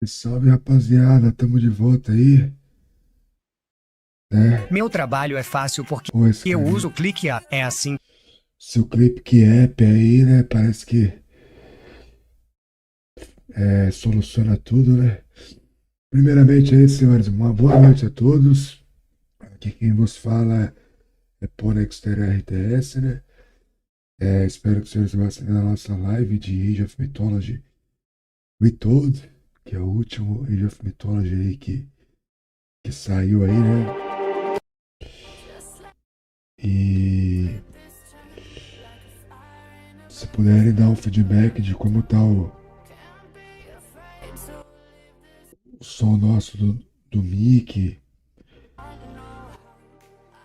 Salve, rapaziada, tamo de volta aí, né? Meu trabalho é fácil porque Pô, esse eu cara, uso Click é assim. seu Click App aí, né? Parece que soluciona tudo, né? Primeiramente aí, senhores, uma boa noite a todos. Aqui quem vos fala é Ponexter RTS, né? Espero que os senhores gostem da nossa live de Age of Mythology Retold, que é o último Age of Mythology aí que saiu aí, né? E se puderem dar um feedback de como tá o som nosso do mic,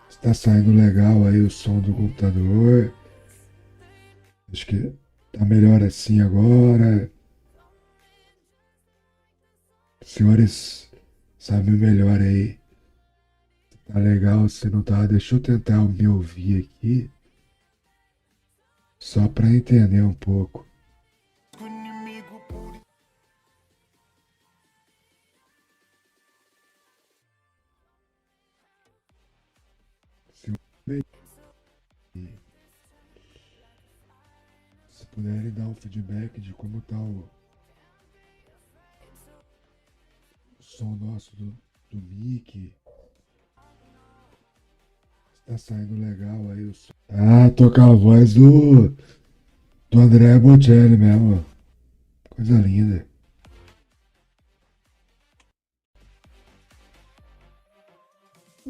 está saindo legal aí o som do computador. Acho que tá melhor assim agora. Os senhores sabem melhor aí. Tá legal, se não tá, deixa eu tentar me ouvir aqui, só para entender um pouco. Se puderem dar um feedback de como tá o som nosso do mic, Tá saindo legal aí o som. Ah, tô com a voz do André Bocelli mesmo. Coisa linda.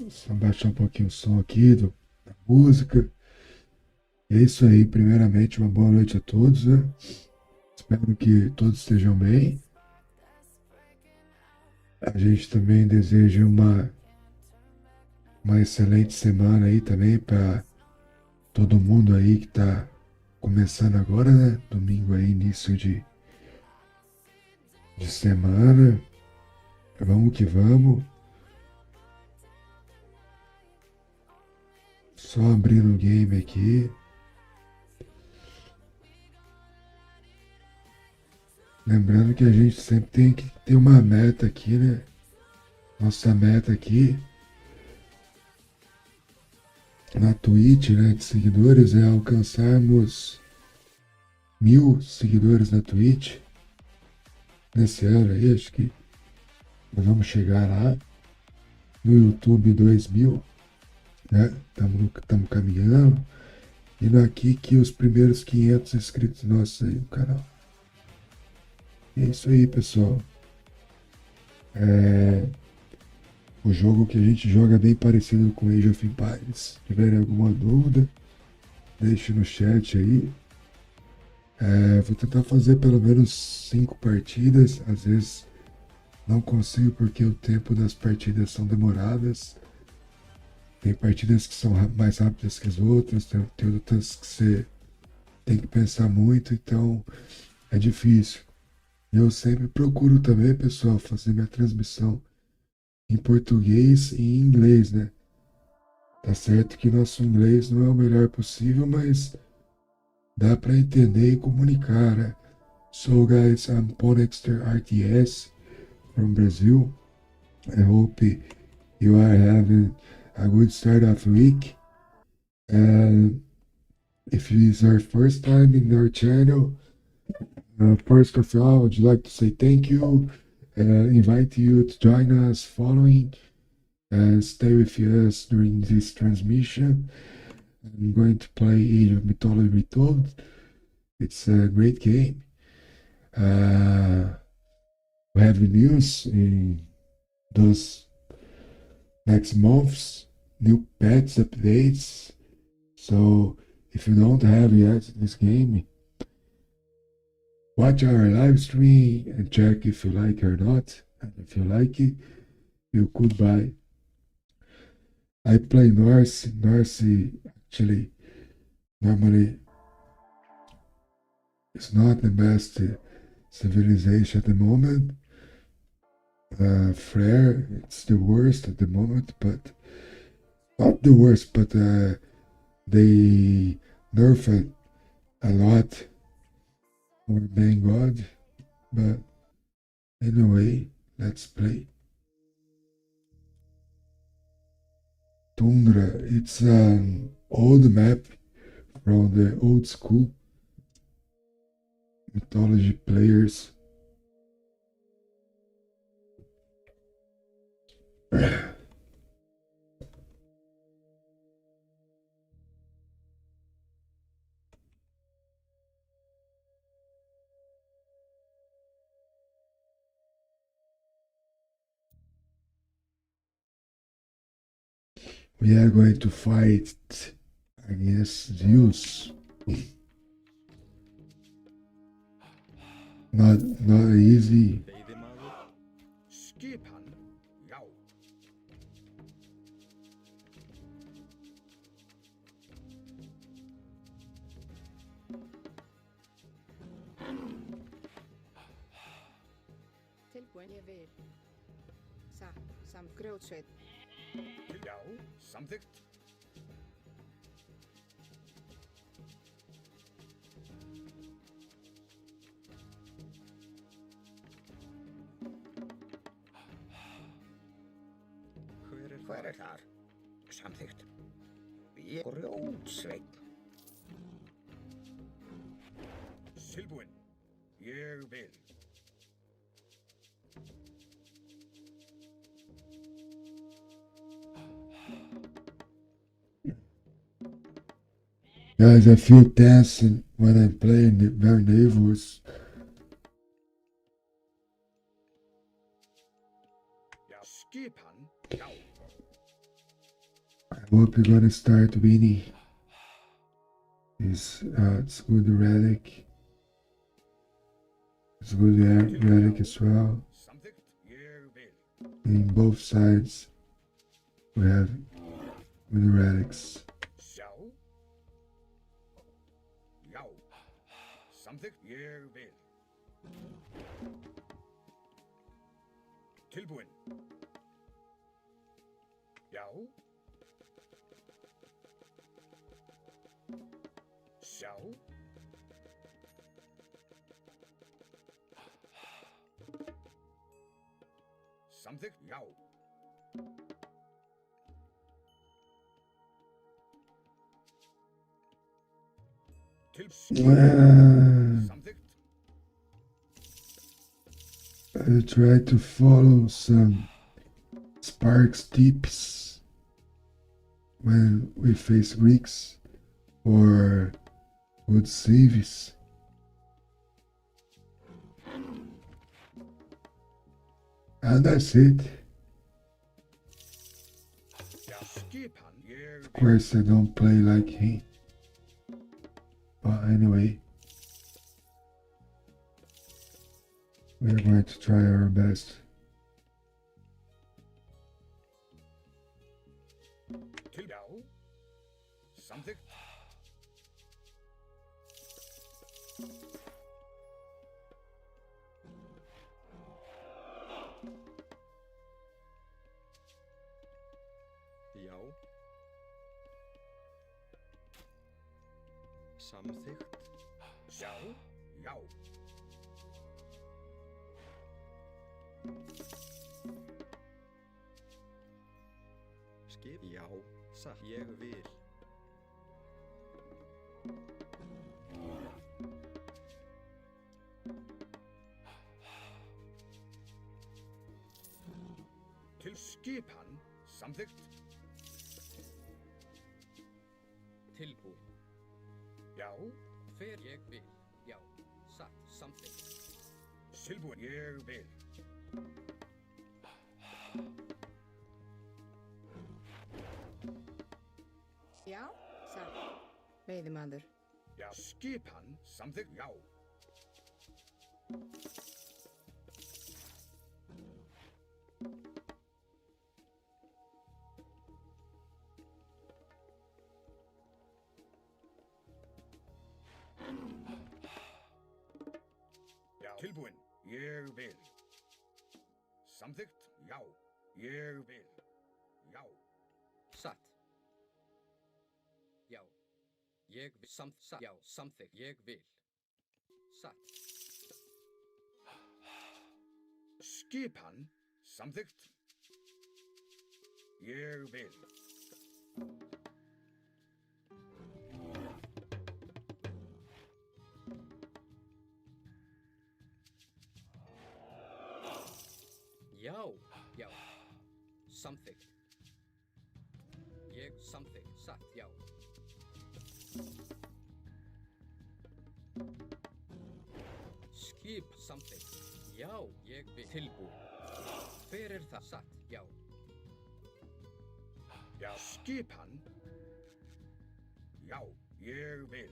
Só baixar um pouquinho o som aqui da música. E é isso aí. Primeiramente, uma boa noite a todos, né? Espero que todos estejam bem. A gente também deseja uma excelente semana aí também para todo mundo aí que tá começando agora, né? Domingo aí, início de semana. Vamos que vamos. Só abrindo o game aqui. Lembrando que a gente sempre tem que ter uma meta aqui, né? Nossa meta aqui na Twitch, né, de seguidores é alcançarmos 1.000 seguidores na Twitch nesse ano aí. Acho que nós vamos chegar lá. No YouTube 2.000, né? Estamos caminhando. E no aqui que os primeiros 500 inscritos nossos aí no canal. É isso aí, pessoal. O jogo que a gente joga é bem parecido com Age of Empires. Se tiverem alguma dúvida, deixe no chat aí. Vou tentar fazer pelo menos 5 partidas. Às vezes não consigo porque o tempo das partidas são demoradas. Tem partidas que são mais rápidas que as outras, tem outras que você tem que pensar muito, então é difícil. Eu sempre procuro também, pessoal, fazer minha transmissão em português e em inglês, né? Tá certo que nosso inglês não é o melhor possível, mas dá para entender e comunicar, né? So guys, I'm Ponexter RTS from Brazil. I hope you are having a good start of the week. And if it is our first time in our channel, first of all, I would like to say thank you. Invite you to join us following and stay with us during this transmission. I'm going to play Age of Mythology Retold. It's a great game. We have news in those next months, new pets updates. So if you don't have yet this game, watch our live stream and check if you like it or not. And if you like it, you could buy. I play Norse. Norse actually normally is not the best civilization at the moment. Frere, it's the worst at the moment, but not the worst, but they nerfed a lot for main god. But anyway, let's play. Tundra, it's an old map from the old school mythology players. We are going to fight against Zeus. Not easy. Skipan, já. Tilbúin ég vil. Samt grjótsveit. Já, samþykkt. Hver er þar? Samþykkt. Ég grjótsveit. Tilbúin. Ég vil. Guys, I feel tense when I'm playing very nervous. Ja, skipan. Ja. I hope you're gonna start winning. It's good relic. It's good relic as well. Samþykkt. Ég vil. In both sides, we have good relics. Sjá. Já. Samþykkt. Ég vil. Tilbúin. Já. Sjá. Samþykkt. Já. Samþykkt. I try to follow some Sparks tips when we face Greeks or good saves. And that's it. Ja, skipan. Ég Of course, I don't play like him. But anyway, we are going to try our best. til. Já. Samþykkt. Já. Samþykkt. Sjá. Já. Skip. Já. Satt. Ég vil. Til skipan. Samþykkt. Tilbúin. Já. Fer ég vil. Já. Satt. Samþykkt. Tilbúin. Ég vil. Já, satt. Veiðimaður. Já. Skipan. Samþykkt. Já. Já. Tilbúin. Ég vil. Samþykkt. Já. Ég vil. Já. Satt. Já. Ég vil. Satt. Já. Samþykkt. Ég vil. Satt. Skipan. Samþykkt. Ég vil. Já. Já. Samþykkt. Ég samþykkt. Satt. Já. Skip samþykkt. Já. Ég vil. Tilbúin. Hver er það? Satt. Já. Já. Skipan. Já. Ég vil.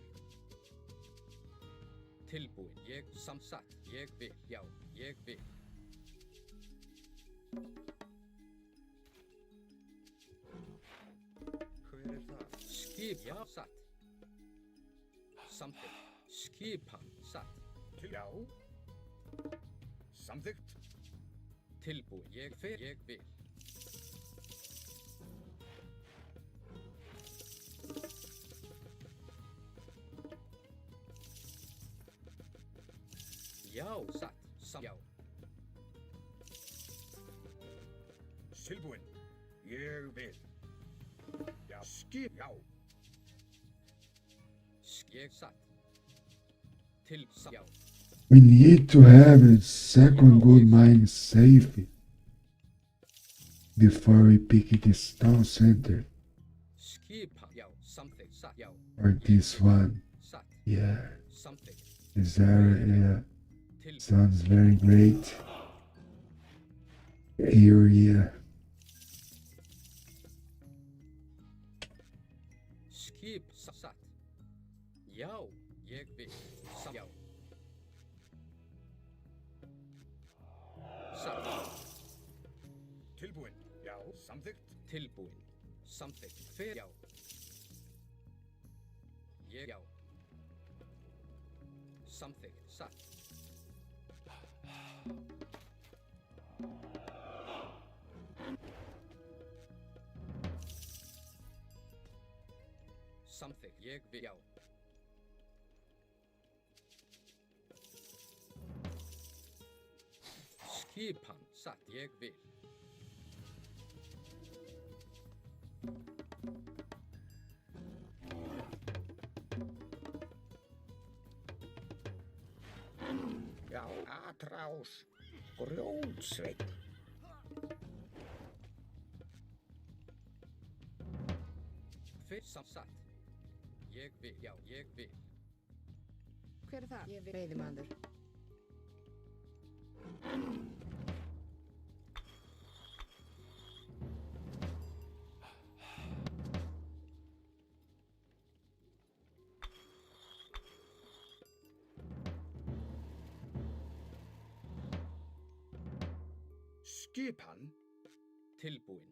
Tilbúin. Ég samsatt. Ég vil. Já. Ég vil. Hver er það? Skip. Já. Satt. Samþykkt. Skipan. Satt. Já. Samþykkt. Tilbúin. Ég fer. Ég vil. Já. Satt. Já. Tilbúin. Ég vil. Já. Skip. Já. Ég satt. Já. We need to have a second good mine safe before we pick this town center. Skipa. Já. Samþykkt. satt, já, or this one. satt, Yeah, samþykkt, this area tilbúin, sounds very great. Area. skip, satt, já, ég vil, já, satt, Tilbúin. Já, samþykkt. tilbúin, samþykkt, fer, já, ég, já, samþykkt, satt, samþykkt, ég vil, já, skipan, satt, ég vil, Já, atrás. Grjótsveinn. fer, satt, ég vil, já, ég vil, Hver er það? Ég veiðimaður. Skipan. tilbúin,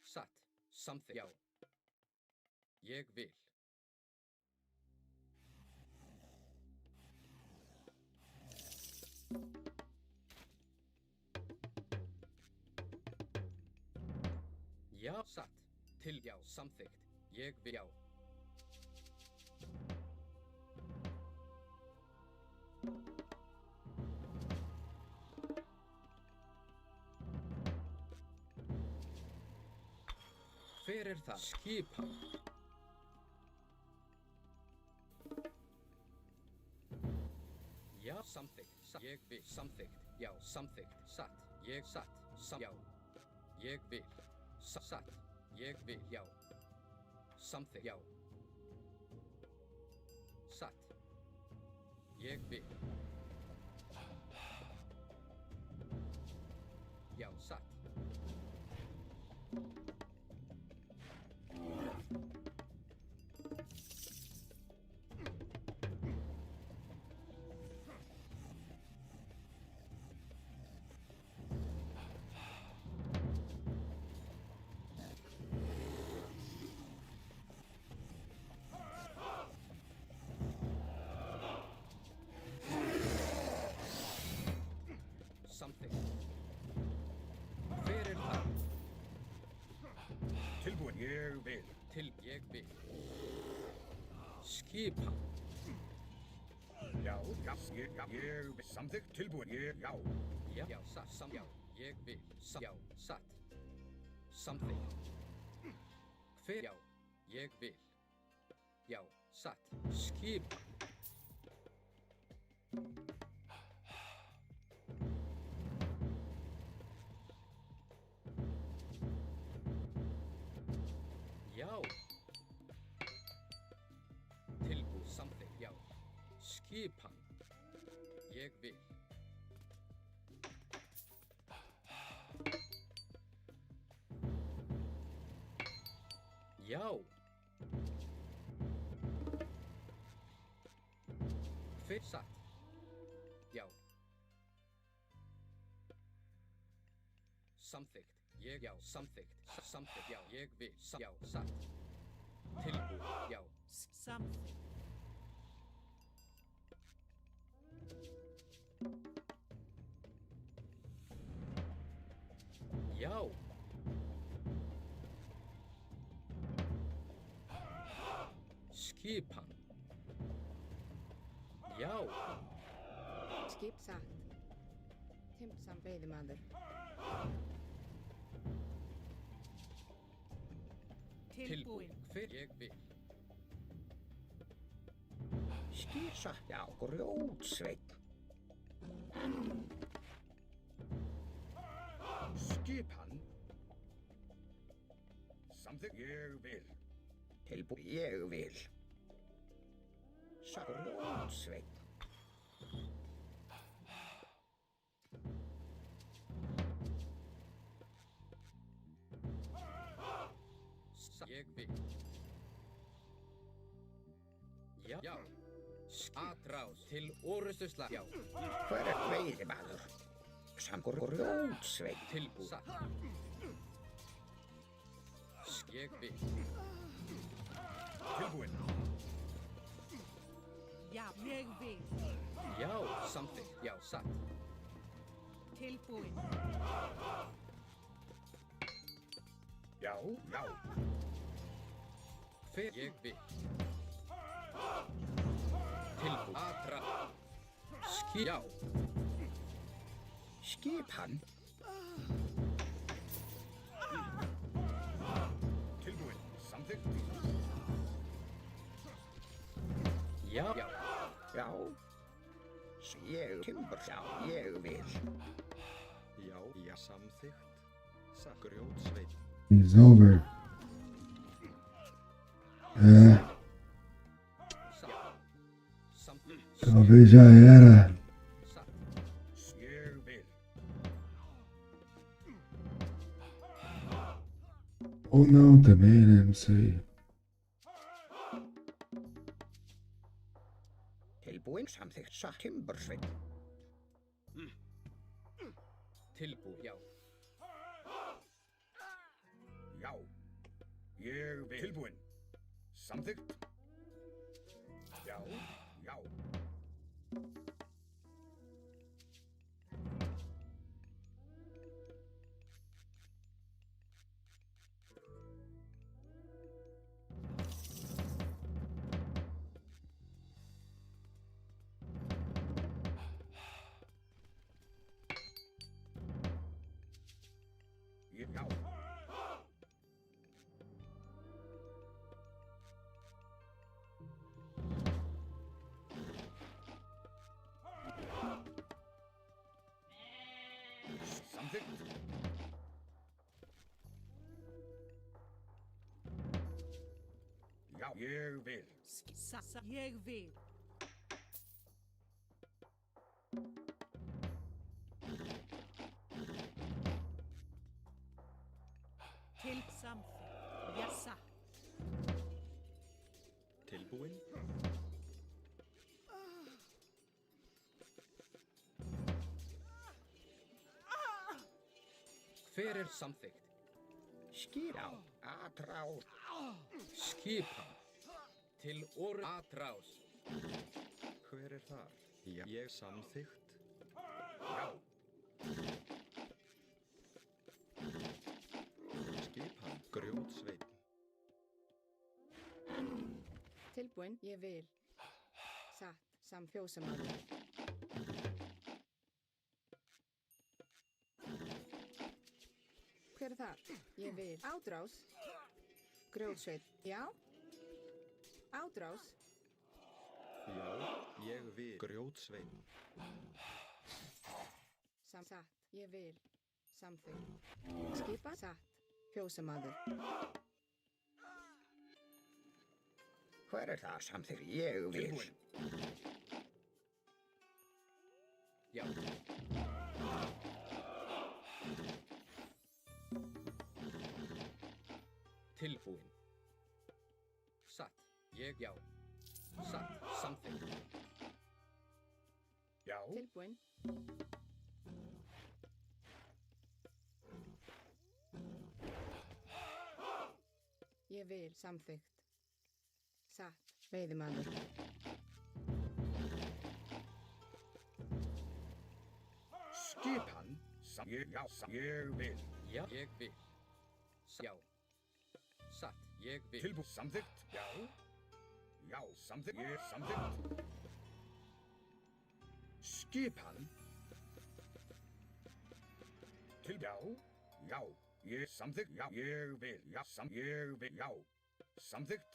satt, samþykkt, já, ég vil, já, satt, til, já, samþykkt, ég vil, já, hver er það, skipan, já, samþykkt, satt, ég vil, samþykkt, já, samþykkt, satt, ég satt, já, ég vil, satt, ég vil, já, samþykkt, já, satt, ég vil, já, satt, samþykkt, hver er það, Tilbúin. Ég vil. til, ég vil, skipan, Já, já, ég vil. Samþykkt. Tilbúin. Já. já, satt, já, ég vil, já, satt, samþykkt, hver, já, ég vil, já, satt, skipan, já, tilbúið, samþykkt, já, skipan, ég vil, já, hver, satt, já, samþykkt, ég, já, samþykkt, samþykkt, já, ég vil, já, satt, tilbúið, já, Something. já, skipan, já, Skip satt. Timpsam veiðimaður. tilbúið, hver, ég vil, Skýrsa. Já, grjótsveinn. Skipan. Samþykkt. Ég vil. Tilbúin. Ég vil. Grjótsveinn. Ég vil. Já. Já. Atrás til orrustuslag. Já. Hver veiðimaður? Grjótsveinn. Tilbúin. Satt. Ég vil. Tilbúin. Já, ég vil. Já, samþykkt. Já, satt. Tilbúin. Já, já. Hver ég vil. Tilbúin. Atrás. Já. Skipan. Tilbúin. Samþykkt. Já. Já. Já. Ég timbur. Já, ég vil. Já, já, samþykkt. Grjótsveinn. It's over. Samþykkt. Talvez já era. Satt. Ég vil. Ou não também, né? Não sei. Tilbúin. Samþykkt. Timbursveinn. Tilbúin. Já. Já. Ég vil. Tilbúin. Samþykkt. Já, já. Já. Samþykkt. Já, ég vil. Ég vil. Til samþykkt. Já, satt. Tilbúin. Hver er samþykkt? Skýrá. Atrás. Skipan. Til atrás. Hver er þar? Já, ég samþykkt. Já. Skipan. Grjótsveinn. Tilbúin. Ég vil. Satt. Samfjósamaður. Hver er þar? Ég vil. Átrás. Grjótsveit. Já. Átrás. Já, ég vil. Grjótsveinn. Satt. Ég vil. Samþykkt. Skipa. Satt. Fjósamaður. Hver er það? Samþykkt. Ég vil. Tilbúin. Já. Tilbúin. Satt. Ég já. Satt. Samþykkt. Já. Tilbúin. Ég vil. Samþykkt. Satt. Veiðimaður. Skipan. Ég vil. Já. Ég vil. Já. Satt. Ég vil. Tilbúin. Samþykkt. Já. Já. Samþykkt. Ég samþykkt. Skipan. Til. Já. Já. Ég samþykkt. Já. Ég vil. Já. Ég vil. Já. Samþykkt.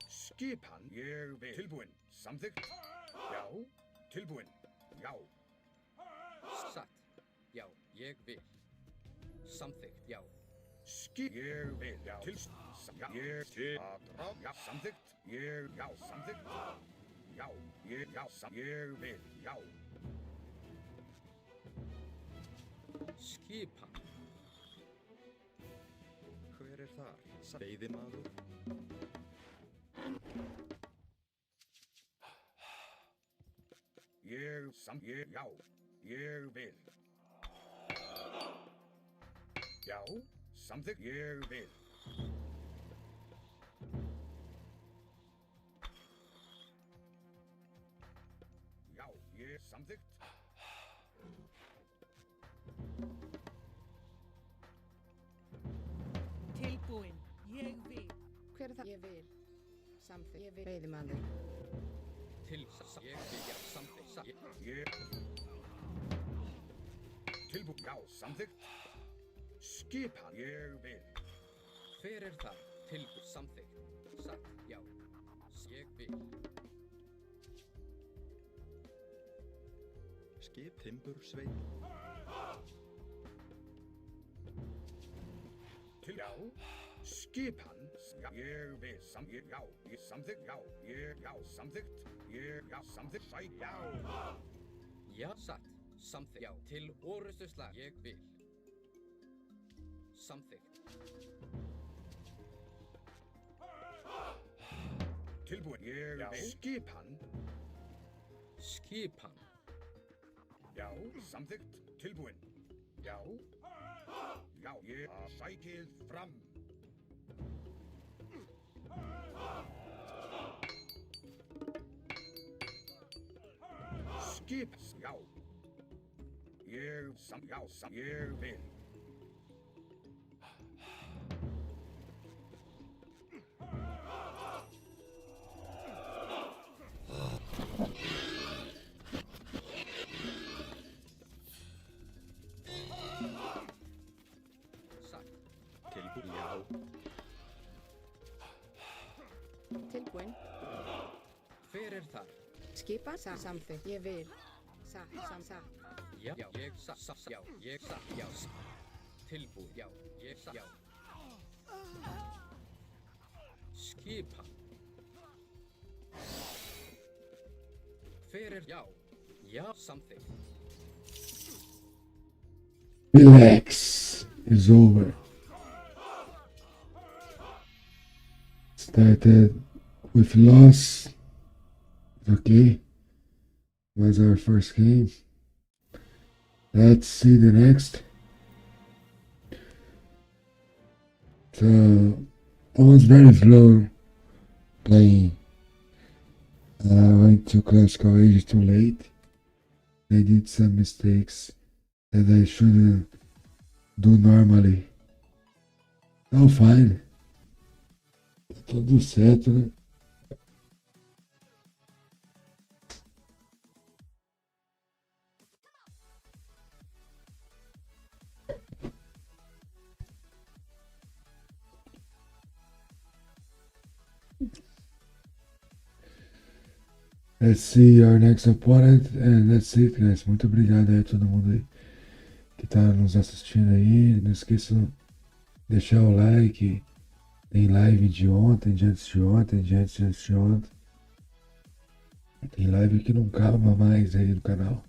Skipan. Ég vil. Tilbúin. Samþykkt. Já. Tilbúin. Já. Satt. Já. ég vil. Samþykkt, já. Ég vil, já. Ég til að ráð, já, samþykkt. Já, samþykkt. Já, ég vil, já. Skipan. Hver er þar? Veiðimaður. Já, ég vil. Já, samþykkt. Ég vil. Já, samþykkt. Tilbúin. Ég vil. Hver er það? Ég vil. Samþykkt. Ég vil. Veiðimaður. Ég vil, já, samþykkt. Ég tilbúin, já, samþykkt. Skipan. Ég vil. Hver er þar? Tilbúin, samþykkt. Satt, já. Ég vil. Skip timbursveit. Já, skipan. Já, ég vil. Já, ég samþykkt. Já, samþykkt. Já, samþykkt. Já. Já, satt. Samþykkt, já. Til orustu slag. Ég vil. Samþykkt. Tilbúin. Ég vil. Skipan. Skipan. Já, samþykkt. Tilbúin. Já. Já, ég sækið fram. Skip. Já. Ég vil. Satt. Tilbúin, já. Tilbúin. Hver er þar? Skipan. Samþykkt. Ég vil. Satt. Já, ég satt, já, ég satt, já. Tilbúin, já, ég satt, já. Skipan. Hver er, já, samþykkt. Relax. It's over. Started with loss. Okay. Was our first game. Let's see the next. So I was very slow playing. I went to classical age too late. I did some mistakes that I shouldn't do normally. Now fine. Tá tudo certo, né? Let's see our next opponent, and that's it, guys. Muito obrigado aí a todo mundo aí que tá nos assistindo aí. Não esqueçam de deixar o like. Tem live de ontem, de antes de ontem, de antes de ontem. Tem live que não acaba mais aí no canal.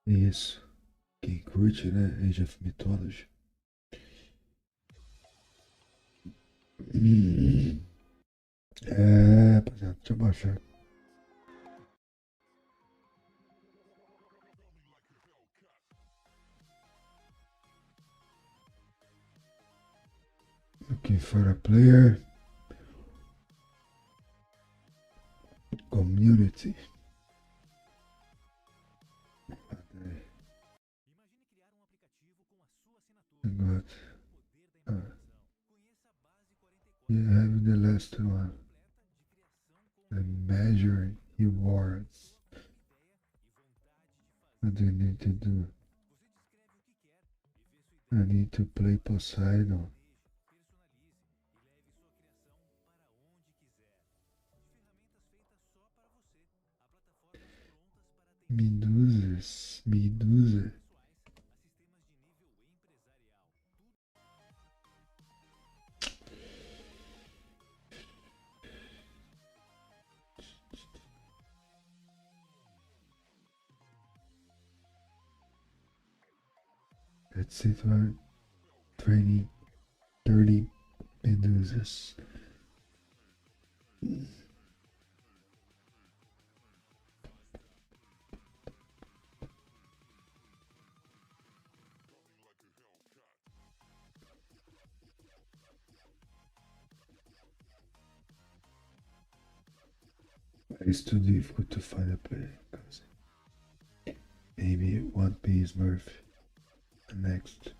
É isso. Quem curte, né? Age of Mythology. Rapaziada, deixa eu baixar. Looking for a player. Community. Agora. You have the last one. The measure rewards. What do you need to do? I need to play Poseidon. Medusa. Let's see if I'm 20, 30 Medusas. It's too difficult to find a player because maybe one piece Smurf next.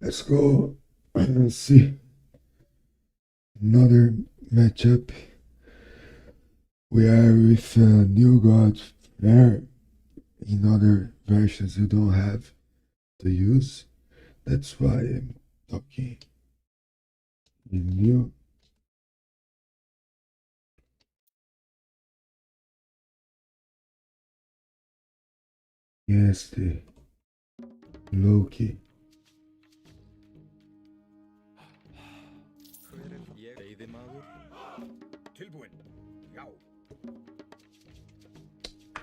Let's go and see another matchup. We are with New God Flare. In other versions you don't have to use. That's why I'm talking in new. Yes, the Loki. Hver er ég veiðimaður? Tilbúin. Já.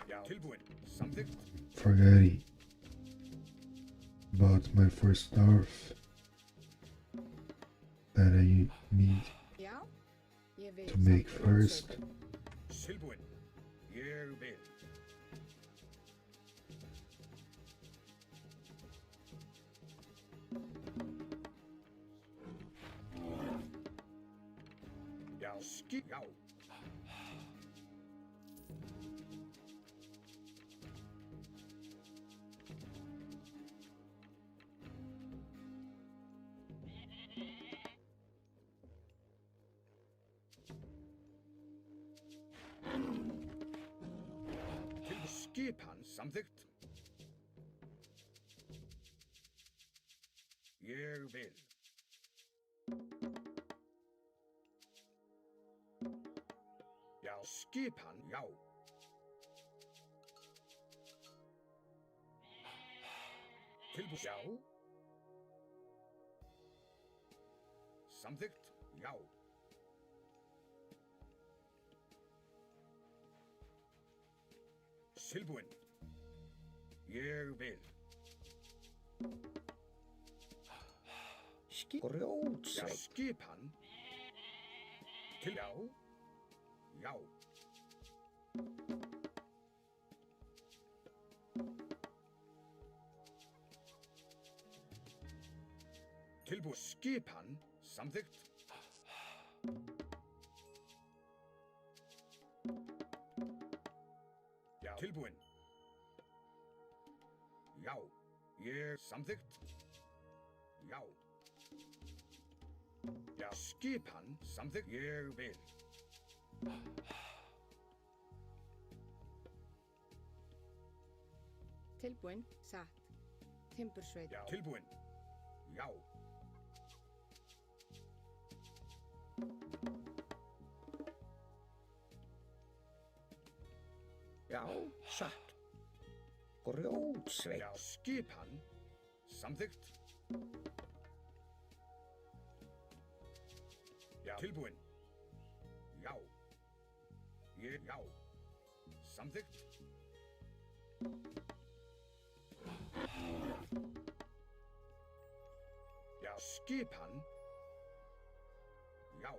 Já. Tilbúin. Samþykkt. Forgetting about my first dwarf that I need Já, ég vil. to make Samþykkt. first. Tilbúin. Ég vil. Já, já. Til skipan samþykkt. Ég vil. Já, skipan, já. Tilbúið, já. Samþykkt, já. Tilbúin. Ég vil. Já, skipan. Til, já. Já. Tilbúið skipan samþykkt. Já. Tilbúin. Já. Ég samþykkt. Já. Já. Skipan samþykkt. Ég vil. Tilbúin, satt. Timbursveit. Já. Tilbúin. Já. Já, satt. Grjótsveit. Já. Skipan samþykkt. Já. Tilbúin. Já. Ég, já. Samþykkt. Já, skipan. Já.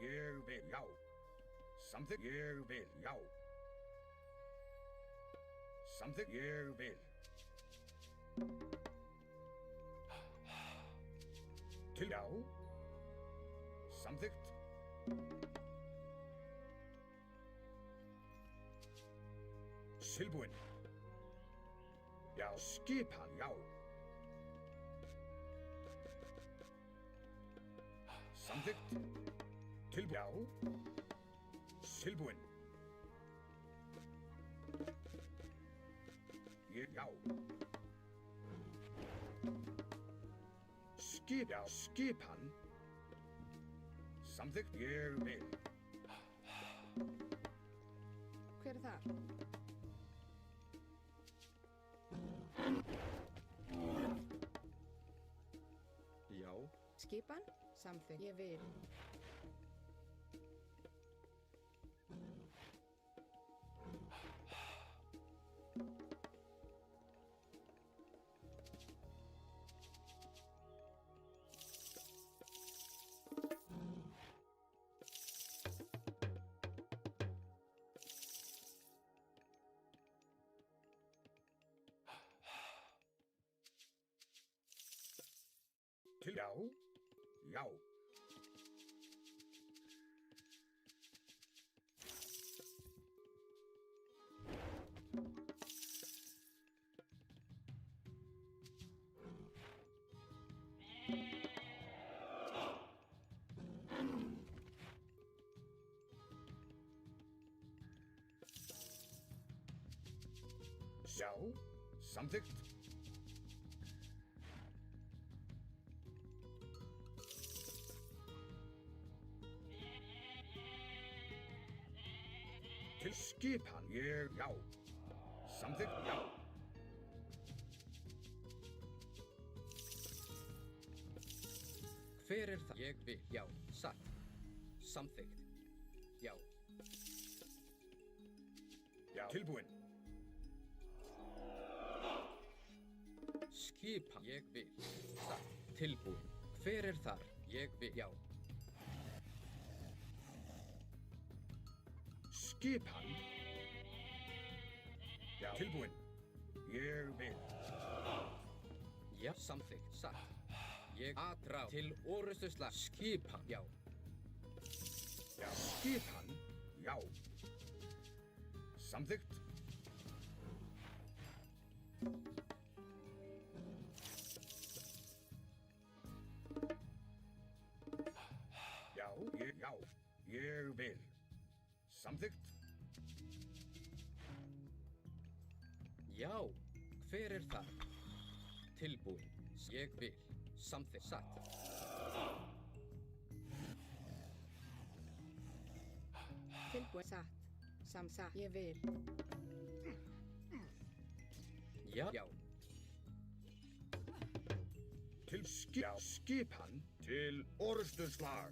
Ég vil, já. Samþykkt. Ég vil, já. Samþykkt. Ég vil. Til, já. Samþykkt. Tilbúin. Já, skipan, já. Samþykkt. Tilbúin. Já. Tilbúin. Ég, já. Já, skipan. Samþykkt. Ég vil. Hver er þar? Já. Skipan, samþykkt. Ég vil. Já, samþykkt. Til skipan, já. Samþykkt, já. Hver er það? Ég vil, já, satt. Samþykkt, já. Já. Tilbúin. Skipan, ég vil, satt. Tilbúin. Hver er þar? Ég vil, já. Skipan. Já. Tilbúin. Ég vil. Já, samþykkt, satt. Ég aðrá til orrustuslag. Skipan, já. Já. Skipan. Já. Samþykkt. Já. Ég vil. Samþykkt. Já, hver er þar? Tilbúin. Ég vil. Samþykkt, satt. Tilbúin. Satt. Satt. Ég vil. Já, já. Til skipan. Til orrustuslag.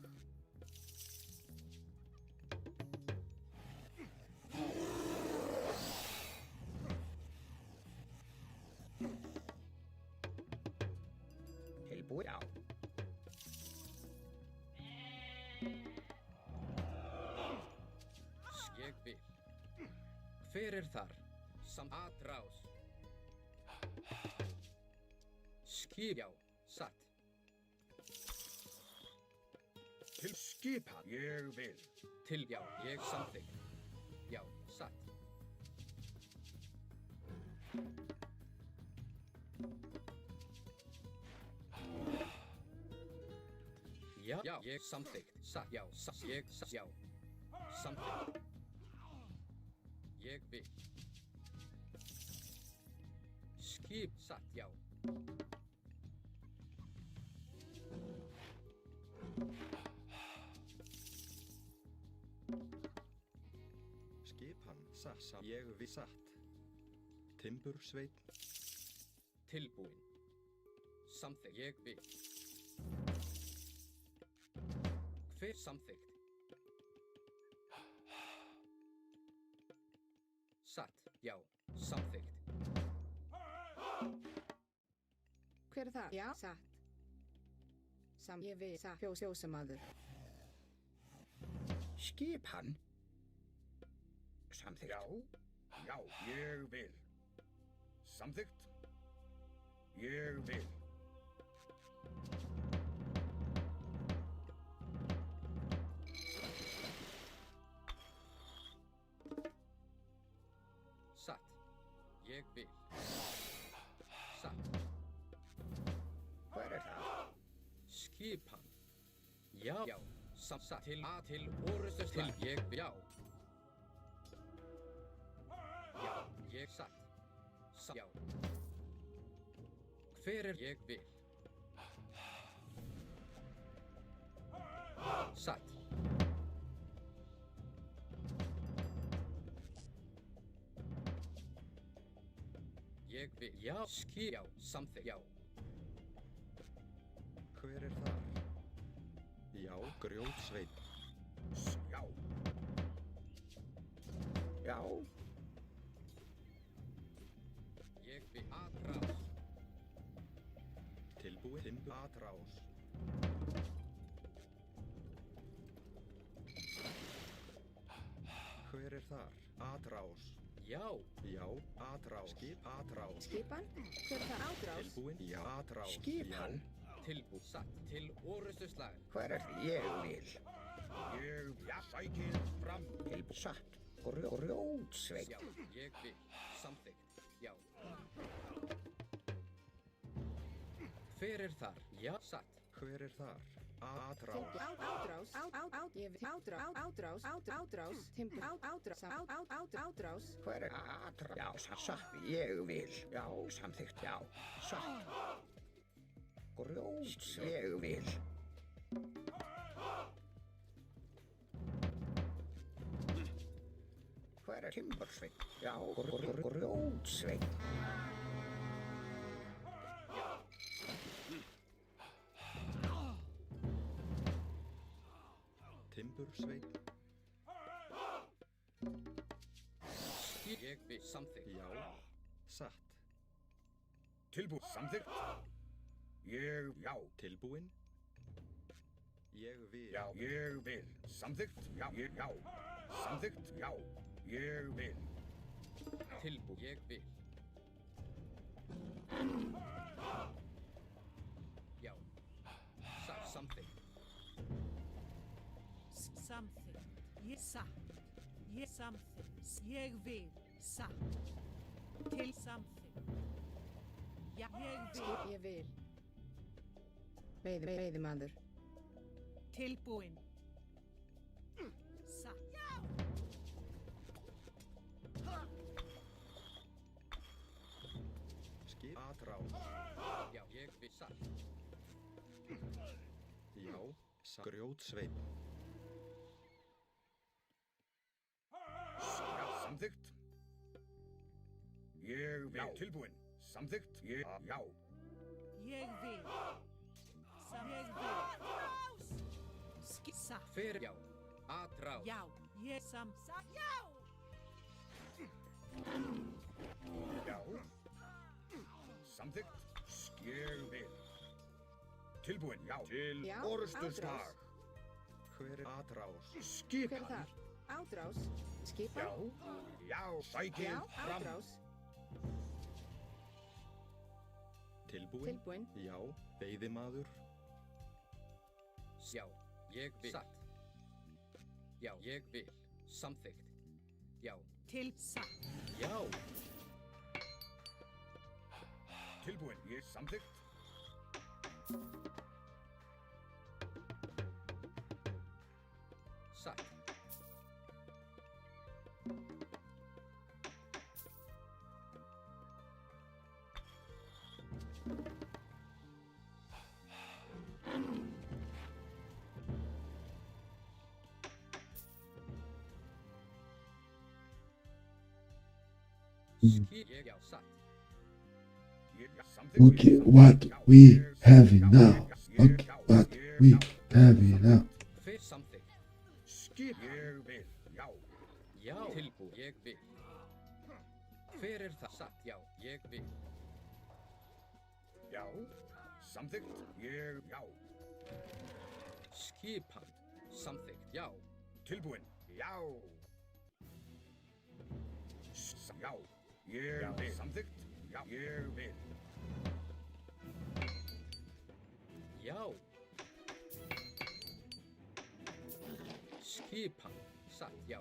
Tilbúið á. Ég vil. Hver er þar? Aðrás. Skip, já, satt. Til skipan. Ég vil. Til, já, ég samþykkt. Já, satt. Já, já, ég samþykkt. Satt, já, satt, ég, satt, já. Samþykkt. Ég vil. Skip, satt, já. Skipan, satt, ég við satt. Timbursveit. Tilbúin. Samþykkt. Ég vil. Hver samþykkt? Satt, já, samþykkt. Hver er það? Já. Satt. Ég vil. Satt. Fjósamaður. Skipan. Samþykkt. Já, ég vil. Samþykkt. Ég vil. Satt. Ég vil. Satt. Hver er það? Skipan. Já, já, satt. Til orrustuslag. Til, ég vil. Já. Já, ég satt. Satt. Já. Hver er ég vil? Satt. Ég vil. Já, skip. Já, samþykkt. Já. Hver er þar? Já, grjótsveit. Já. Já. Ég vil. Aðrás. Tilbúið. Timbu atrás. Hver er þar? Atrás. Já. Já, atrás. Skip atrás. Skipan? Hver er það? Ádrás? Tilbúin. Já, atrás. Skipan. Tilbúið. Satt. Til orrustuslag. Hver er það? Ég vil. Já, sækið fram. Tilbúið. Satt. Grjótsveit. Já, ég vil. Samþykkt. Já. Hver er þar? Já, satt. Hver er þar? Atrás. Átrás. Átrás. Timbur. Átrás. Hver er atrás? Já, satt. Ég vil. Já, samþykkt. Já, satt. Grjót. Ég vil. Hver er Timbursveinn? Já, Grjótsveinn. Timbursveinn. Ég vil. Samþykkt. Já. Satt. Tilbúið. Samþykkt. Já. Tilbúinn. Ég vil. Já. Ég vil. Samþykkt. Já. Já. Samþykkt. Já. Ég vil. Tilbú. Ég vil. Já. Samþykkt. Samþykkt. Ég satt. Ég samþykkt. Ég vil. Satt. Til samþykkt. Já, ég vil. Ég vil. Veiðimaður. Tilbúinn. Satt. Skip. Atrás. Já, ég vil. Satt. Já. Satt. Grjótsveinn. Já. Samþykkt. Ég vil. Já. Tilbúin. Samþykkt. Já. Ég vil. Satt. Fyrir. Já. Atrás. Já, ég satt. Já. Já. Samþykkt. Ég vil. Tilbúin. Já. Til Já, orrustuslag. Hver er atrás? Hver Skipan. er það? Átrás. Skipan. Já. Já. Sækið Já, fram. átrás. Tilbúinn. Tilbúinn. Já. Veiðimaður. Já, ég vil. Satt. Já, ég vil. Samþykkt. Já. Til satt. Já. Tilbúin. Ég samþykkt. Satt. Já, satt. Ég samþykkt. Okay, what we have now. Okay, what we have now. Fyrir samþykkt. Skip. Ég vil. Já. Já. Tilbú. Ég vil. Hver er það? Satt. Já, ég vil. Já. Samþykkt. Já. Skipan. Samþykkt. Já. Tilbúin. Já. Já. Ég vil. Samþykkt. Já. Ég vil. Já. Skipan. Satt. Já.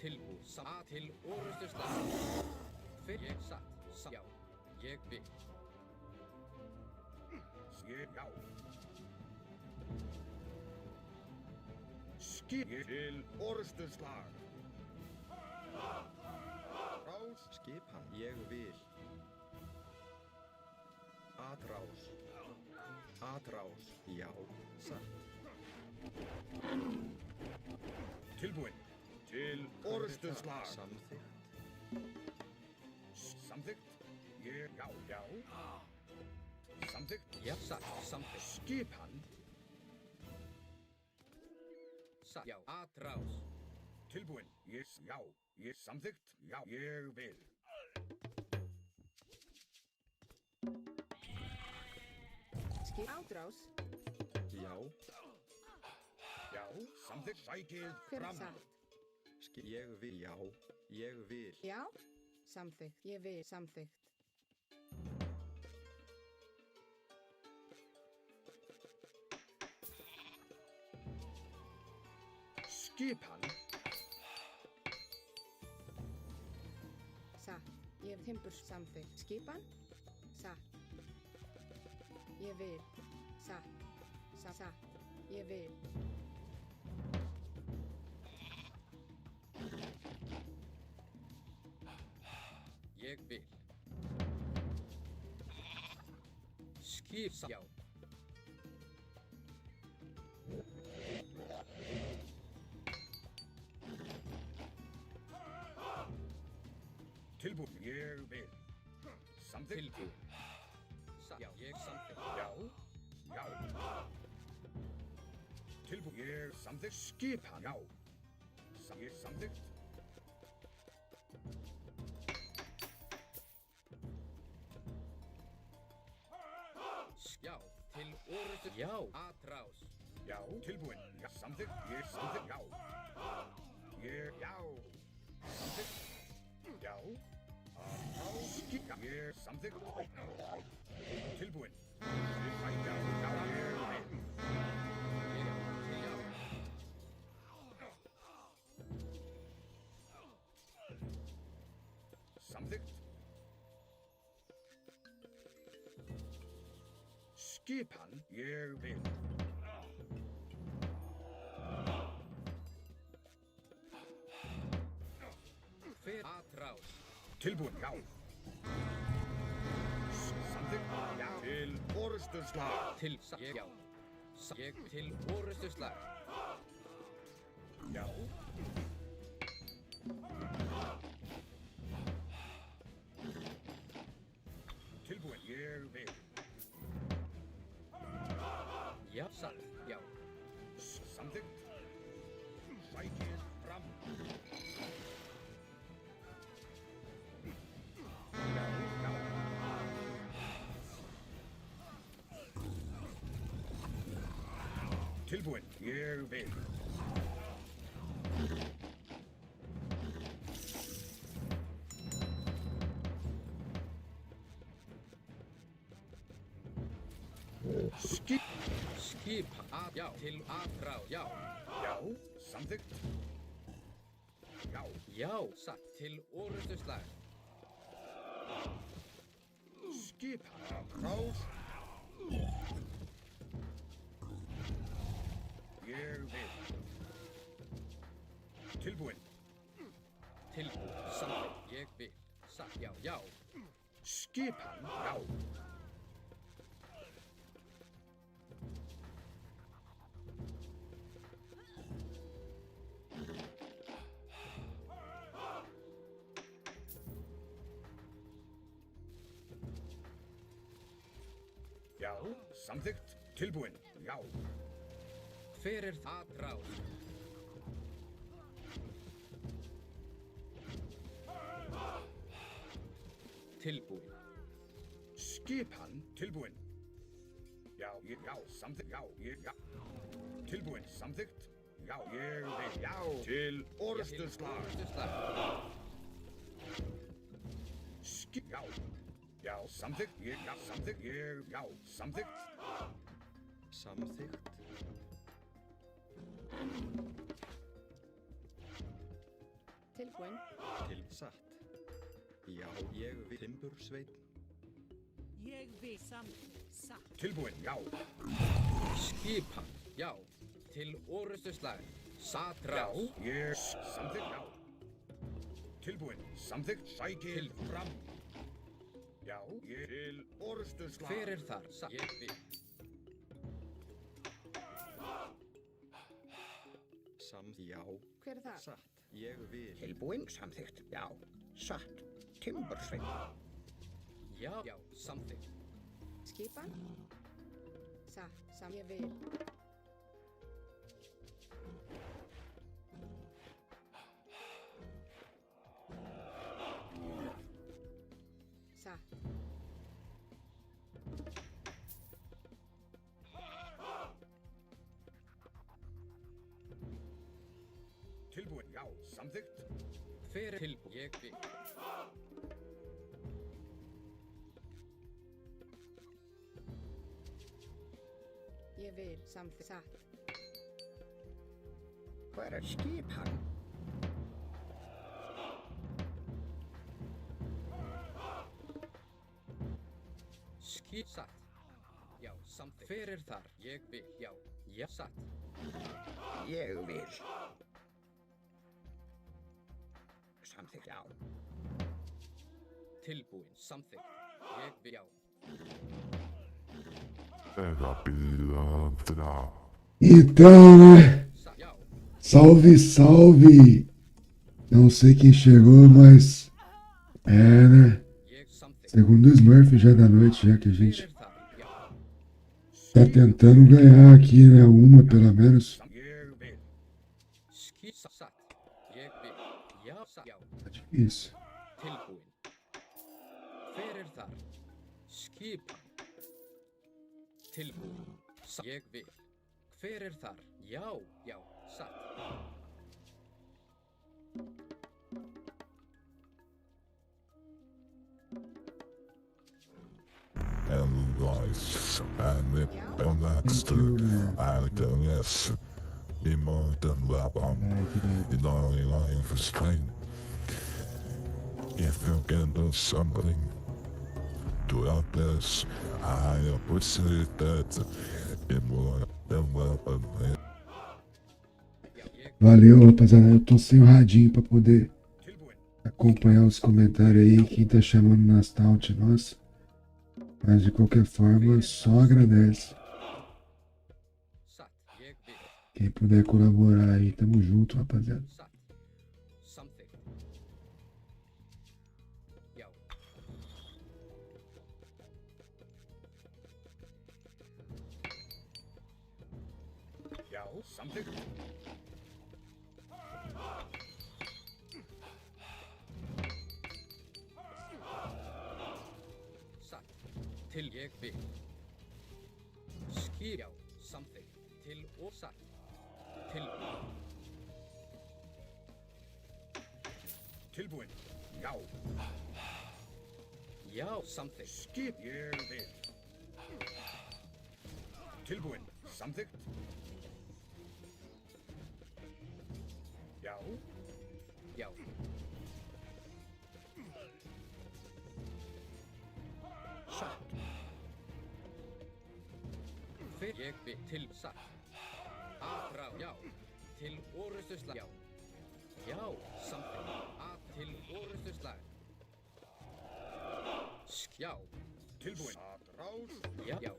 Tilbú. Satt. Til orrustuslag. Fyrir. Ég satt. Já. Ég vil. Já. Skip til orrustuslag. Rás. Skipan. Ég vil. Atrás. Atrás. Já. Satt. Tilbúin. Til orrustuslag. Samþykkt. Samþykkt. Já. Samþykkt. Já. Satt. Samþykkt. Skipan. Satt. Já. Atrás. Tilbúin. Já. Ég samþykkt. Já. Ég vil. Skip. Átrás. Já. Já. Samþykkt. Sækið Hver er fram. satt? Ég vil. Já. Ég vil. Já. Samþykkt. Ég vil. Samþykkt. Skipan. Satt. Ég hef timbur samþykkt. Skipan. Satt. Ég vil. Satt. Satt. Ég vil. Ég vil. Skip, já. Tilbúin. Ég vil. Samþykkt. Tilbúin. Já, ég samþykkt. Já. Já. Tilbúin. Ég samþykkt. Skipan. Já. Ég samþykkt. Já, til orrustu. Já, atrás. Já. Tilbúin. Já. Samþykkt. Ég samþykkt. Já. Ég. Já. Samþykkt. Já. Skip. Ég samþykkt. Tilbúin. Já. Já. Ég vil. Já. Samþykkt. Skipan. Ég vil. Hver atrás. Tilbúin. Já. Samþykkt. Já. Til orustuslag. Til ég, já. Ég til orrustu slag. Já. Tilbúin. Ég vil. Já, satt, já. Samþykkt. Sækið fram. Já. Já. Tilbúin. Ég vil. Skip. Skipa, já, til atrás, já. Já. Samþykkt. Já. Já, satt, til orrustu slag. Skipan. Krás. Ég vil. Tilbúin. Tilbúin, samþykkt, ég vil. Satt, já, já. Skipan. Já. Já. Samþykkt. Tilbúin. Já. Hver er atrás? Tilbúin. Skipan. Tilbúin. Já. Ég. Já. Samþykkt. Já. Ég. Já. Tilbúin. Samþykkt. Já. Ég vil. Já. Til orustuslag. Orrustu slag. Já. Já. Samþykkt. Ég. Já. Samþykkt. Ég. Já. Samþykkt. Samþykkt. Tilbúin. Til satt. Já, ég vil. Timbursveinn. Ég vil. Satt. Tilbúin. Já. Skipan, já. Til orrustu slag. Satrás. Ég. Samþykkt. Já. Tilbúin. Samþykkt. Sækið fram. Já. Ég. Til orustuslag. Hver er þar? Satt, ég vil. Já. Hver er það? Satt. Ég vil. Tilbúin. Samþykkt. Já. Satt. Timbursveinn. Já, já, samþykkt. Skipan. Satt. Ég vil. Satt. Tilbúin. Já. Samþykkt. Hver er tilbúin? Ég vil. Ég vil. Samþykkt. Satt. Hver er skipan? Satt. Já, samþykkt. Hver er þar? Ég vil, já. Já, satt. Ég vil. Samþykkt, já. Tilbúin, samþykkt. Ég vil, já. Então, né? Já. Salve, salve! Não sei quem chegou, mas. É, né? Ég samþykkt. Segundo Smurf já da noite, já que a Hver gente er þar? Já. tá tentando ganhar aqui, né? Uma pelo menos. Ég vil. Satt. Ég vil, já, satt. Já. Tá difícil. Tilbúin. Hver er þar? Skipan. Tilbúin. Ég vil. Hver er þar? Já, já, satt. And life and the Baxter and yes, immortal weapon in only line for strain. If you can do something to help us, I appreciate that it will weapon. Valeu, rapaziada. Eu tô sem o radinho pra poder Tilbúin. acompanhar os comentários aí. Quem tá chamando nas taunt, nossa. Mas de qualquer forma, só agradece. Satt. Ég vil. Quem puder colaborar aí, tamo junto, rapaziada. Satt. Samþykkt. Já. Já, samþykkt. Satt. Til ég vil. Skýr, já, samþykkt. Til og satt. Tilbúin. Tilbúin. Já. Já, samþykkt. Skip. Ég vil. Tilbúin. Samþykkt. Já. Já. Satt. Hver ég vil. Til satt. Aðrá, já. Til orustuslag. Já. Já, samþykkt. Að til orustuslag. Já. Tilbúin. Aðrás. Já. Já.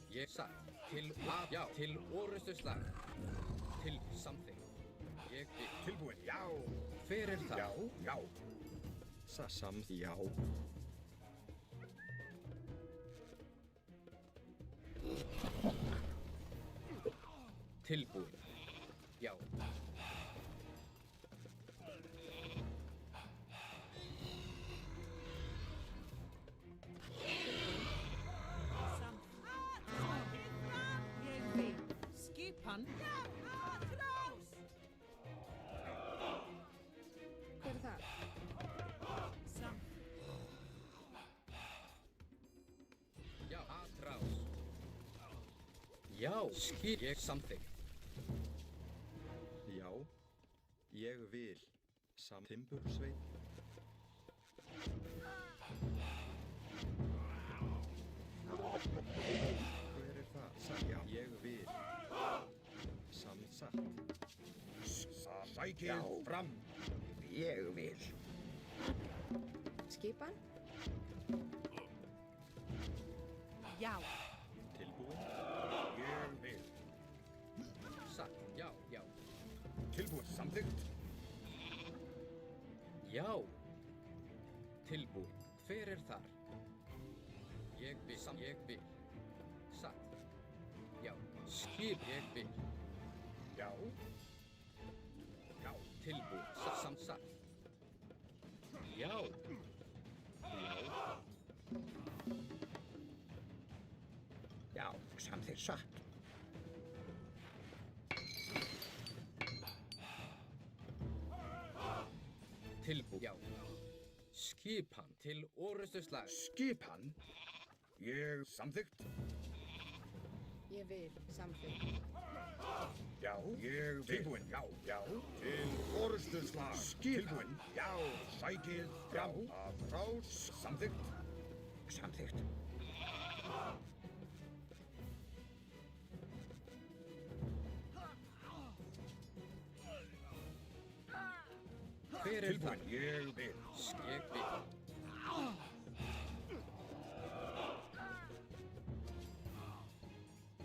Ég satt. Til að, já. Til orustuslag. Til samþykkt. Ég vil. Tilbúin. Já. Hver er það? Já. Já. Sasam, já. Tilbúin. Já. Ég vil. Skipan. Hver er það? Sam. Já. Aðrás. Já. Skýr. Ég samþykkt. Já. Ég vil. Timbursveit. Hver er það? Já. Ég vil. Satt. Sækið fram. Ég vil. Skipan? Já. Tilbúin. Ég vil. Satt. Já. Já. Tilbúin. Samþykkt. Já. Tilbúin. Hver er þar? Ég vil. Ég vil. Satt. Já. Skip. Ég vil. Já. Já. Tilbúin. Satt. Já. Já, samþykkt, satt. Tilbúin. Já. Skipan til orustuslag. Skipan. Ég samþykkt. Ég vil. Samþykkt. Já. Ég vil. Tilbúin. Já. Já. Til orustu slag. Tilbúin. Já. Sækið fram. Aðrás. Samþykkt. Samþykkt. Hver er það? Tilbúin. Ég vil. Ég vil.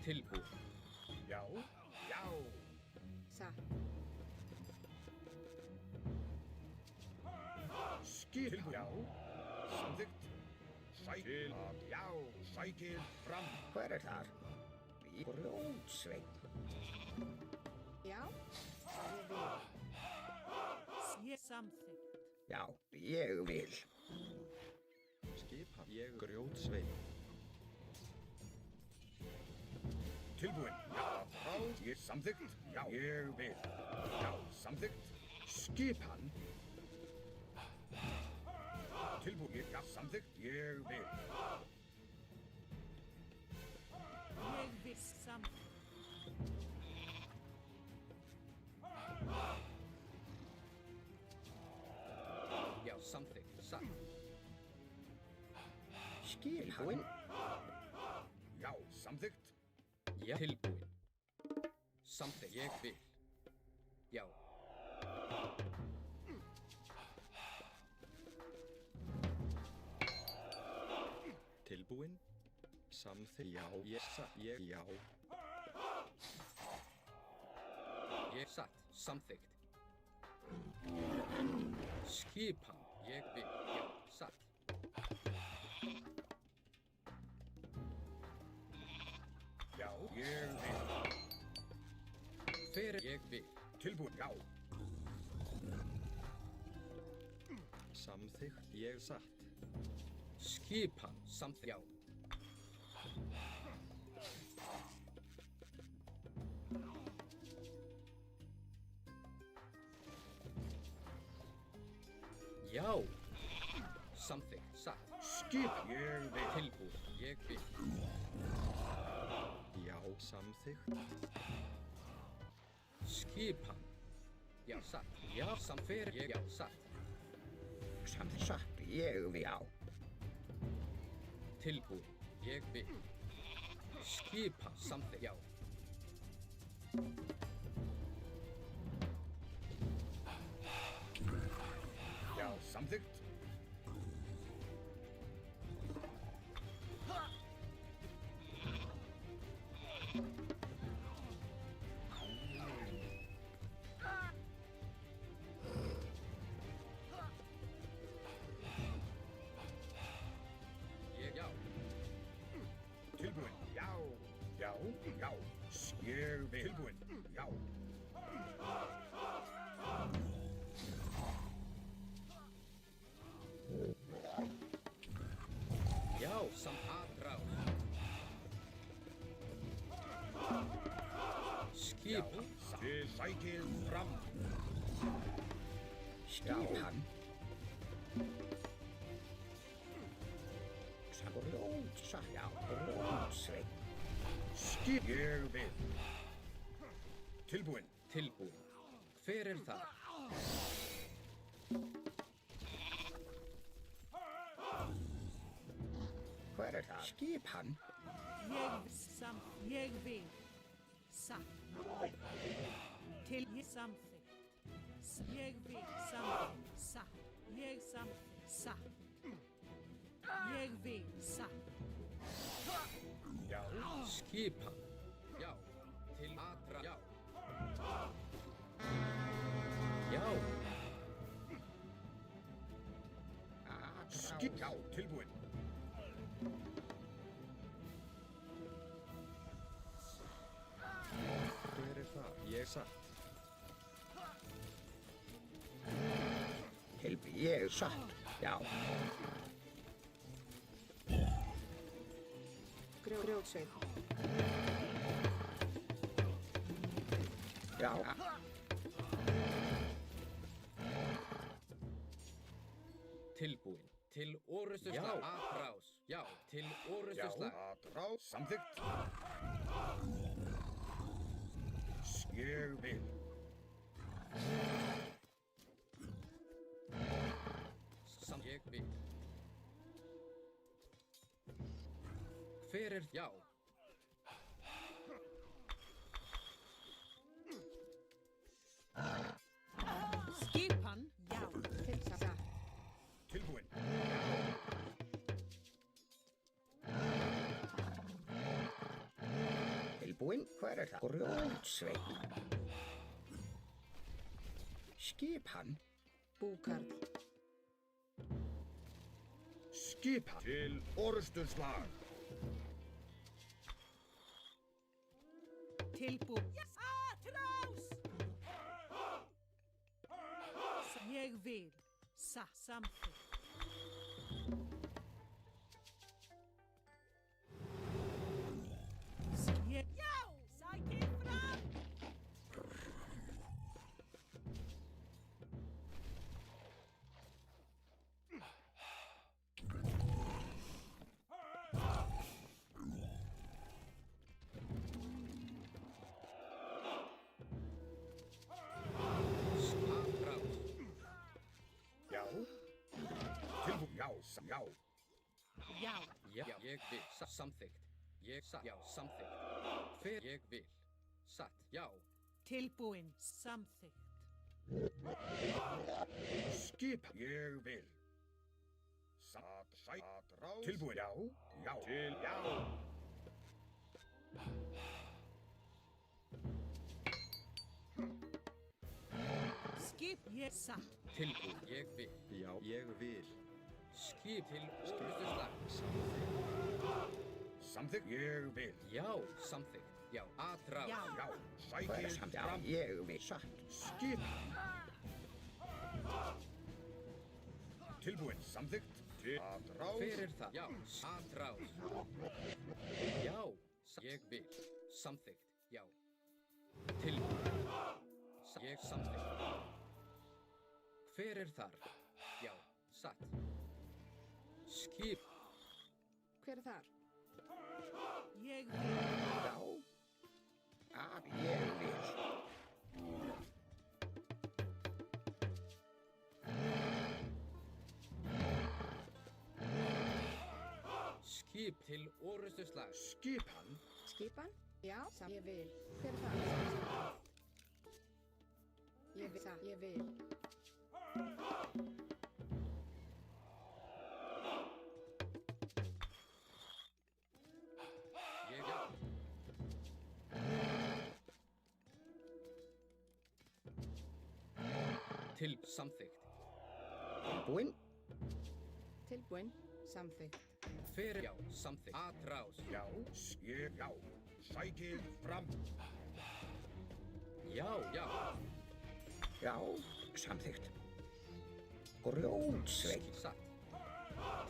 Tilbúin. Já. Já. Satt. Skip. Já. Samþykkt. Sækil. Já. Sækil. Fram. Hver er þar? Grjótsveinn. Já. Ég vil. Ég samþykkt. Já, ég vil. Skipan. Ég grjótsveinn. Tilbúin. Já. Frá. Ég samþykkt. Já. Ég vil. Já. Samþykkt. Skipan. Tilbúin. Já. Samþykkt. Ég vil. Ég vil samþykkt. Já, samþykkt. Satt. Skilbúinn. Já. Samþykkt. Já. Tilbúin. Samþykkt. Ég vil. Já. Tilbúinn. Samþykkt. Já. Ég. Já. Ég satt. Samþykkt. Skipan. Ég vil. Já. Satt. Já. Ég vil. Hver er ég vil? Tilbúin. Já. Samþykkt. Ég satt. Skipan. Samþykkt. Já. Já. Samþykkt. Satt. Skip. Ég vil. Tilbúin. Ég vil. Já. Samþykkt. Skipan. Já, satt. Já, samþykkt. Ég. Já, satt. Satt, ég vil. Já. Tilbúin. Ég vil. Skipan. Samþykkt. Já. Já. Samþykkt. Ég. Já. Tilbúin. Já. Já. Já. Ég vil. Tilbúin. Já. Já, samt aðráð. Skipan. Til sækið fram. Skipan. Grjótsatt. Já, grjótsveinn. Skip. Ég vil. Tilbúin. Tilbúin. Hver er það? Hver er það? Skipan. Ég vil. Satt. Til ég samþykkt. Ég vil samþykkt. Satt. Ég samþykkt. Satt. Ég vil. Satt. Já. Skipan. Já. Til aðra. Já. Já. Skip. Já. Tilbúin. Hver er það? Ég satt. Ég satt. Já. Grjótsveinn. Já. Tilbúin. Til orrustuslag. Já. Aðrás. Já. Til Já. orrustuslag. Aðrás. Samþykkt. Ég vil. Samt ég vil. Hver er já? Skipan. Já. Hver er það? Grjótsveinn. Skipan. Búkarl. Skipan til orrustuslag. Tilbúin. Atrás! Ég vil. Samþykkt. Já! Sækið fram! Já. Tilbúin. Já. Já. Já. Já, ég vil. Samþykkt. Já, samþykkt. Hver ég vil. Satt. Já. Tilbúin. Samþykkt. Skipan. Ég vil. Ráð. Tilbúin. Já. Já. Til. Já. Skip ég satt. Tilbúin. Ég vil. Já, ég vil. Skip til orrustuslag. Samþykkt. Ég vil. Já, samþykkt. Já, atrás. Já. Já. Hver er Sækið samt? fram. Já, ég vil. Satt. Skipan. Tilbúin. Samþykkt. Til. Ráð. Hver er það? Já, atrás. Já, ég vil. Samþykkt. Já. Tilbúin. Ég samþykkt. Hver er þar? Já, satt. Skip. Hver er þar? Ég vil. Já. Ég vil. Skip til orrustuslag. Skipan. Skipan? Já, ég vil. Hver er þar? Ég vil. Ég vil. Ég já. Til samþykkt. Tilbúin. Tilbúin. Samþykkt. Hver já, samþykkt. Atrás. Já. Ég. Já. Sækið fram. Já, já. Já. Samþykkt. Grjótsveinn. Satt.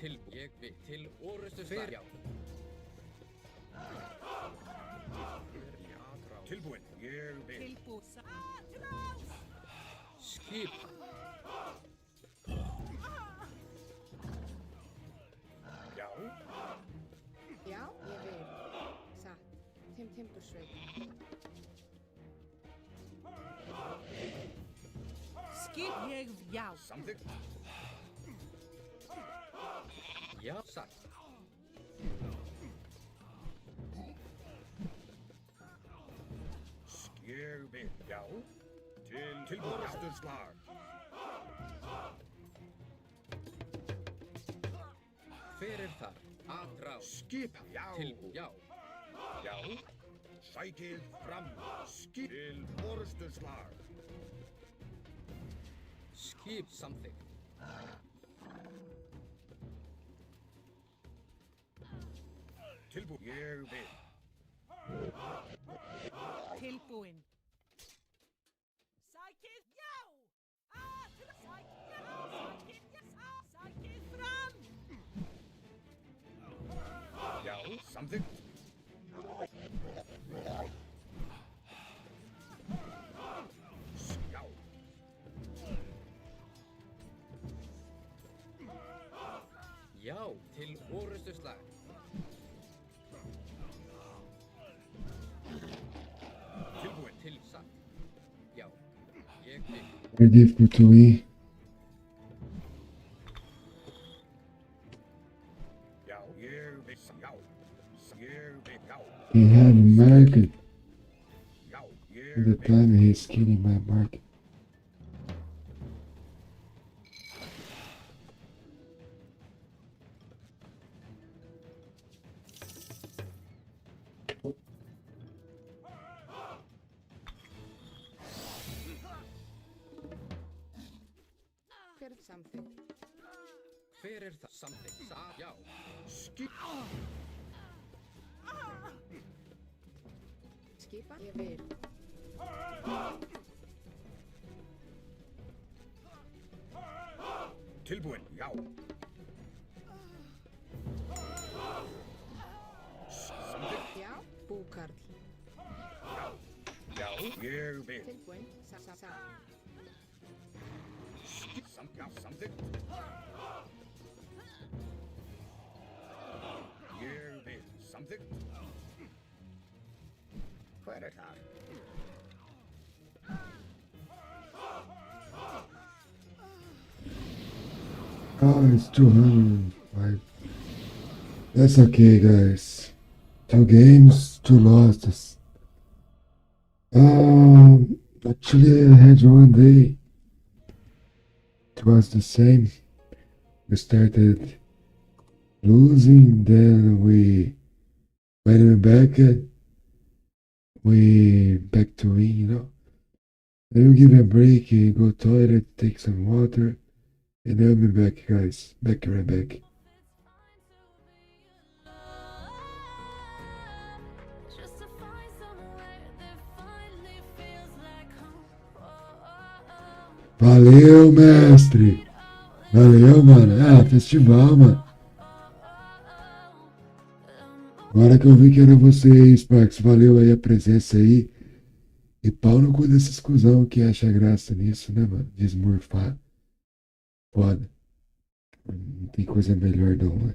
Til ég vil. Til orrustuslag. Já. Tilbúin. Ég vil. Tilbúin. Atrás! Skip. Já. Já, ég vil. Satt. Timbursveinn. Skip ég já. Samþykkt. Já, satt. Ég vil. Já. Til orrustuslag. Hver er þar? Atrás. Skipan. Já. Tilbúin. Já. Já. Sækið fram. Skip. Til orrustuslag. Skip samþykkt. Tilbúin. Ég vil. Tilbúin. Sækið já. Atrás. Sækið já. Sækið fram. Já. Samþykkt. Já. Já, til orrustuslag. Tilbúin. Til satt. Já. Ég vil. Very difficult to read. Já. Ég vil. Já. Ég vil. Já. He had a market Já. Ég at the vil. time he's getting my market. Hver samþykkt? Hver er það? Samþykkt. Já. Skip. Skipa? Ég vil. Tilbúin, já. Samþykkt, Já. Búkarl. já. Ég vil. Tilbúin. Sa. Já, samþykkt. Ég vil. Samþykkt. Hver er þar? Oh, it's 205. That's okay, guys. 2 games, 2 losses. Actually, I had one day. It was the same. We started losing, then when we back to win, you know. Then we give a break, go toilet, take some water, and then I'll be back, guys. Right back. Valeu, mestre! Valeu, mano. Festival, mano. Agora que eu vi que era você aí, Sparks. Valeu aí a presença aí. E pau no cu desses cuzão que acha graça nisso, né, mano? Desmorfar. Foda. Não tem coisa melhor não, né?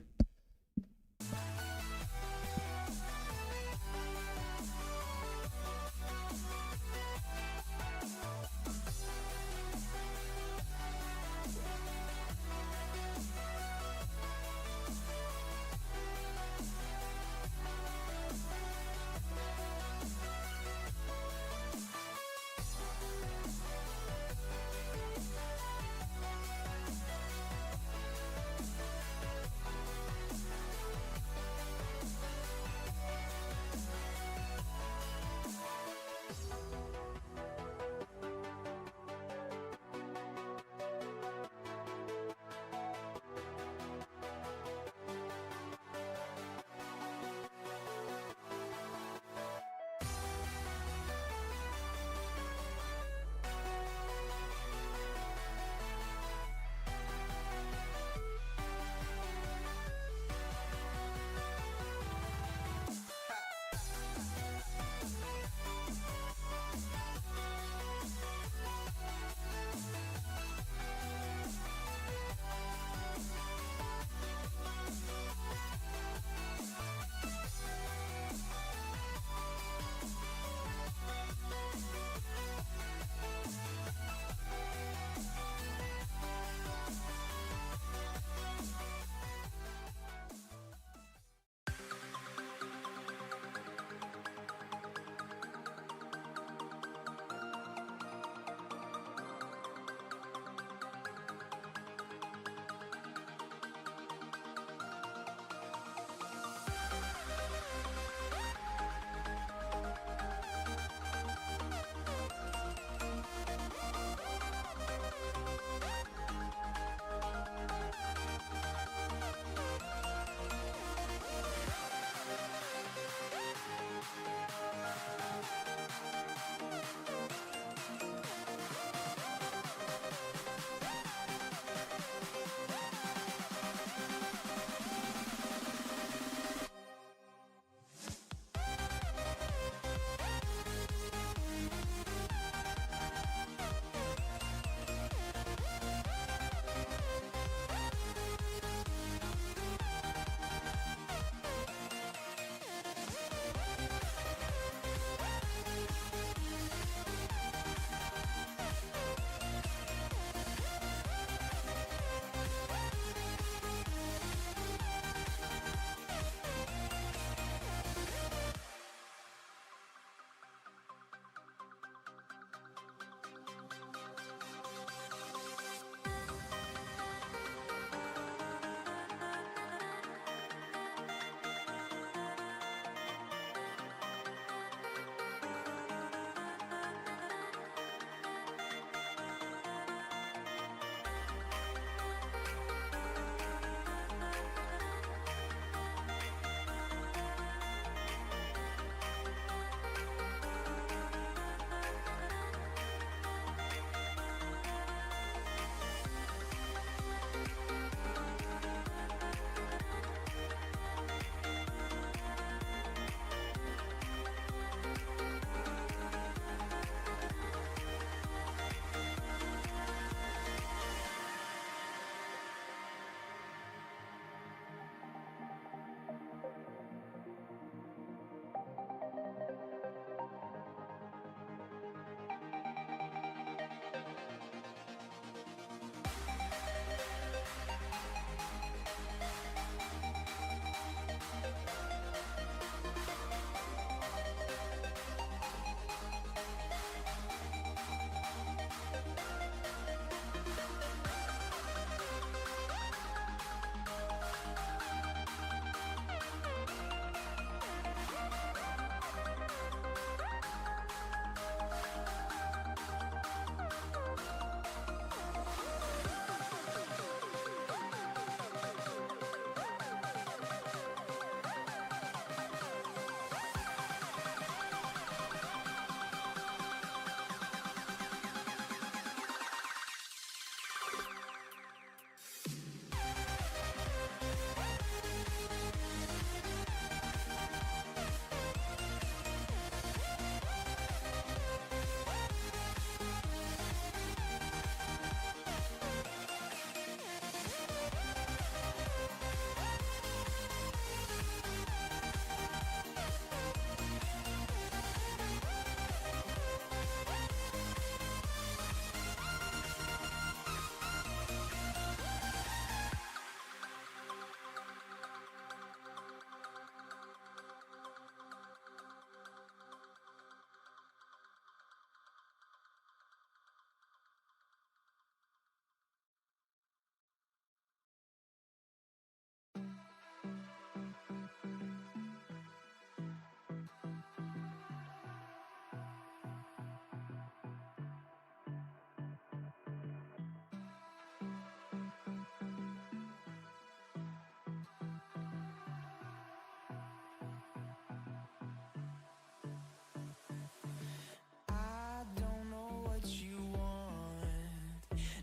I don't know what you want.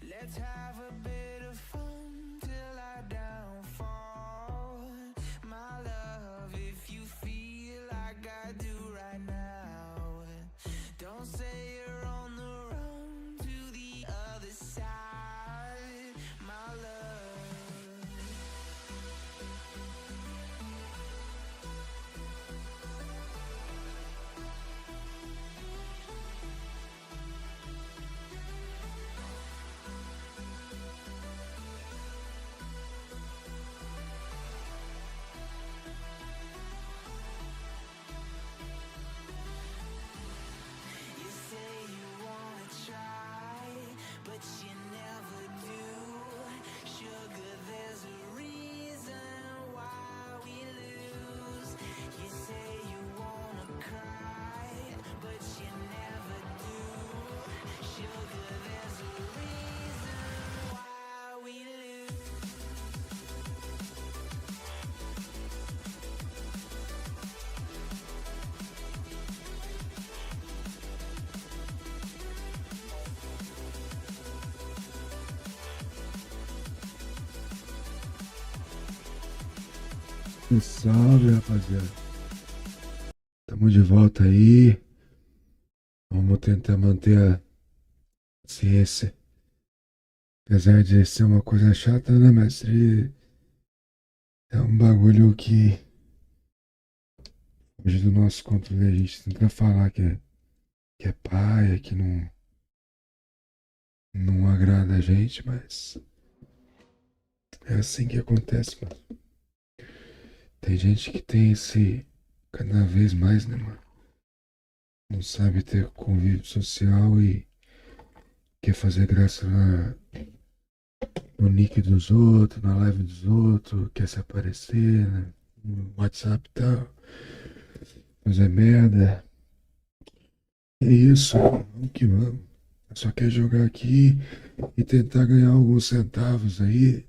Let's have a bit of fun till I downfall. My love, if you feel like I do right now, don't say you're on the run to the other side. My love. You say you wanna try, but you never do. Sugar, there's a reason why we lose. You say you wanna cry, but you never do. Sugar, there's a reason why we lose. Salve, rapaziada. Tamo de volta aí. Vamos tentar manter a ciência. Apesar de ser uma coisa chata, né, mestre? É um bagulho que hoje do nosso controle. A gente tenta falar que é paia, que não agrada a gente, mas é assim que acontece, mano. Tem gente que tem esse cada vez mais, né, mano? Não sabe ter convívio social e quer fazer graça no nick dos outros, na live dos outros, quer se aparecer, né? No WhatsApp e tal. Fazer merda. É isso, vamos que vamos. Só quer jogar aqui e tentar ganhar alguns centavos aí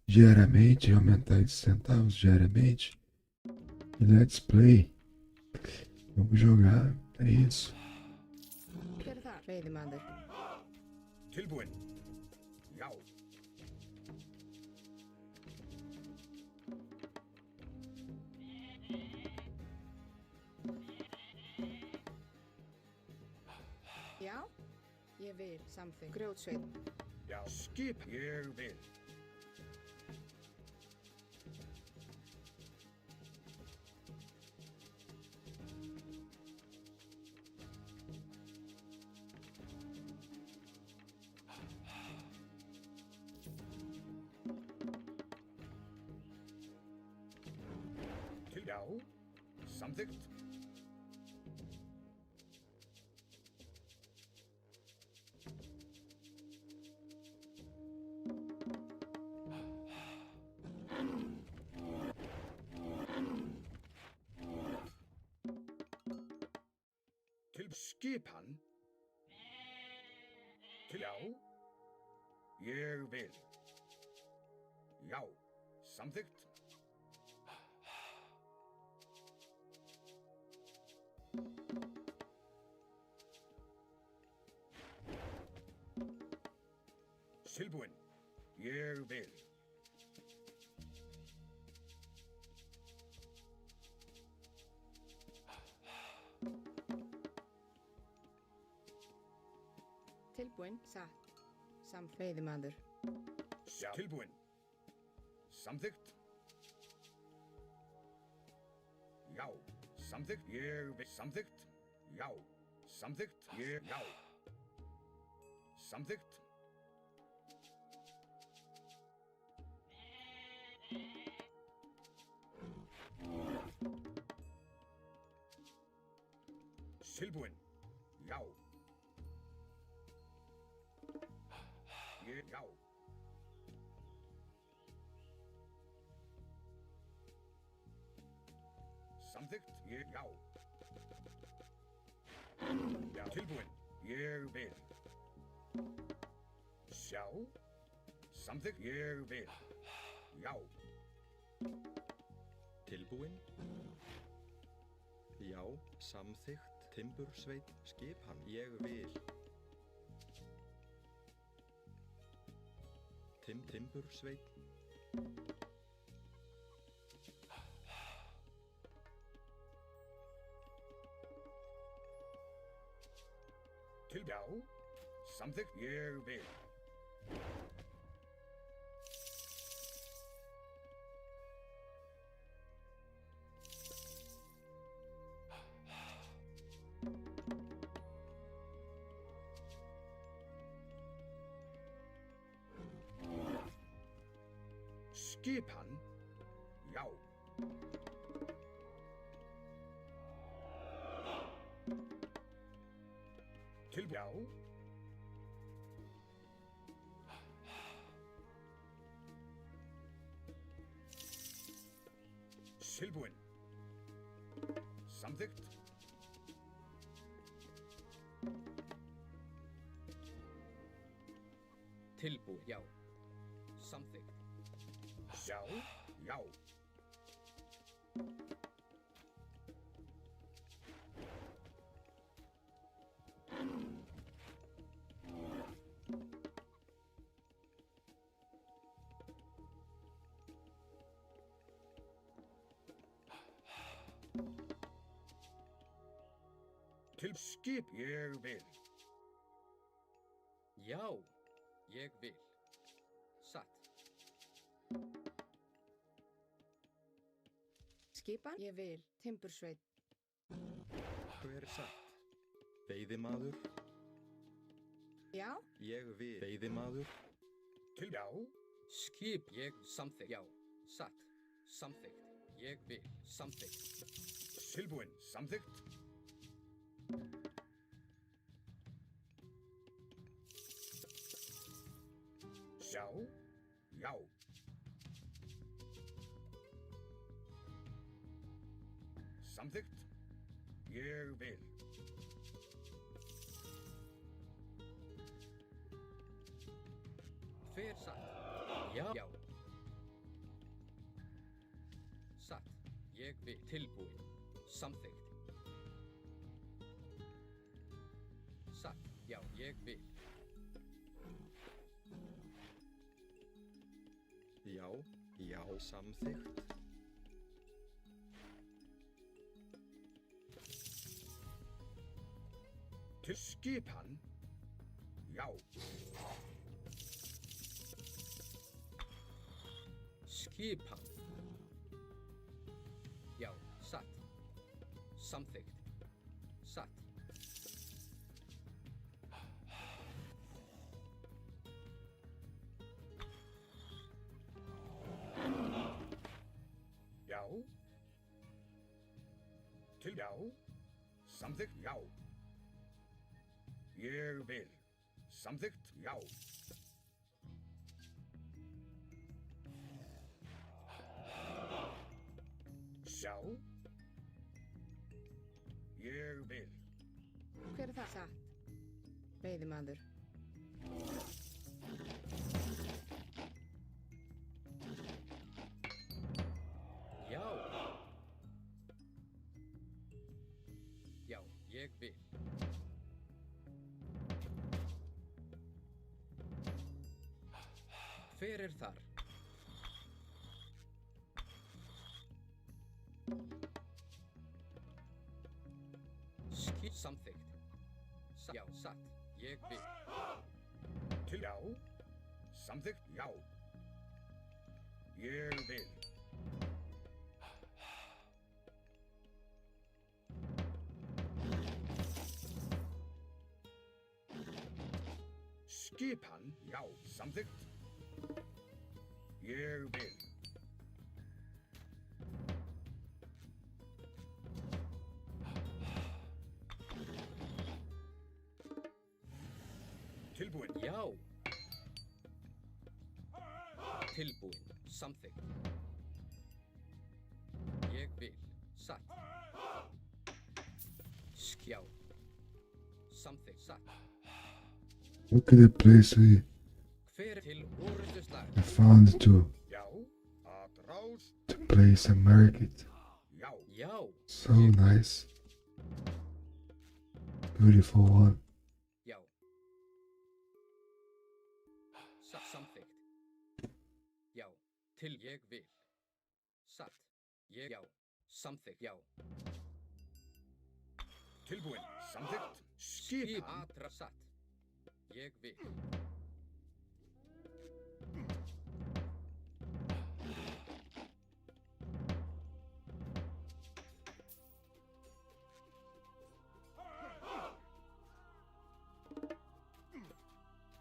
diariamente, aumentar esses centavos diariamente. E let's play. Vamos jogar, é isso. Hver er það? Veiðimaður. Tilbúin. Já. Já, ég vil samþykkt. Grjótsveinn. Já. Skip. Ég vil. Já. Samþykkt. Til skipan. Til já. Ég vil. Já. Samþykkt. Tilbúin. Tilbúin. Ég vil. Tilbúin, satt. Veiðimaður. Sjá. Tilbúin. Samþykkt. Já. Samþykkt. Ég vil. Samþykkt. Já. Samþykkt. Ég. Já. Samþykkt. Tilbúin. Já. Ég. Já. Samþykkt. Ég. Já. Já. Tilbúin. Ég vil. Sjá. Samþykkt. Ég vil. Já. Tilbúin. Já, samþykkt. Timbursveit, skipan. Ég vil. Timbursveit. Til. Já. Samþykkt. Ég vil. Skipan. Já. Til. Já. Tilbúin. Samþykkt. Tilbúin. Já. Samþykkt. Sjá. Já. Til skip. Ég vil. Já. Ég vil. Satt. Skipan. Ég vil. Timbursveit. Hver satt? Veiðimaður. Já. Ég vil. Veiðimaður. Til. Já. Skip. Ég. Samþykkt. Já. Satt. Samþykkt. Ég vil. Samþykkt. Tilbúin. Samþykkt. Sjá. Já. Samþykkt. Ég vil. Hver satt? Já. Já. Satt. Ég vil. Tilbúin. Samþykkt. Satt. Já. Ég vil. Já. Já, samþykkt. Til skipan. Já. Skipan. Já. Satt. Samþykkt. Satt. Já. Til. Já. Samþykkt. Já. Ég vil. Samþykkt. Já. Sjá. Ég vil. Hver er það? Satt. Veiðimaður. Já. Já. Ég vil. Hver er þar? Samþykkt. Já, satt. Ég vil. Til já. Samþykkt já. Ég vil. Skipan já. Samþykkt. Ég vil. Tilbúin. Já. Tilbúin. Samþykkt. Ég vil. Satt. Skjá. Samþykkt. Satt. Look at the place Hver til orðuslag? I found to Já. Atrás. place a market. Já. Já. So nice. Beautiful one. Já. Samþykkt. Já. Til ég vil. Satt. Ég já. Samþykkt. Já. Tilbúin. Samþykkt. Skipan. Atra satt. Ég vil.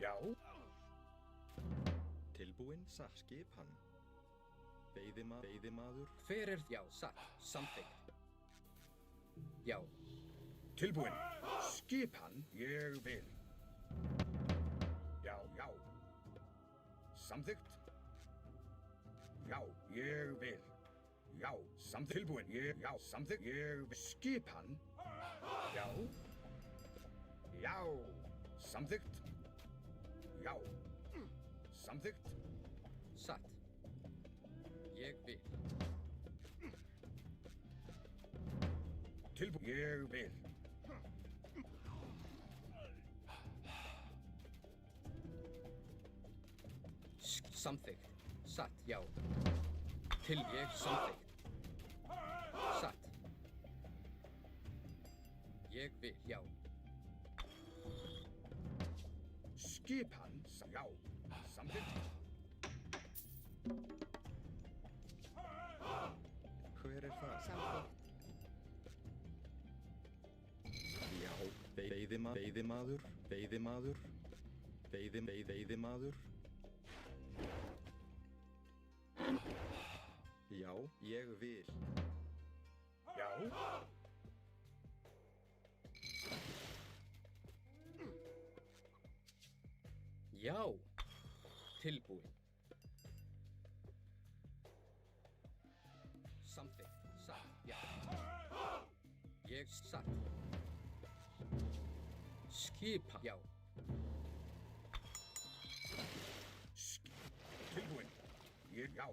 Já. Tilbúin satt. Skipan. Veiðimaður. Hver er já. Satt. Samþykkt. Já. Tilbúin. Skipan. Ég vil. Já, já. Samþykkt. Já, ég vil. Já, samþykkt. Tilbúin. Ég, já, samþykkt. Ég vil. Skipan. Já. Já. Samþykkt. Já. Samþykkt. Satt. Ég vil. Tilbúin. Ég vil. Samþykkt. Satt. Já. Til ég samþykkt. Satt. Ég vil. Já. Skipan. Já. Samþykkt. Hver er það? Samþykkt. Já. Veiðimaður. Veiðimaður. Já, ég vil. Já. Já. Tilbúin. Samþykkt. Satt. Já. Ég satt. Skipa. Já. Tilbúin. Ég, já.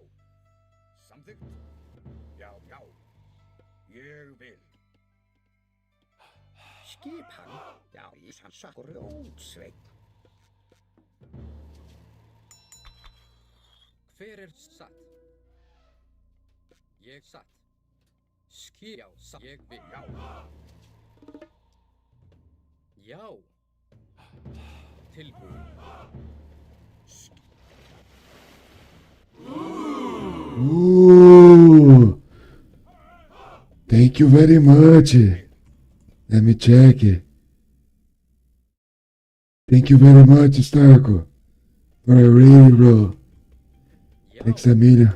Samþykkt. Já, já. Ég vil. Skipan. Já, ég sansa grjótsveinn. Hver er satt? Ég satt. Já, satt. Ég vil. Já. Já. Tilbúin. Ooh. Thank you very much. Let me check it. Thank you very much, Starko. For a raid, bro. Já. Thanks a million.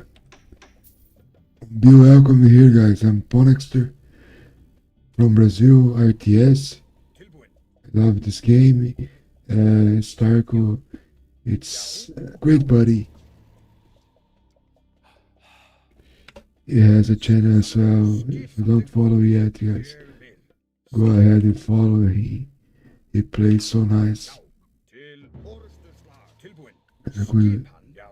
Be welcome here, guys. I'm Ponexter from Brazil, RTS. Tilbúin. I love this game. Starko, it's a great buddy. He has a channel as well. If you don't follow yet, guys, Ég vil. go ahead and follow. He plays so nice. Til orðstuslag. Tilbúin. A good Skipan. Já.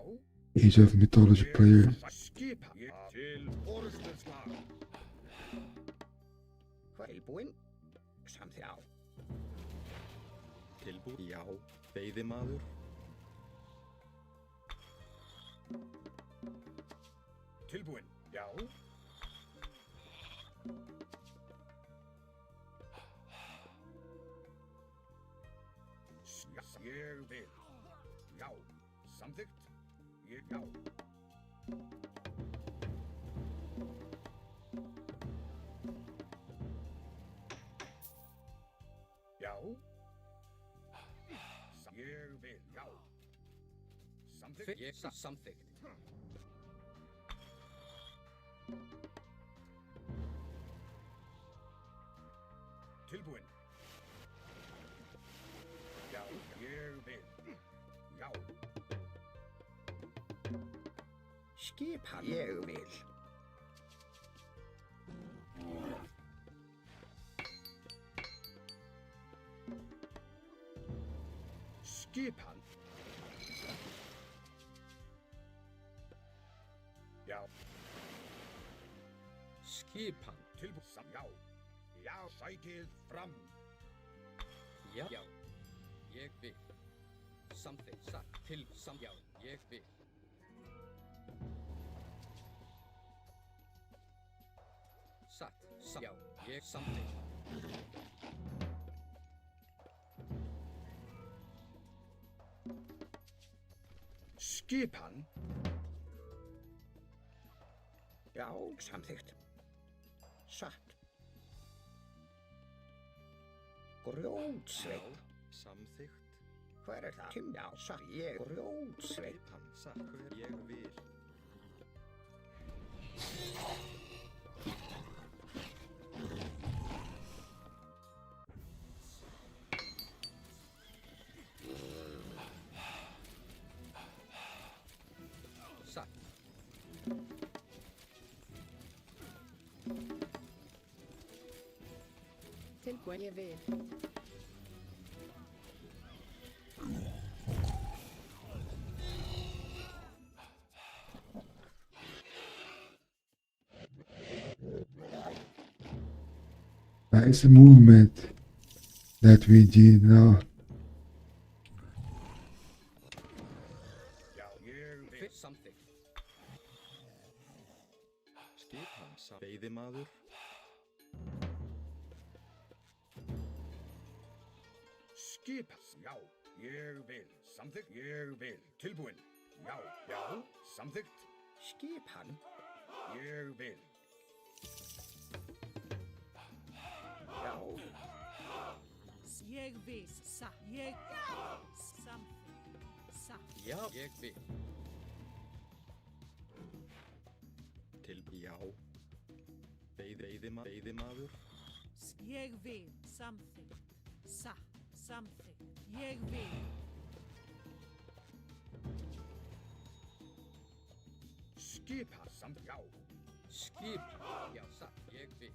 Age of Mythology player. Skipan. Til orðstuslag. Tilbúin. Samþykkt. Já. Tilbúin. Já. Veiðimaður. Tilbúin, já. Ég vil. Já, samþykkt. Já. Já. Ég vil, já. Samþykkt. Ég samþykkt. Tilbúin. Já, ég vil. Já. Skipan. Ég vil. Skipan. Já. Skipan. Tilbúin. Já. Já, sækið fram. Já. Já. Ég vil. Samþykkt. Satt. Til. Já. Ég vil. Satt. Já. Ég samþykkt. Skipan. Já, samþykkt. Satt. Grjótsveinn. Samþykkt. Hver er það? Já, satt. Ég grjótsveinn. Skipan. Satt. Hver ég vil. Satt. Tilbúin, ég vil. Nice movement that we did now. Já, ég vil. Samþykkt. Skipan. Satt. Veiðimaður. Skipan. Já, ég vil. Samþykkt. Ég vil. Tilbúin. Já, já. Samþykkt. Skipan. Ég vil. Já. Ég vil. Satt. Ég. Samþykkt. Satt. Já. Ég vil. Til. Já. Veiðimaður. Ég vil. Samþykkt. Satt. Samþykkt. Ég vil. Skipan. Samþykkt. Já. Skipan. Já. Satt. Ég vil.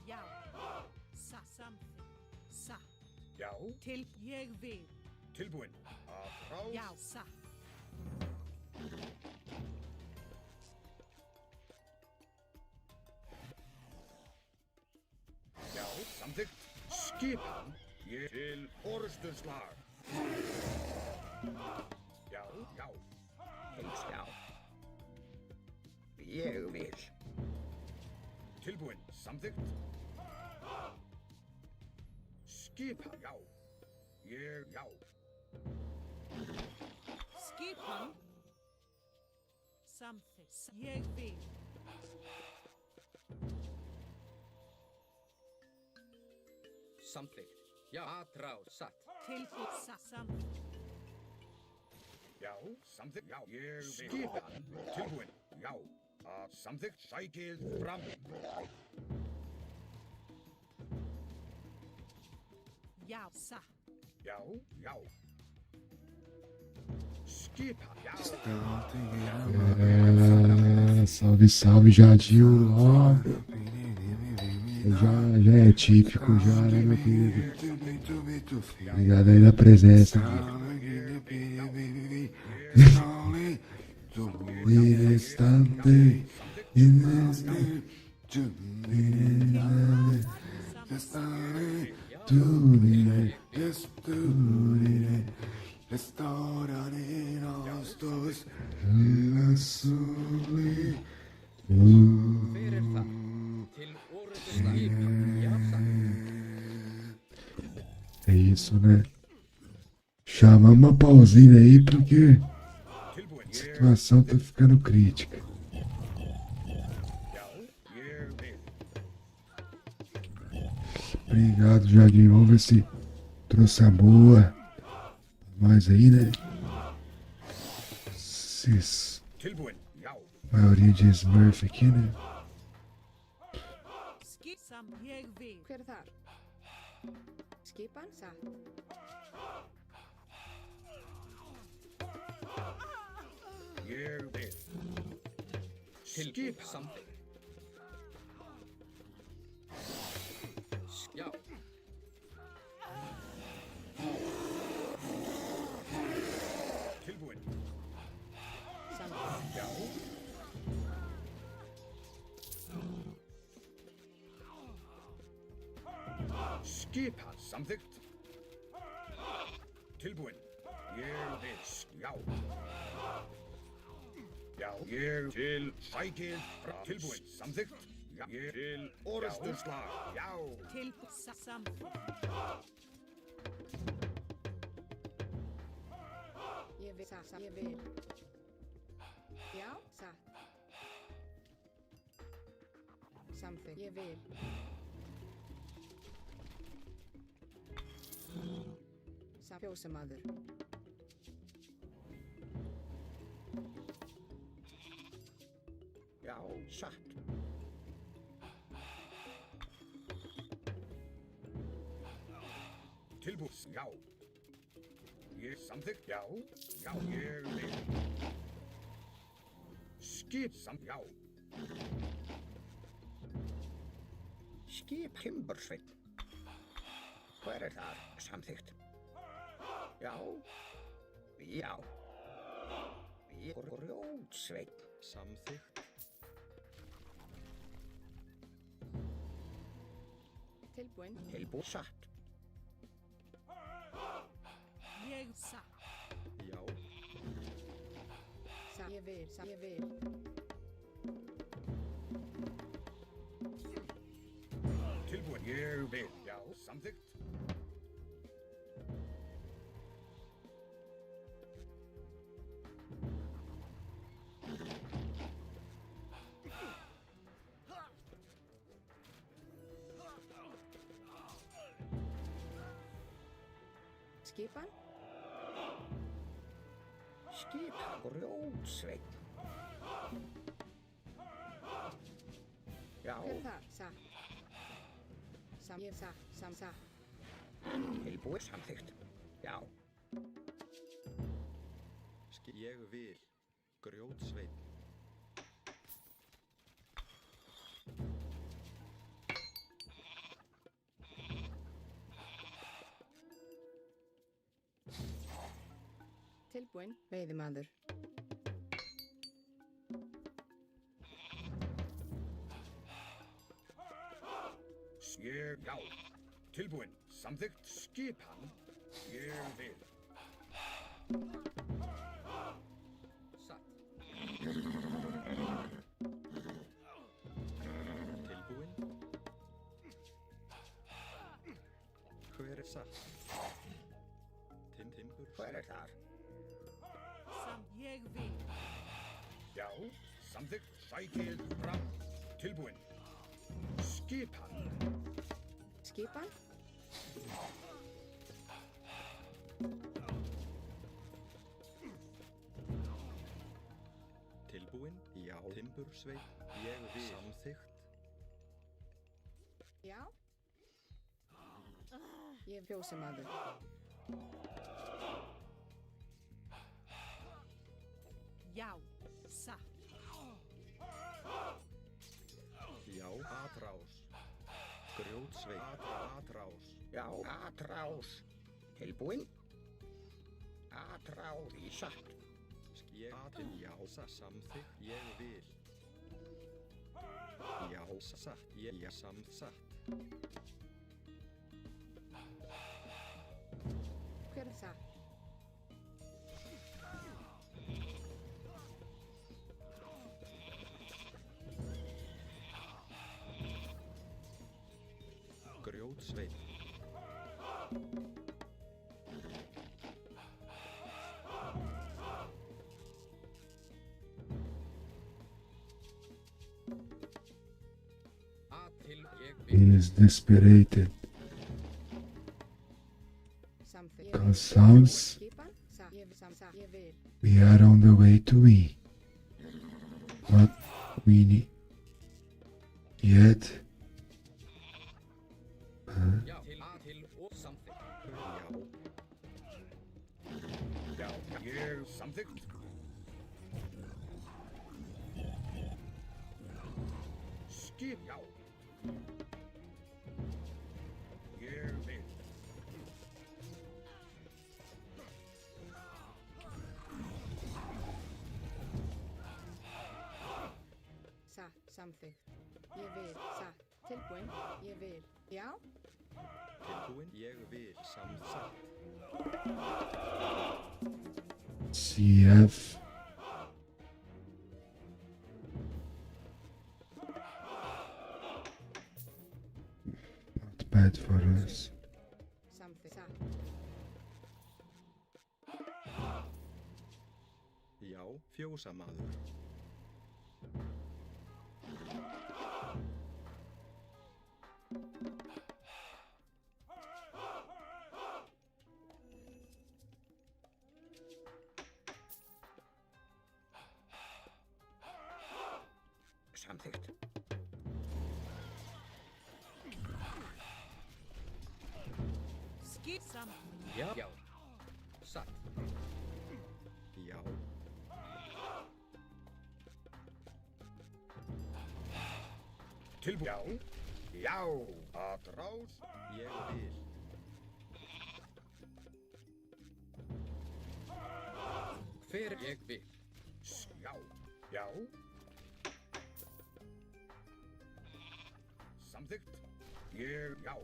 Já. Satt. Samþykkt. Satt. Já. Til. Ég vil. Tilbúin. Að frá. Já. Satt. Já, samþykkt. Skipan. Ég til orustuslag. Já, já. Hins já. Ég vil. Tilbúin. Samþykkt. Skipan. Já. Ég, já. Skipan. Samþykkt. Ég vil. Samþykkt. Já. Atrás. Satt. Tilbúin. Satt. Samþykkt. Já, samþykkt. Já, ég vil. Skipan. Tilbúin. Já. Að samþykkt. Sækið fram. Já. Satt. Já, já. Skipan. Já. Salve, salve, Jadinho. Ó, já é típico, já, né, meu querido? Obrigado aí da presença. Instante, Ora ni nostos la soli. Hver er það? Til orrustu skipan. Já, satt. É isso, né? Chama uma pausinha aí porque a situação tá ficando crítica. Obrigado, Jardim. Vamos ver se trouxe a boa. Mais aí, né? Esses maioria de Smurf aqui, né? Skip sam ég vil. Hver er þar? Skipan, satt. Ég vil. Tilbúin, samþykkt. Já. Tilbúin. Samþykkt. Já. Skipan samþykkt. Tilbúin. Ég vil. Já. Já, ég til sækið frá. Tilbúin. Samþykkt. Já, ég til orrustuslag. Já. Til sam. Ég vil, satt. Ég vil. Já, satt. Samþykkt. Ég vil. Fjósamaður. Já, satt. Tilbúin. Já. Ég samþykkt. Já. Já, ég vil. Skip já. Skip Timbursveinn. Hver er þar? Samþykkt. Já. Já. Grjótsveinn. Samþykkt. Tilbúin. Tilbúin. Satt. Ég satt. Já. Satt. Ég vil, satt. Ég vil. Tilbúin. Ég vil. Já, samþykkt. Skipan. Skipan Grjótsveinn. Já. Hver er það? Satt. Ég satt. Satt. Tilbúin. Samþykkt. Já. Ég vil. Grjótsveinn. Tilbúin. Veiðimaður. Ég, já. Tilbúin. Samþykkt. Skipan. Ég vil. Satt. Tilbúin. Hver er satt? Timbur. Hver er þar? Sam ég vil. Já. Samþykkt. Sækið fram. Tilbúin. Skipan. Skipan. Tilbúin. Já. Timbursveinn. Ég vil. Samþykkt. Já. Ég er fjósamaður. Já. Satt. Já. Atrás. Grjótsveinn. Atrás. Já. Atrás. Tilbúin. Atrás. Í satt. Ég til. Já. Samþykkt. Ég vil. Já. Satt. Ég samþykkt. Hver er það? Grjótsveit. A til ég He vil. is desperate. Samþykkt. Cause sounds Skipan. Ég vil. we are on the way to E. What we need yet. Já, til A til og samþykkt. Já, ég samþykkt. Skip, já. Ég vil. Samþykkt. Ég vil. Tilbúin. Ég vil. Já. Tilbúin. Ég vil. Samþykkt. CF. Not bad for us. Samþykkt. Já, fjósamaður. Samþykkt. Skip something. Já. Já. Satt. Já. Tilbúin. Já. Já. Atrás. Ég vil. Hver ég vil. Já. Já. Samþykkt. Ég, já.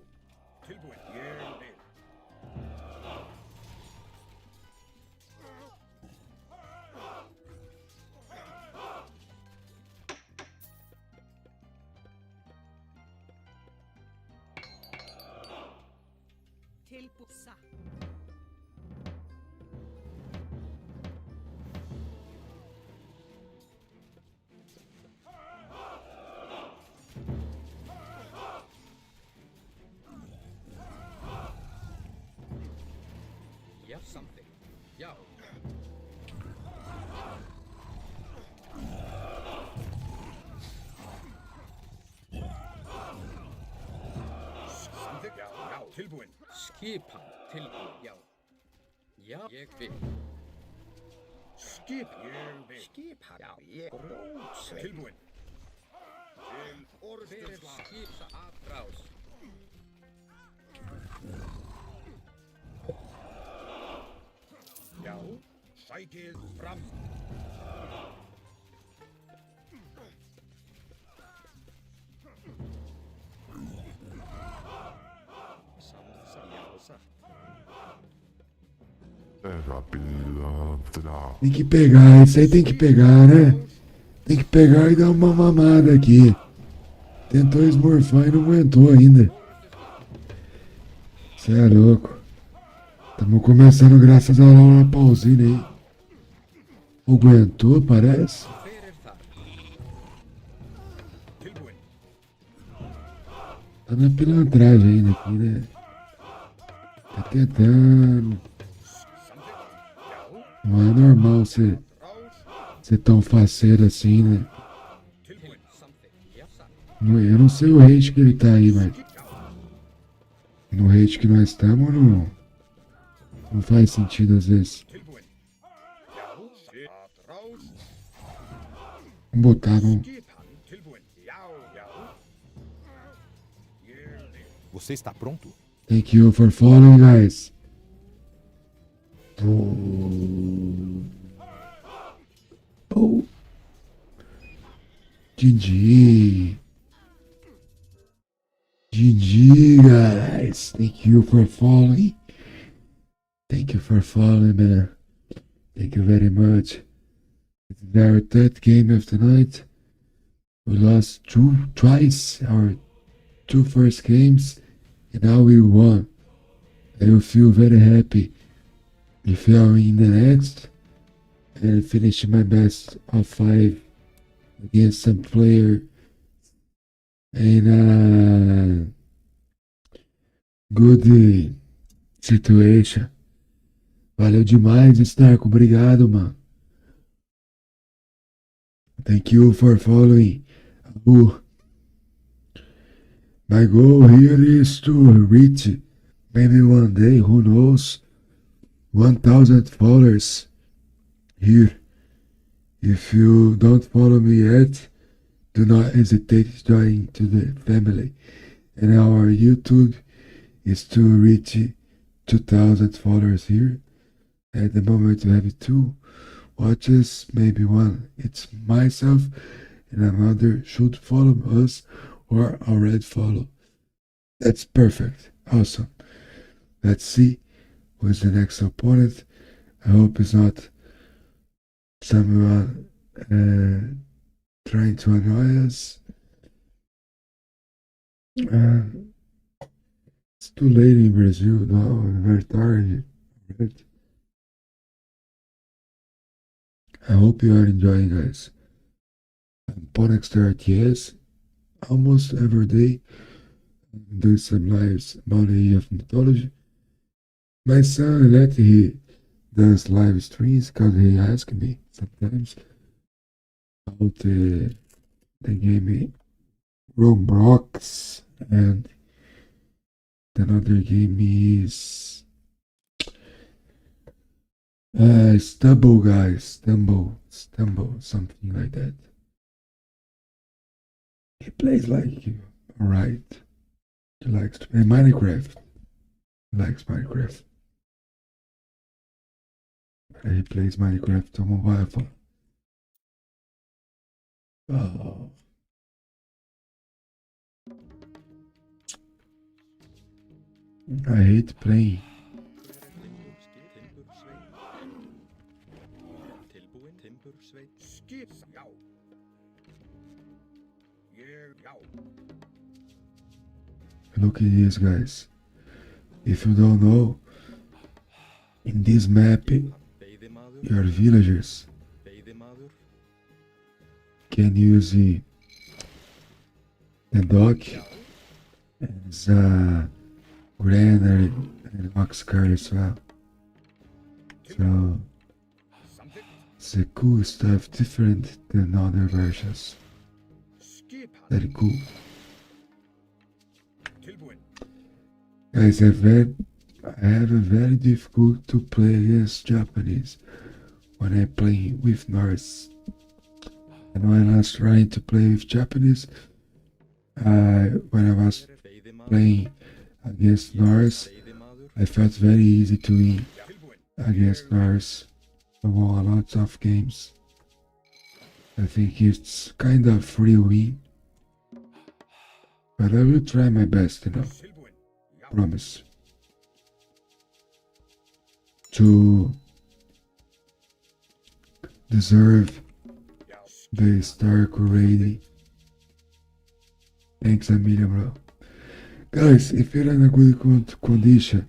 Tilbúin. Ég vil. Tilbusa. Já, samþykkt. Já. Samþykkt. Já. Já. Tilbúin. Skipan. Tilbúin. Já. Já, ég vil. Skip. Ég vil. Skipa. Já, ég grjótsveit. Tilbúin. Til Hver er orðstöðslag. skipa atrás? Já. Sækið fram. Samþykkt. Já, satt. Era pilantra. Tem que pegar, isso aí tem que pegar, né? Tem que pegar e dar uma mamada aqui. Tentou esmorfar e não aguentou ainda. Cê é louco. Tamo começando graças a Laura Pausini aí. Aguentou, parece. Hver er þar? Tilbúin. Tá na pilantragem ainda aqui, né? Tá tentando. Samþykkt. Já. Não é normal ser tão faceiro assim, né? Tilbúin. Samþykkt. Já, satt. Eu não sei o hate que ele tá aí, mas no hate que nós estamos não faz sentido às vezes. Tilbúin. Já. Atrás. Vamos botar, vamos. Skipan. Tilbúin. Já. Já. Ég vil. Você está pronto? Thank you for following, guys. Oh. GG. GG, guys. Thank you for following. Thank you for following, man. Thank you very much. It's our third game of the night. We lost twice our two first games and now we won. I will feel very happy if I win the next and finish my best of 5 against some player in a good situation. Valeu demais, Stark. Obrigado, mano. Thank you for following. My goal here is to reach, maybe one day, who knows, 1,000 followers here. If you don't follow me yet, do not hesitate to join to the family. And our YouTube is to reach 2,000 followers here. At the moment we have 2 watches, maybe 1. It's myself and another should follow us or already follow. That's perfect. Awesome. Let's see who's the next opponent. I hope it's not someone trying to annoy us. It's too late in Brazil now. I'm very tired. Right? I hope you are enjoying, guys. I'm Ponexter RTS. Almost every day I'm doing some lives about the Age of Mythology. My son let he does live streams because he asks me sometimes about the game Roblox, and another game is Stumble, guys. Stumble, something like that. He plays like you, alright. He likes to play Minecraft. He likes Minecraft. He plays Minecraft on mobile phone. Oh. I hate playing. Skip, já. Já. Look at this, guys. If you don't know, in this map, your villagers can use the dock as a granary and ox cart as well. So it's a cool stuff, different than other versions. Very cool. Guys, I have a very difficult to play against Japanese when I play with Norse. And when I was trying to play with Japanese, when I was playing against Norse, I felt very easy to win against Norse. I won a lot of games. I think it's kind of free win. But I will try my best, promise. To deserve the Stark rating. Thanks a million, bro. Guys, if you're in a good condition,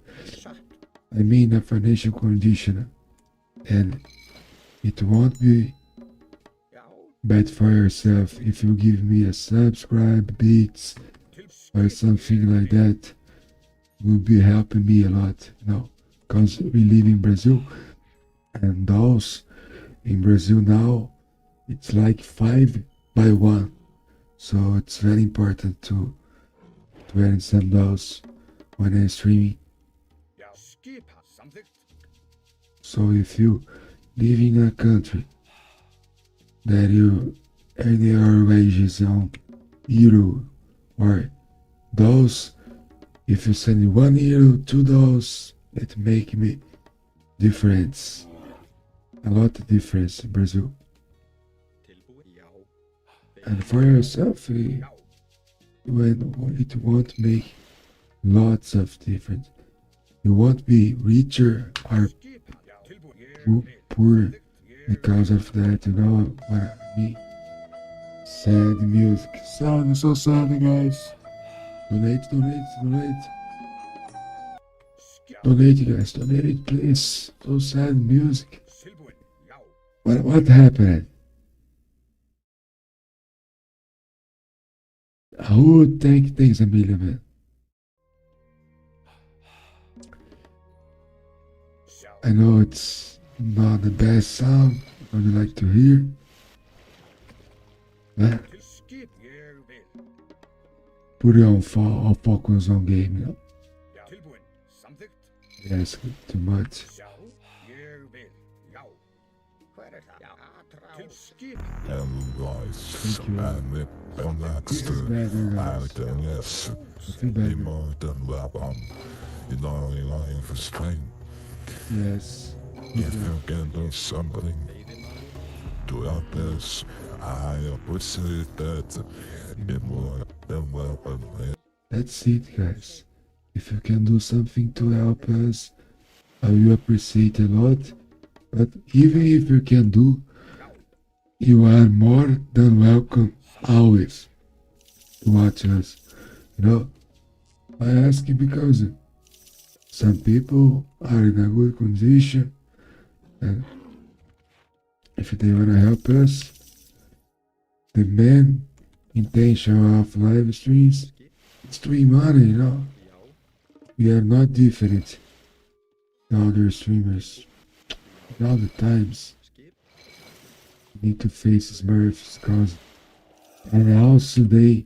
I mean a financial condition, and it won't be bad for yourself if you give me a subscribe, beats, or something like that. Will be helping me a lot, because we live in Brazil, and dolls in Brazil now, it's like 5 by 1, so it's very important to wear some dolls when I'm streaming. So if you live in a country that you earn your wages on euro or dolls, if you send 1 euro, 2 dolls, it make me difference. A lot of difference in Brazil. And for yourself, it won't make lots of difference. You won't be richer or poor because of that, you know what I mean? Sad music. So sad, guys. Donate. Donate, guys. Donate, please. So sad music. Tilbúin. Já. What happened? Who thanks Amelia, man? Sjá. I know it's not the best sound I would like to hear. But Til skip. Ég vil. put it on I'll focus on game, you know? Já. Tilbúin. Samþykkt. Yes, too much. Sjá. Ég vil. Já. Hver er það? Já, Til atrás. skip. And lies Thank you. and it connects This is to better, guys. acting, yes. I feel better. More than weapon. You know, you're for strength. Yes. If you can do something to help us, I appreciate that. It more than weapon. That's it, guys. If you can do something to help us, I will appreciate a lot. But even if you can do, you are more than welcome always to watch us. You know, I ask you because some people are in a good condition, and if they wanna help us, the main intention of live streams is to win money, you know. We are not different than other streamers. At all the times, we need to face Smurfs cause and also they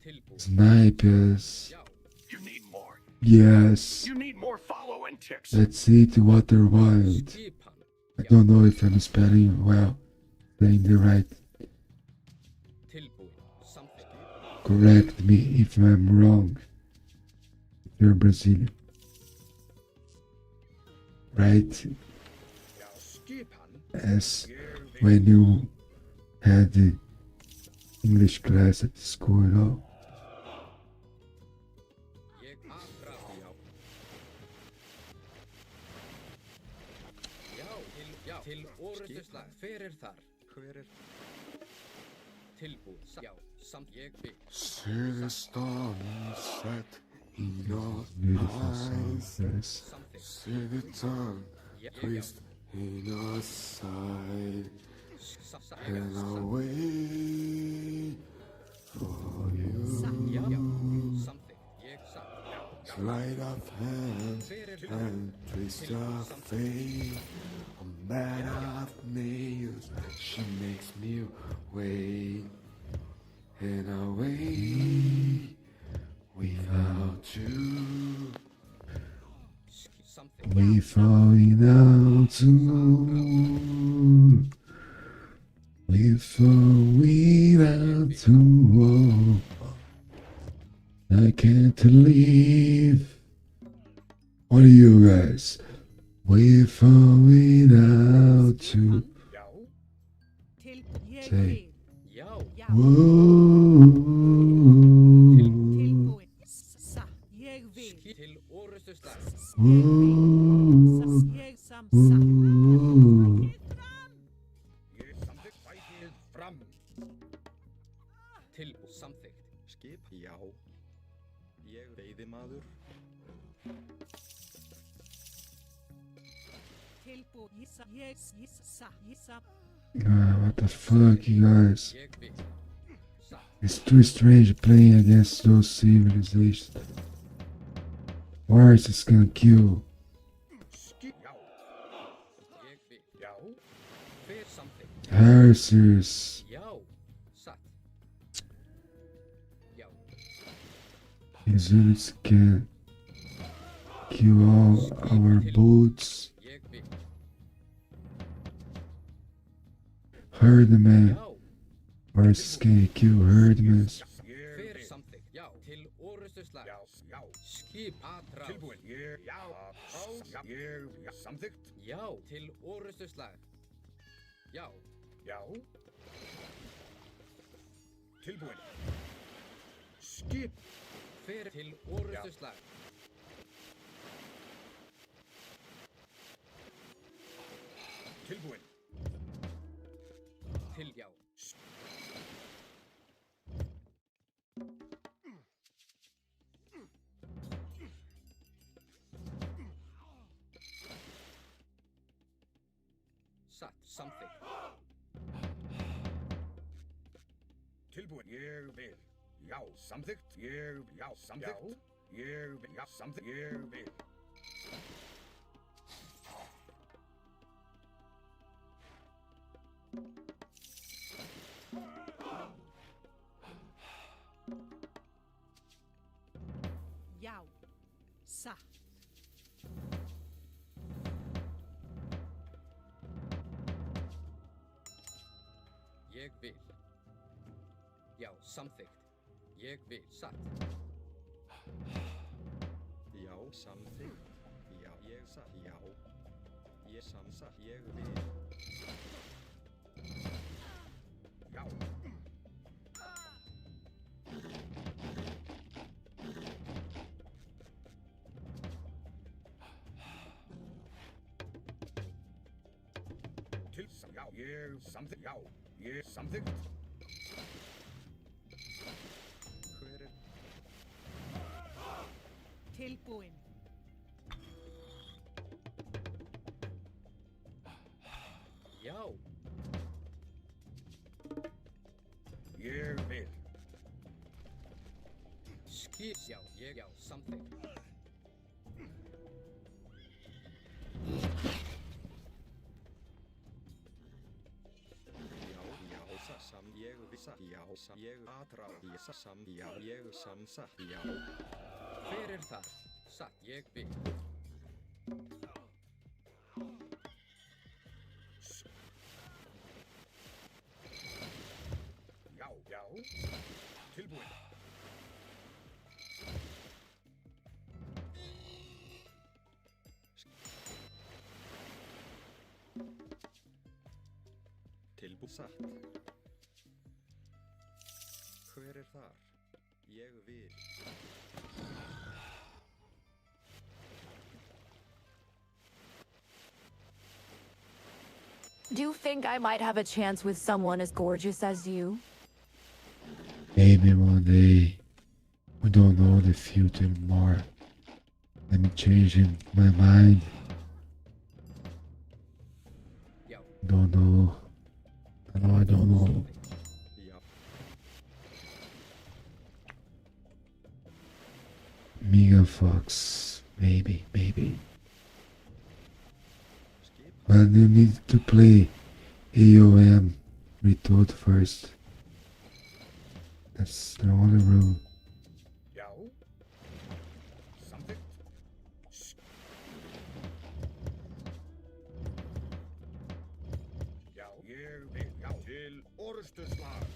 Tilbúin. snipe us. Já. You need more. Yes, You need more following ticks. that's it, Water Wild. Skipan. I don't know if I'm spelling well, saying the right. Tilbúin. Samþykkt. Correct me if I'm wrong. If you're Brazilian. Right? Já. Skipan. As Ég vil. when you had the English class at the school, you know? Ég atrás. Já. Já. Til orrustuslag. Hver er þar? Hver er Tilbúin. Já. Samt ég vil. See the stars set in your Beautiful song, yes. Samþykkt. See the tongue Já. twist in your side. Já. And I wait for you. Já. Samþykkt. Ég satt. Sleight of hand Hver er þar? and twist your fate. A man of nails, she makes me wait. And I wait without you. Samþykkt. We falling out to we falling out to I can't leave. What are you guys? We falling out to Já. Til ég Say. vil. Já. Já. whoa. Tilbúin. Ég vil. Til orrustuslag. Whoa. Ég sam Whoa. Ég samþykkt. Fætið fram. Tilbúin. Samþykkt. skip? Já. Ég veiðimaður. Tilbúin. Ég sam. What the fuck, you guys? Ég vil. Satt. It's too strange playing against those civilizations. Wars is gonna kill. Skip. Já. Ég vil. Já. Hver samþykkt? Hersers. Já. Satt. Já. His units can kill all our boats. Ég vil. Herdman. Já. Horses can kill herdmen. Ég Hver vil. samþykkt? Já. Til orrustuslag. Já. Já. Skip atrás. Tilbúin. Ég. Já. Á. Já. Ég. Já. Samþykkt. Já. Til orrustuslag. Já. Já. Tilbúin. Skip. Hver til orrustuslag. Tilbúin. Til já. satt, samþykkt. Tilbúin. Ég vil. Já, samþykkt. Já, samþykkt. Ég vil. Já, samþykkt. Ég vil. Já, satt. Ég vil. Já, samþykkt. Ég vil, satt. Já, samþykkt. Já, ég satt. Já. Ég samsatt. Ég vil. Já. Já, ég samþykkt. Já, ég samþykkt. Hver er... Tilbúin. Já. Ég vil. Já, já, samþykkt. Ég vissa, já, ég atrá, já, ég samsatt, já. Hver er þar? Satt, ég vil. Já, já. Tilbúin. Tilbúsatt. Hver er þar? Ég vil. Do you think I might have a chance with someone as gorgeous as you? Maybe one day. We don't know the future anymore. Let me change my mind. Já. Don't know. No, I don't know. Já. Mega Fox. Maybe. But you need to play AOM Retold first. That's the only rule. Já. Samþykkt. Já, ég vil. Já, til orustuslag.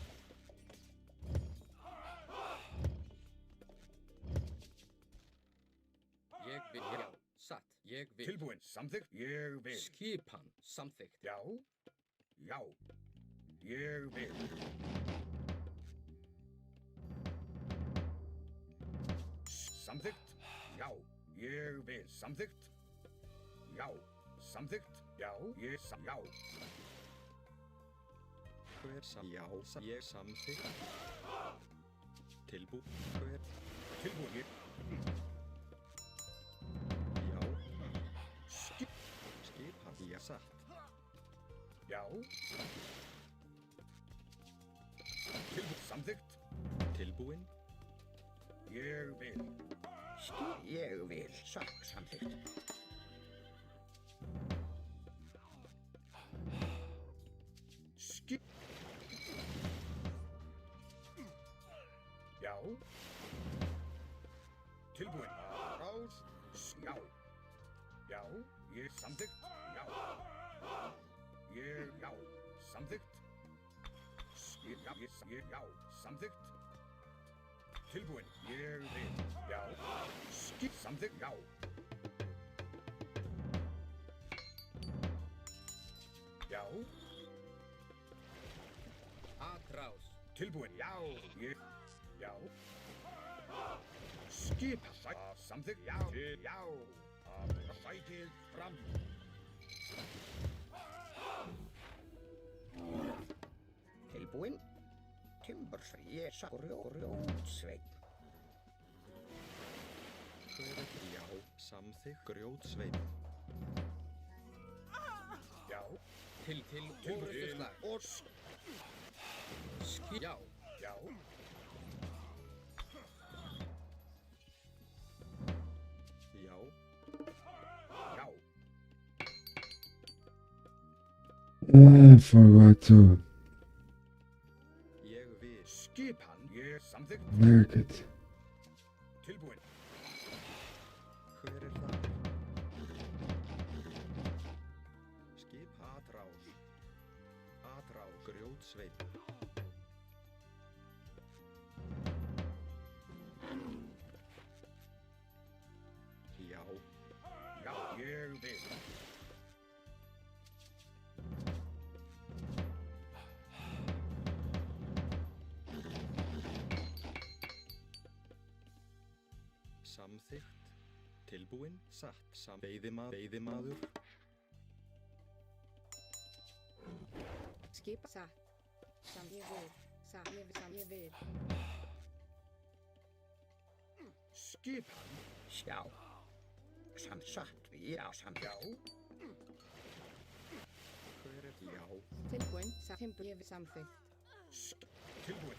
Ég vil, já, satt, ég vil. Tilbúin. Samþykkt. Ég vil. Skipan, samþykkt. Já. Já. Ég vil. Samþykkt. Já. Ég vil. Samþykkt. Já. Samþykkt. Já. Já. Hver já, ég samþykkt. Hver? Tilbúin. Já. Skipan, já, satt. Já. Tilbúin. Samþykkt. Tilbúin. Ég vil. Ég vil. Samþykkt. Já. Tilbúin. Rás. Já. Já. Ég samþykkt. Já. Já. Samþykkt. Já. Samþykkt. Tilbúin. Ég vil. Já. Samþykkt. Já. Já. Atrás. Tilbúin. Já. Já. Skip. Samþykkt. Já. Já. Sætið fram. Tilbúin. Timbursveinn. Ég sá grjótsveinn. Hver er já, samþykkt grjótsveinn. Já. til orustuslag. Já. Já. Já. Já. I forgot to Ég vil. Skipan. Ég samþykkt. mark it. Tilbúin. Hver er það? Skip Atrás. Atrás. Grjótsveinn. Já. Já, ég vil. Samþykkt. Tilbúin. Satt. Veiðimaður. Skipa satt. Ég vil. Ég vil. Skipan. Já. Satt. Já, samt. Já. Hver er já? Tilbúin. Ég vil samþykkt. Tilbúin.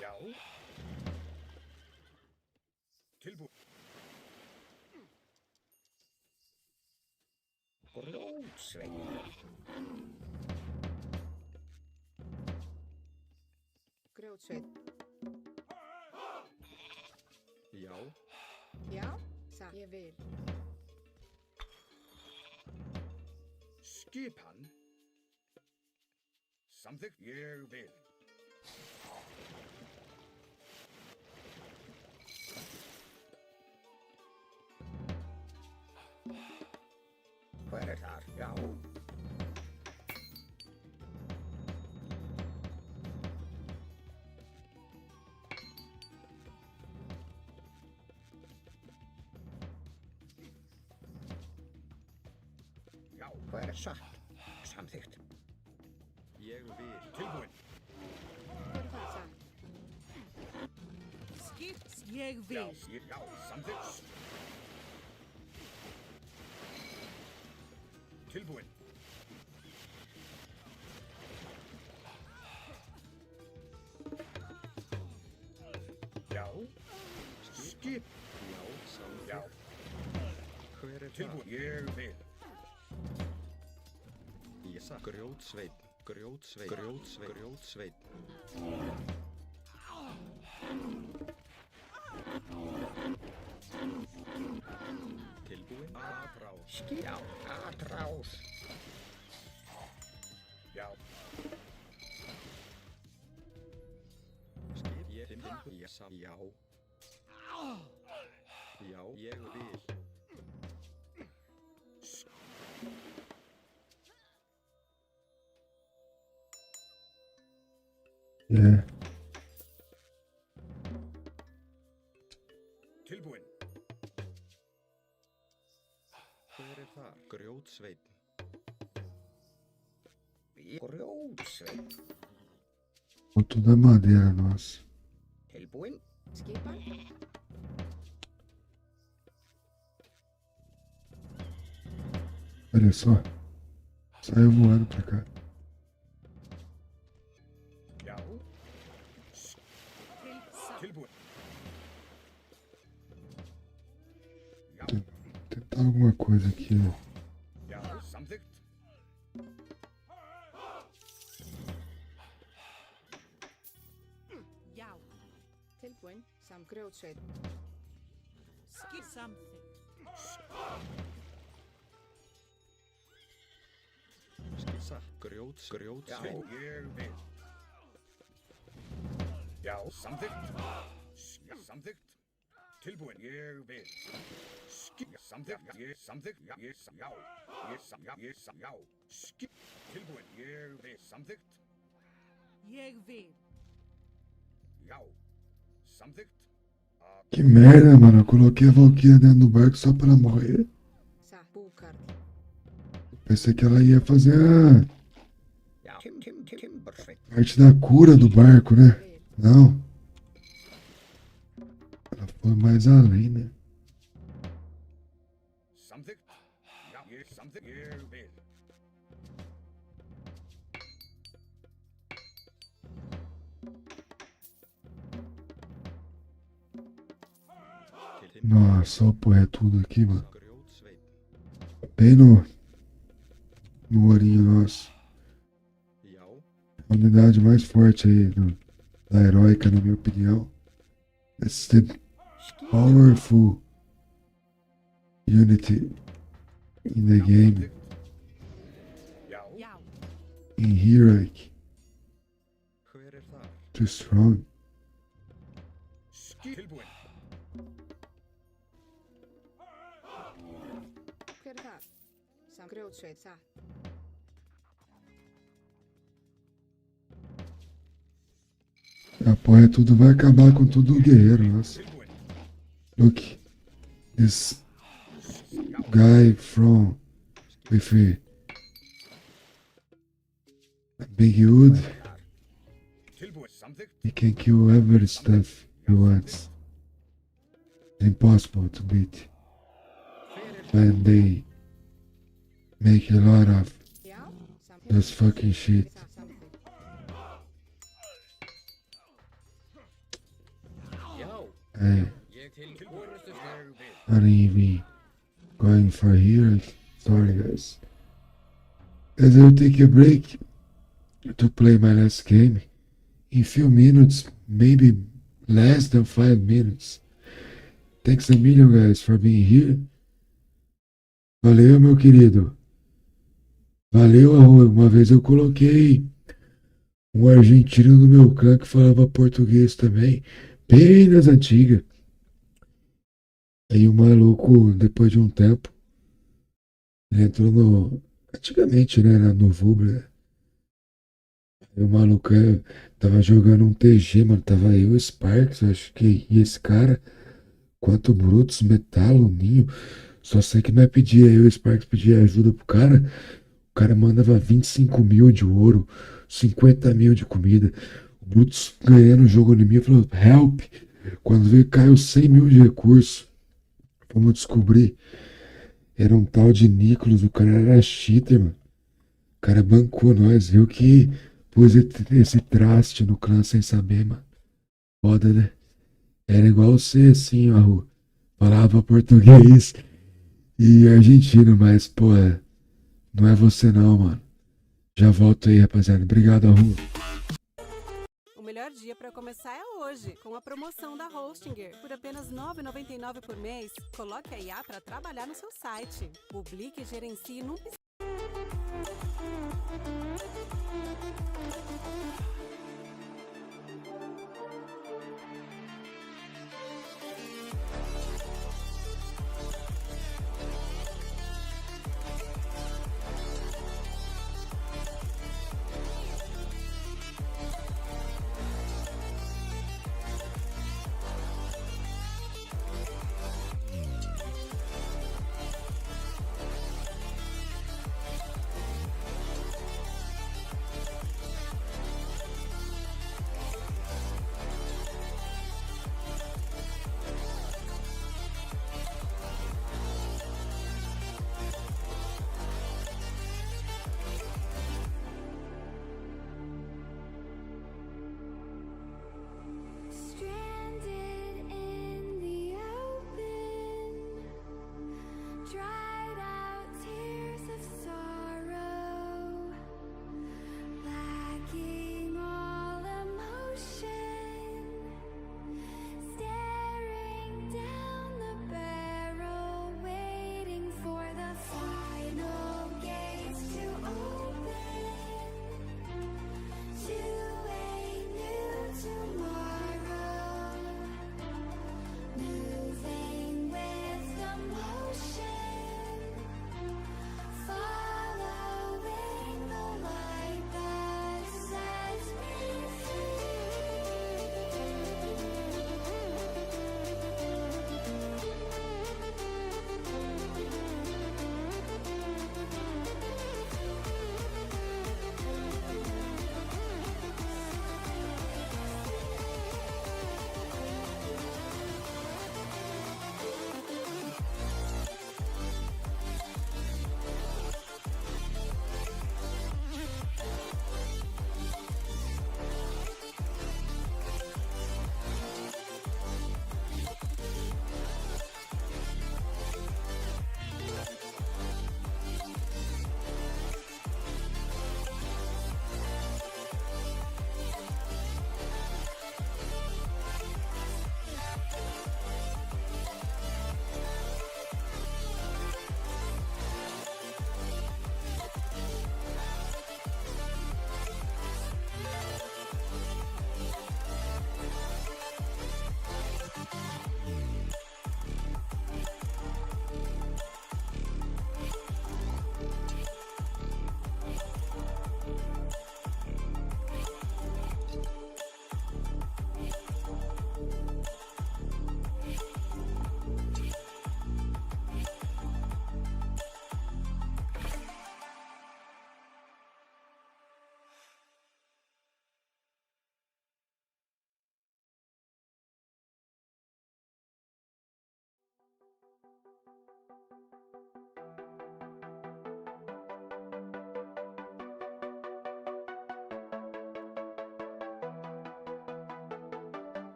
Já. Tilbúin. Grjótsveinn. Grjótsveinn. Já. Já. Ég vil. Skipan. Samþykkt. Ég vil. Hver er þar? Já. Já. Hver er satt? Samþykkt. Ég vil. Tilbúin. Hver var satt? Skips ég Já. vil. Já. Samþykkt. Tilbúin. Já. Skip. Já. Samþykkt. Já. Hver er það? Tilbúin. Ég vil. Ég satt. Grjótsveinn. Grjótsveinn. Tilbúin. Atrás. Já. Atrás. Já. Skip ég ég sam. Já. Já. Ég vil. Yeah. Tilbúin. Hver er þar? Grjótsveinn. Grjótsveinn. Ponto da madeira, nossa. Tilbúin. Skipan. Olha só. Saiu voando pra cá. Já. Til satt. Tilbúin. Já. Tentar alguma coisa aqui. Já. Samþykkt. Já. Tilbúin. Grjótsveinn. Skip something. Satt. Grjótsveinn. Já. Ég vil. Já. Samþykkt. Já. Samþykkt. Tilbúin. Ég vil. Skip. Samþykkt. Ég samþykkt. Já. Ég sam. Já. Ég sam. Já. Ég sam. Já. Skip. Tilbúin. Ég vil. Samþykkt. Ég vil. Já. Samþykkt. Que merda, mano. Eu coloquei a Valkyria dentro do barco só pra ela morrer. Búkar. Pensei que ela ia fazer Já. Timbersveinn. a parte da cura do barco, né? Não. Ela foi mais além, né? Samþykkt. Já. Yes, something. Jeg vil. Nossa, o pô, é tudo aqui, mano. Bem no olhinho nosso. A unidade mais forte aí da heróica, na minha opinião. It's the powerful unity in the game. In heroic. Too strong. Tilbúin. Hver er það? Grjótsveit, satt. Apoia tudo, vai acabar com tudo o guerreiro, nossa. Look, this guy from with a big wood, Tilbúin. Something. he can kill every stuff he wants. It's impossible to beat when they make a lot of Já, samþykkt. this fucking shit. Samþykkt. Já, Hey, ég til orrustu Jeg vil. not even going for here. Sorry, guys. As I'll take a break to play my last game in few minutes, maybe less than 5 minutes. Thanks a million, guys, for being here. Valeu, meu querido. Valeu, Arrua. Uma vez eu coloquei um argentino no meu clã que falava português também, bem nas antigas. Aí o maluco, depois de um tempo, ele entrou no... Antigamente, né, no Vubra. Aí o maluco tava jogando um TG, mano. Tava eu, Sparks, acho que... E esse cara, quanto Brutus, Metalo, Ninho. Só sei que nós pedia, eu e o Sparks pedia ajuda pro cara. O cara mandava 25 mil de ouro, 50 mil de comida. O Brutus ganhando o jogo em mim, falou, help. Quando veio, caiu 100 mil de recurso. Vamos descobrir. Era um tal de Nicolas, o cara era cheater, mano. O cara bancou nós. Eu que pus esse traste no clã sem saber, mano. Foda, né? Era igual você, assim, ó, Ru. Falava português e argentino, mas, pô, não é você não, mano. Já volto aí, rapaziada. Obrigado, Ru. O melhor dia para começar é hoje, com a promoção da Hostinger. Por apenas R$ 9,99 por mês, coloque a IA para trabalhar no seu site. Publique e gerencie num piscar.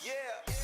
Yeah.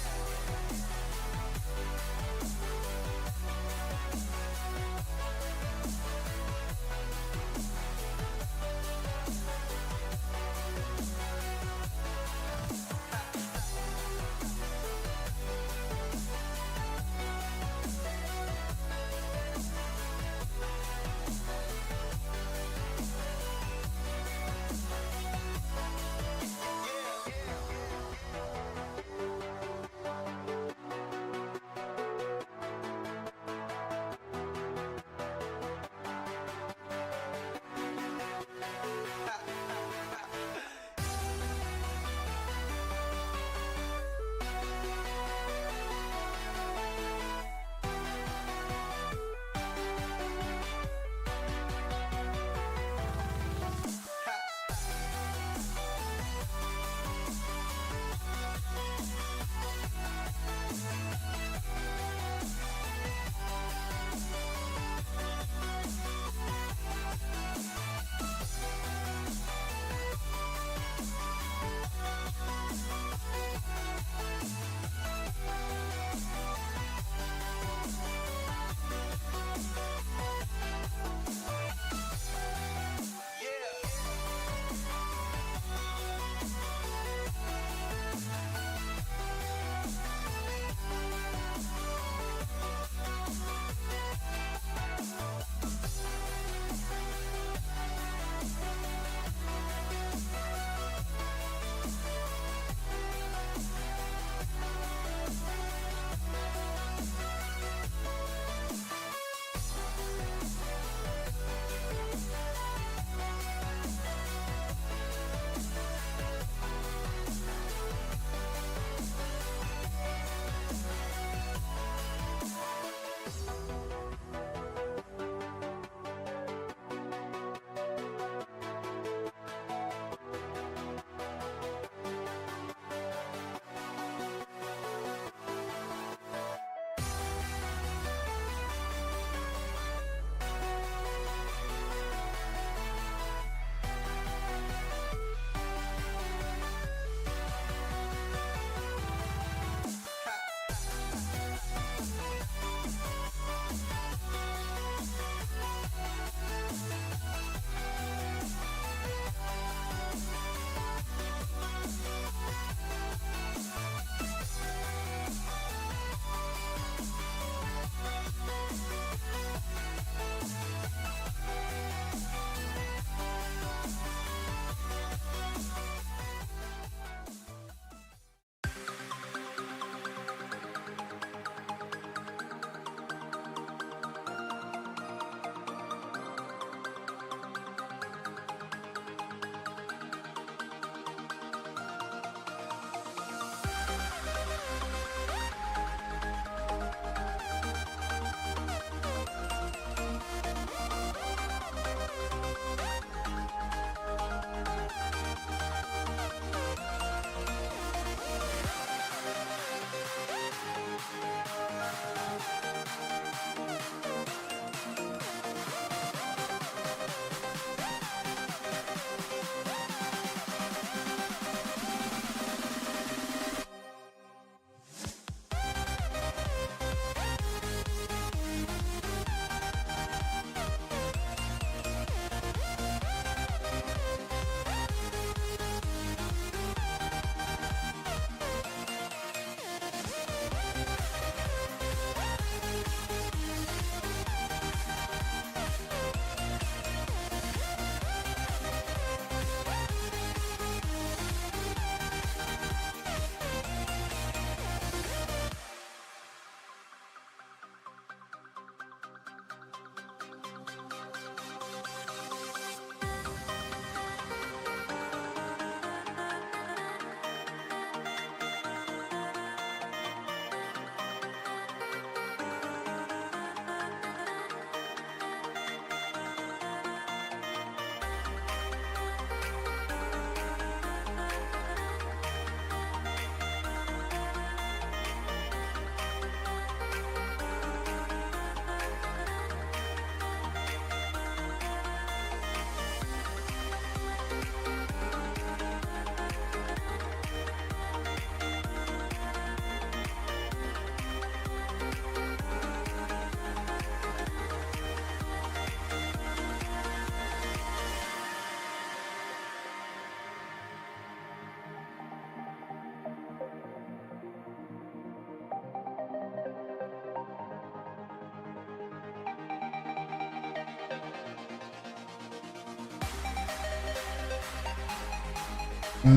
É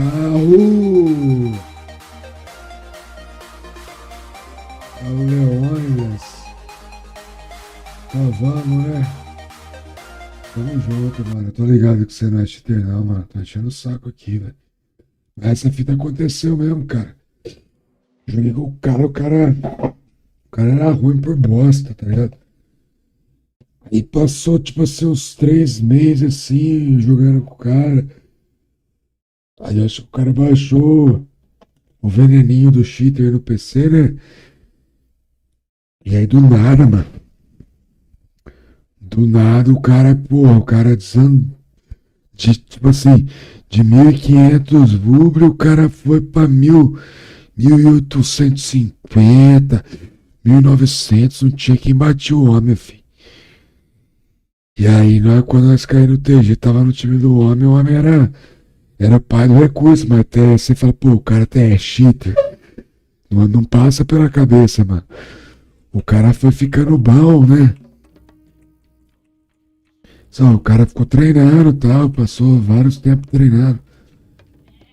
o Leônidas. Então vamos, né? Tamo junto, mano. Eu tô ligado que você não é cheater, não, mano. Tô enchendo o saco aqui, velho. Essa fita aconteceu mesmo, cara. Joguei com o cara era ruim por bosta, tá ligado? Aí passou, tipo assim, uns 3 meses, assim, jogando com o cara. Aí acho que o cara baixou o veneninho do cheater no PC, né? E aí do nada, mano. Do nada o cara, porra, o cara de, tipo assim, de 1.500 rublos, o cara foi pra 1.850, 1.900, não tinha quem batia o homem, filho. E aí, quando nós caímos no TG, tava no time do homem, o homem era pai do recurso, mas até você fala, pô, o cara até é cheater. Não passa pela cabeça, mano. O cara foi ficando bom, né? Só, o cara ficou treinando e tal, passou vários tempos treinando.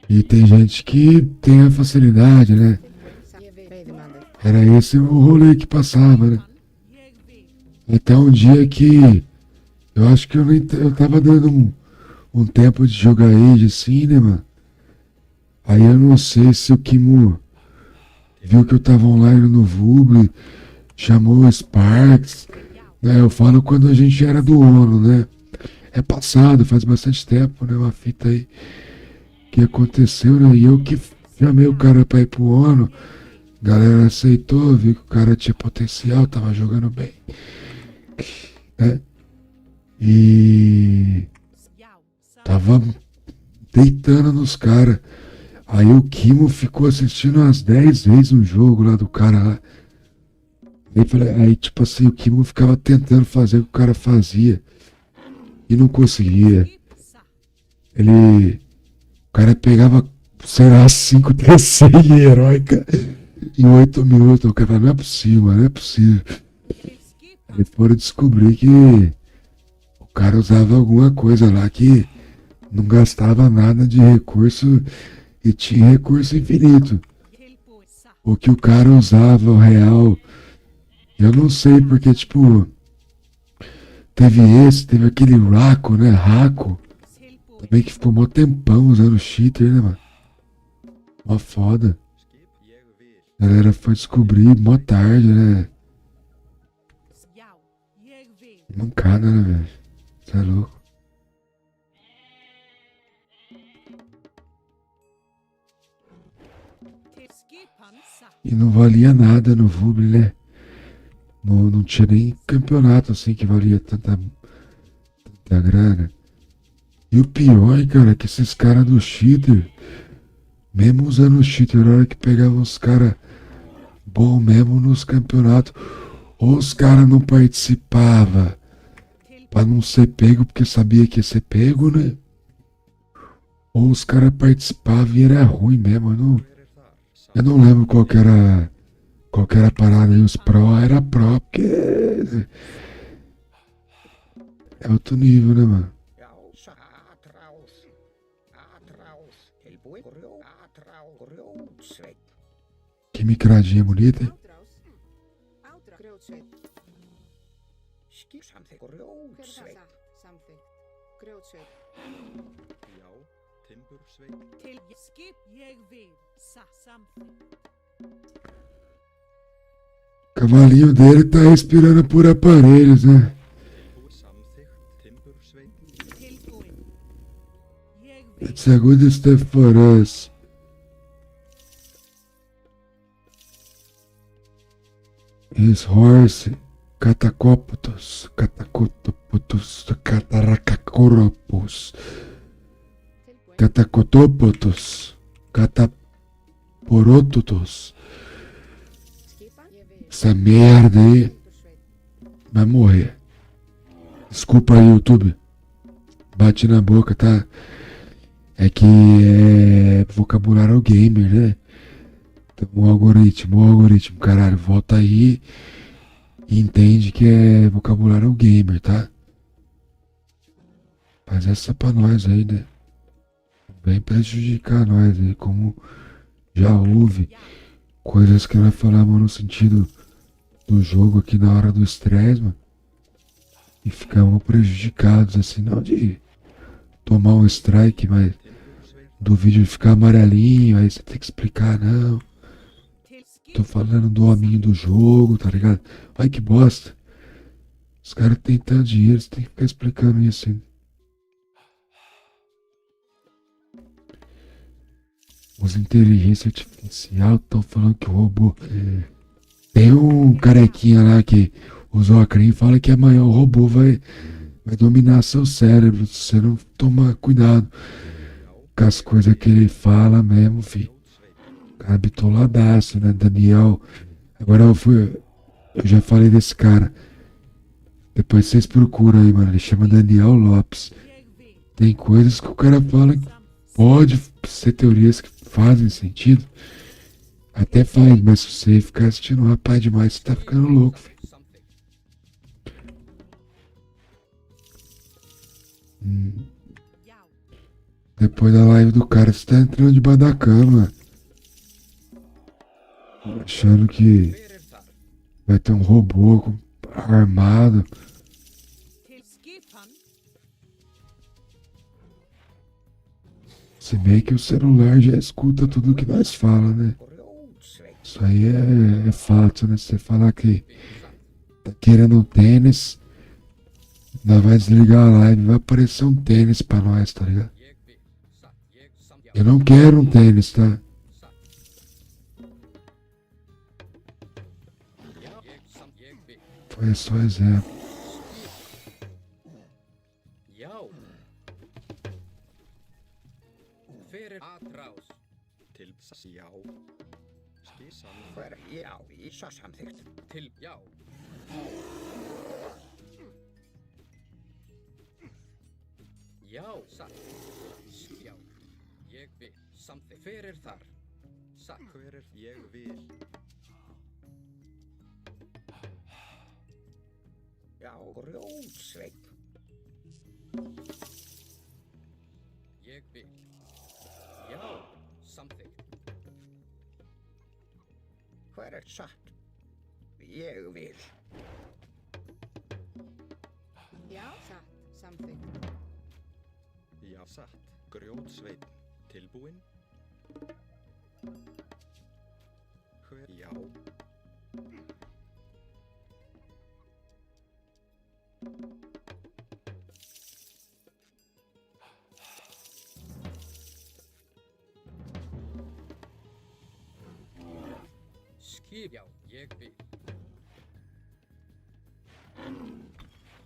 E tem gente que tem a facilidade, né? Era esse o rolê que passava, né? Até um dia que eu acho que eu tava dando um tempo de jogar Age assim, né, mano? Aí eu não sei se o Kimo viu que eu tava online no Vuble, chamou o Sparks, né? Eu falo quando a gente era do ONU, né? É passado, faz bastante tempo, né? Uma fita aí que aconteceu, né? E eu que chamei o cara pra ir pro ONU, a galera aceitou, viu que o cara tinha potencial, tava jogando bem, né? E tava deitando nos caras. Aí o Kimo ficou assistindo umas 10 vezes um jogo lá do cara lá. Aí tipo assim, o Kimo ficava tentando fazer o que o cara fazia e não conseguia. O cara pegava, sei lá, 5 TC heróica em 8 minutos. O cara falava, não é possível, mano, não é possível. Aí foram descobrir que o cara usava alguma coisa lá que não gastava nada de recurso e tinha recurso infinito. O que o cara usava, o real, eu não sei, porque tipo, teve aquele Raco, né? Raco, também que ficou mó tempão usando cheater, né, mano? Mó foda. A galera foi descobrir mó tarde, né? Mancada, né, velho? Você é louco. E não valia nada no Vuble, né? Não tinha nem campeonato assim que valia tanta grana. E o pior, cara, é que esses caras do cheater, mesmo usando o cheater, na hora que pegavam os caras bom mesmo nos campeonatos, ou os caras não participavam pra não ser pego porque sabia que ia ser pego, né? Ou os caras participavam e era ruim mesmo. Eu não lembro qual que era a parada aí. Os pro era pro, porque é outro nível, né, mano? Que micradinha bonita, hein? O cavalinho dele tá respirando por aparelhos, né? It's a good step for us. His horse, Cataracacoropus, Catacotopotus, Cataporototos. Essa merda aí vai morrer. Desculpa aí, YouTube. Bati na boca, tá? É que é vocabulário gamer, né? Então, o algoritmo, caralho, volta aí e entende que é vocabulário gamer, tá? Faz essa pra nós aí, né? Um vem prejudicar nós aí, como já houve coisas que nós falamos no sentido do jogo aqui na hora do estresse, mano. E ficamos prejudicados, assim, não de tomar um strike, mas do vídeo ficar amarelinho, aí você tem que explicar, não. Tô falando do hominho do jogo, tá ligado? Ai que bosta. Os caras têm tanto dinheiro, você tem que ficar explicando isso ainda. Os inteligência artificial estão falando que o robô. Tem um carequinha lá que usou a creme e fala que amanhã o robô vai dominar seu cérebro se você não tomar cuidado com as coisas que ele fala mesmo, filho. Cara bitoladaço, né, Daniel? Agora eu já falei desse cara. Depois vocês procuram aí, mano. Ele chama Daniel Lopes. Tem coisas que o cara fala que pode ser teorias que fazem sentido. Até faz, mas se você ficar assistindo um rapaz demais, você tá ficando louco, filho. Depois da live do cara, você tá entrando debaixo da cama. Achando que vai ter um robô armado. Se bem que o celular já escuta tudo que nós fala, né? Isso aí é fato, né? Você falar que tá querendo um tênis, nós vai desligar a live, vai aparecer um tênis pra nós, tá ligado? Eu não quero um tênis, tá? Foi só exemplo. Já, satt. Já, ég vil. Samþykkt. Hver þar? Satt. Hver ég vil. Já, grjótsveinn. Ég vil. Já, samþykkt. Hver satt? Ég vil. Já, satt. Samþykkt. Já, satt. Grjótsveinn. Tilbúinn. Hver? Já. Skip. Já, ég vil.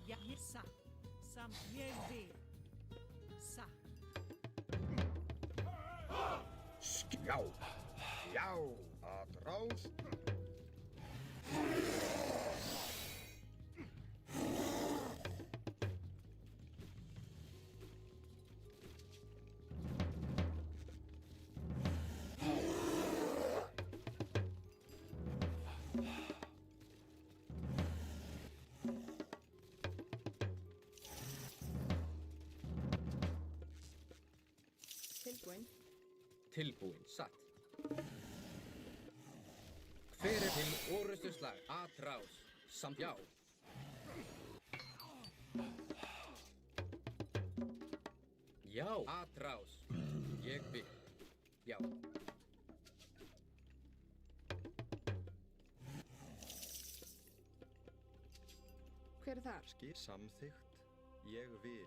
Já, satt. Ég vil. Satt. Já. Já. Atrás. Tilbúinn. Tilbúinn. Satt. Hver til orustuslag? Atrás. Samt. Já. Já. Atrás. Ég vil. Já. Hver þar? Samþykkt. Ég vil.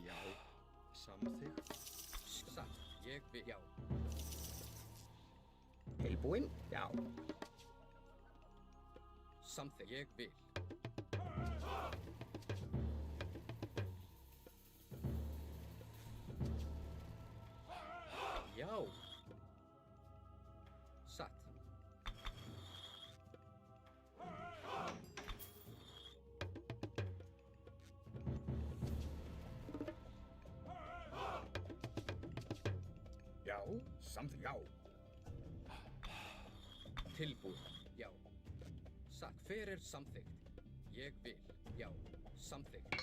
Já. Samþykkt. Satt. Ég vil. Já. Tilbúinn? Já. Samþykkt. Ég vil. Já. Satt. Já. Samþykkt. Já. Tilbúinn. Já. Satt. Hver samþykkt? Ég vil. Já. Samþykkt.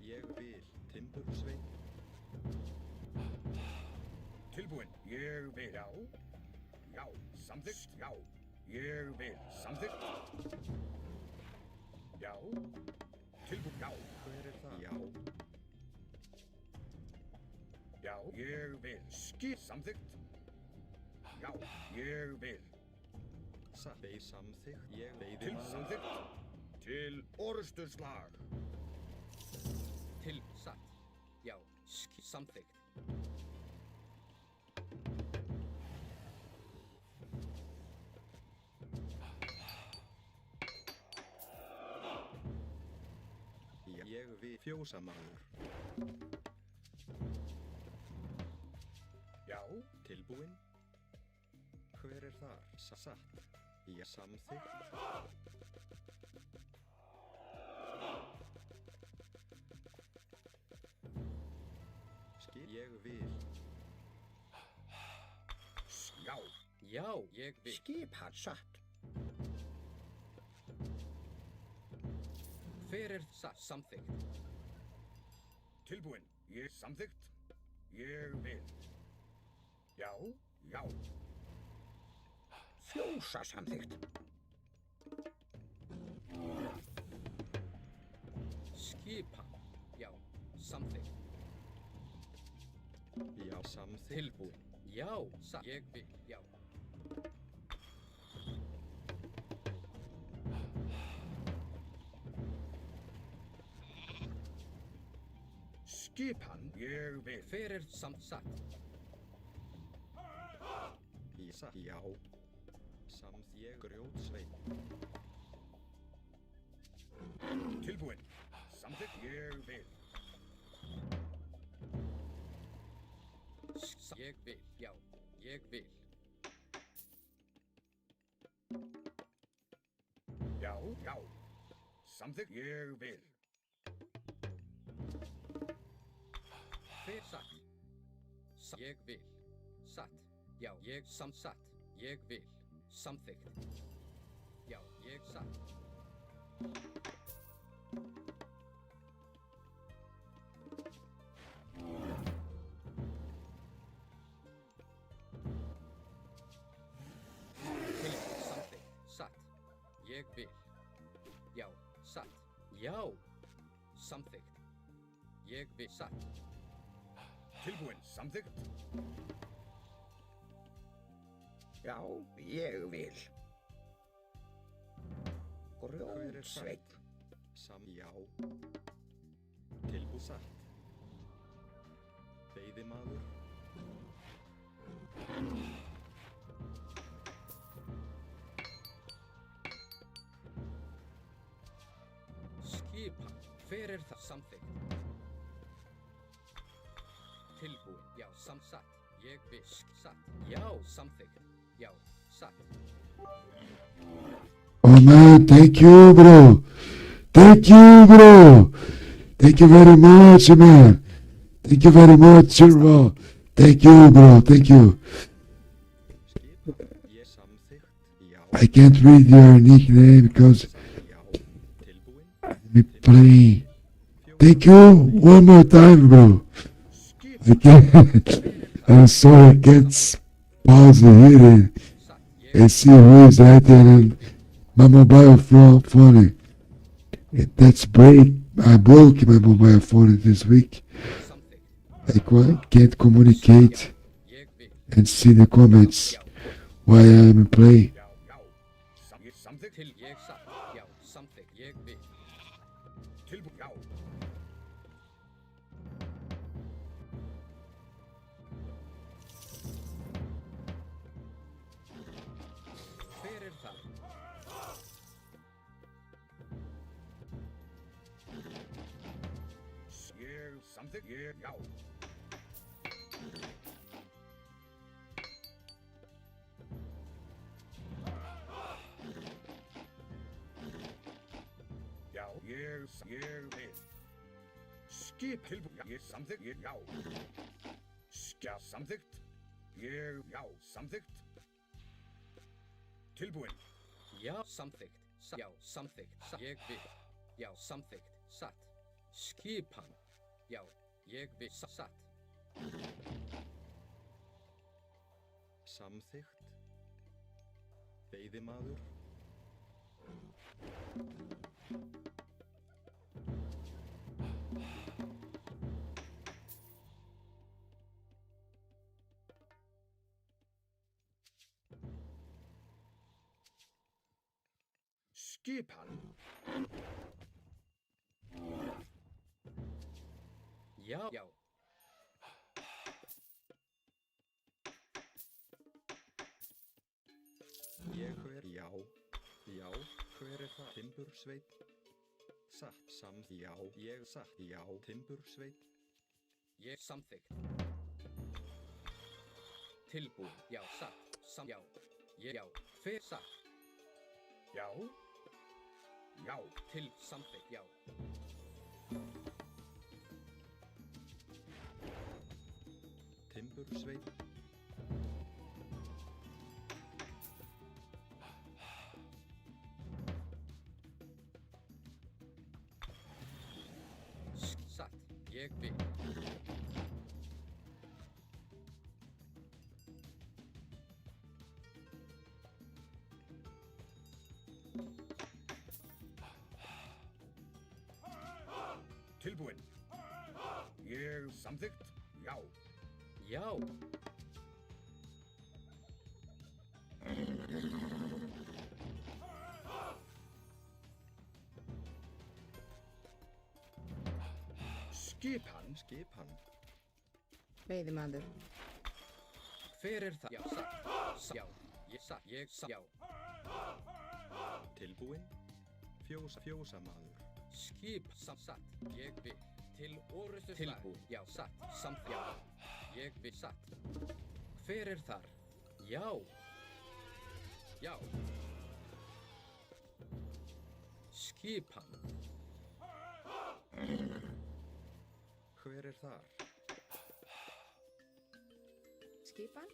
Ég vil. Timbursveinn. Tilbúin. Ég vil. Já. Já. Samþykkt. Já. Ég vil. Samþykkt. Já. Tilbúin. Já. Hver er það? Já. Já. Ég vil. Samþykkt. Já. Ég vil. Beið samþykkt. Ég Til veiðimaður. samþykkt. Til orrustuslag. Til satt. Já. Samþykkt. Ég vil. Fjósamaður. Já. Tilbúin. Hver er þar? Satt. Ég samþykkt. Ég vil. Já. Já. Ég vil. Skipað satt. Hver er satt? Samþykkt. Tilbúin. Ég samþykkt. Ég vil. Já. Já. Fjósa samþykkt. Skipan. Já. Samþykkt. Já, samþykkt. Tilbúin. Já. Satt. Ég vil. Já. Skipan. Ég vil. Hver er satt? Satt. Já. Ég grjótsveinn. Tilbúin. Samþykkt. Ég vil. Ég vil. Já. Ég vil. Já. Já. Samþykkt. Ég vil. Hver satt? Ég vil. Satt. Já. Ég satt. Ég vil. Samþykkt. Já. Ég satt. Samþykkt. Satt. Ég vil. Já. Satt. Já. Samþykkt. Ég vil. Satt. Tilbúin. Samþykkt. Já, ég vil. Grjótsveinn. Já. Tilbúið satt. Veiðimaður. Skipan. Hver er það? Samþykkt. Tilbúin. Já. Satt. Ég vil. Satt. Já. Samþykkt. Já. Satt. Oh man, thank you, bro. Thank you, bro. Thank you very much, man. Thank you very much, bro. Thank you, bro. Thank you. Ég samþykkt. Já. I can't read your nickname because Já. Tilbúin. we play. Thank you one more time, bro. I can't. I'm sorry, I can't pause it here and see who is writing on my mobile phone. That's break. I broke my mobile phone this week. I can't communicate and see the comments while I'm playing. Já. Já. Samþykkt. Til ég satt. Já. Samþykkt. Ég vil. Tilbúin. Já. Hver er það? Ég samþykkt. Ég. Já. Já. Ég vil. Skip. Tilbúin. Já. Ég samþykkt. Ég. Já. Já. Samþykkt. Ég. Já. Samþykkt. Tilbúin. Já. Samþykkt. Já. Samþykkt. Ég vil. Já. Samþykkt. Satt. Skipan. já, ég vil, satt. Samþykkt. Veiðimaður. Skipan. Já, já. Ég hver, já, já, hver er það? Timbursveit. Satt, já, ég satt, já, timbursveit. Ég samþykkt. Tilbúin, já, satt, já, ég, já, hver satt. Já. Já. Til samþykkt, já. Timbursveit. Satt, ég vil. Tilbúin. Ég samþykkt, já. Já. Skipan. Skipan. Veiðimaður. Hver er það? Já, satt, já, ég satt, já. Tilbúin. Fjósamaður. Skip, satt, ég vil. Til orustu slag. Tilbúin, já, satt, samþykkt, já. Ég vil, satt. Hver er þar? Já. Já. Skipan. Hver er þar? Skipan.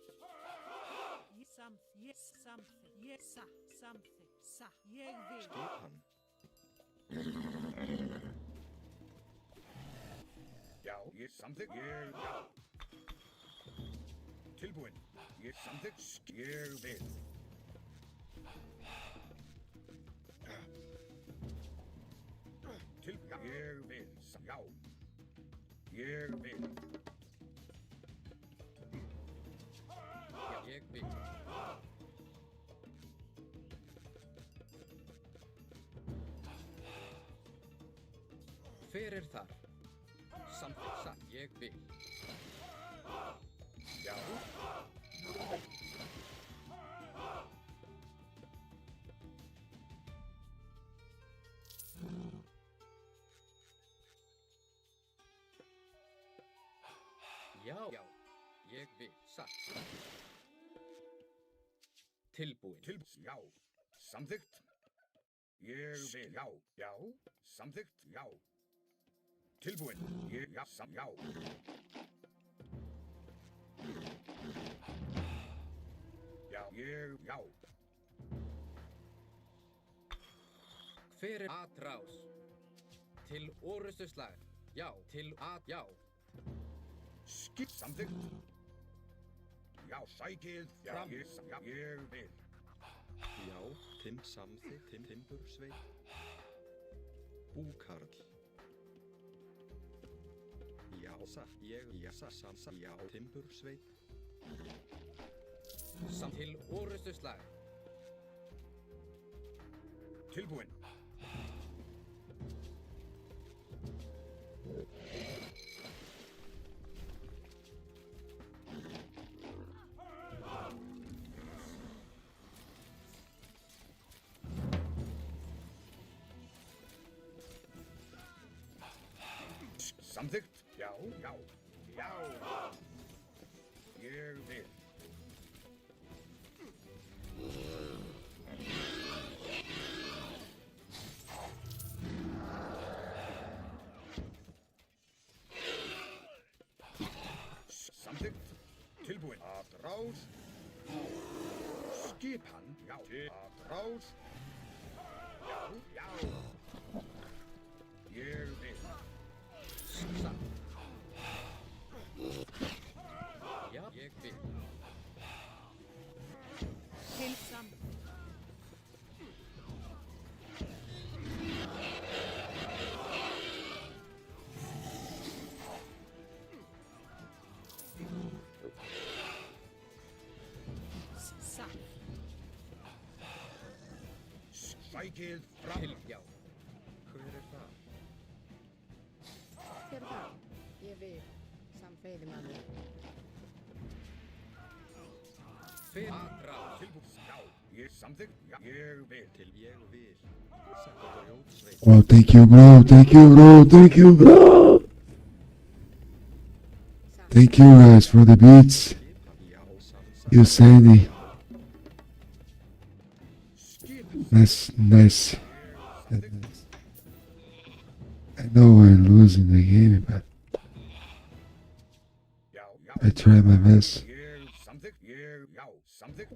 Ég samþykkt, ég samþykkt, ég vil. Skipan. Já, ég samþykkt, já. Tilbúin. Ég samþykkt, ég vil. Ég vil, já. Ég vil. Já, ég vil. Hver er þar? Samþykkt, satt, ég vil. Já. Já, já, ég vil, satt. Tilbúin. Já. Samþykkt. Ég vil, já. Já. Samþykkt, já. Tilbúin. Ég, já, já. Já, ég, já. Hver er atrás? Til orustu slag. Já, til já. Skip samþykkt. Já, sækið. Já, ég vil. Já, samþykkt, timbursveit. Búkarl. Já, satt, já, timbursveit. Til orustu slag. Tilbúin. Samþykkt. Já, já, já. Ég vil. Samþykkt. Tilbúin. Atrás. Skipan. Já. Atrás. Já, já. Ég vil. Satt. sækið fram. Til, já. Hver er það? Hver er það? Ég vil. Samt veiðimaður. Fyrir aðrás. Tilbúin. Já, ég samþykkt. Já, ég vil. Til ég vil. Satt grjótsveit. Oh, thank you, bro. Thank you, bro. Thank you, bro. Thank you guys for the beats. Já, You Sandy. Nice, nice. I know we're losing the game, but Já, já. I try my best. Ég samþykkt. Ég, já, samþykkt.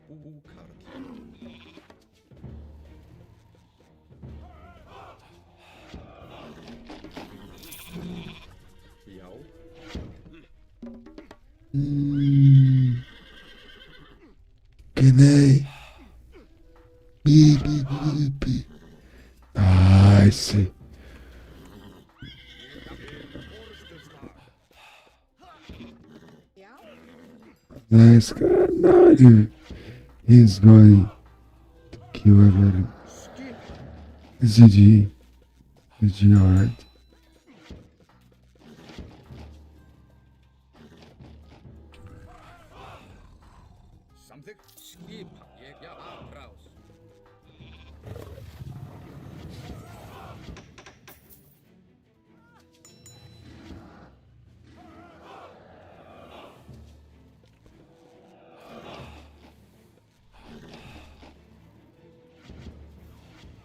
Búkarl. Já. Can I? Beep, beep, beep, beep. Ah, I see. Já? Nice guy. No, he's going to kill everyone. GG. GG, alright. Samþykkt. Skipa. Ég, já, aðrás.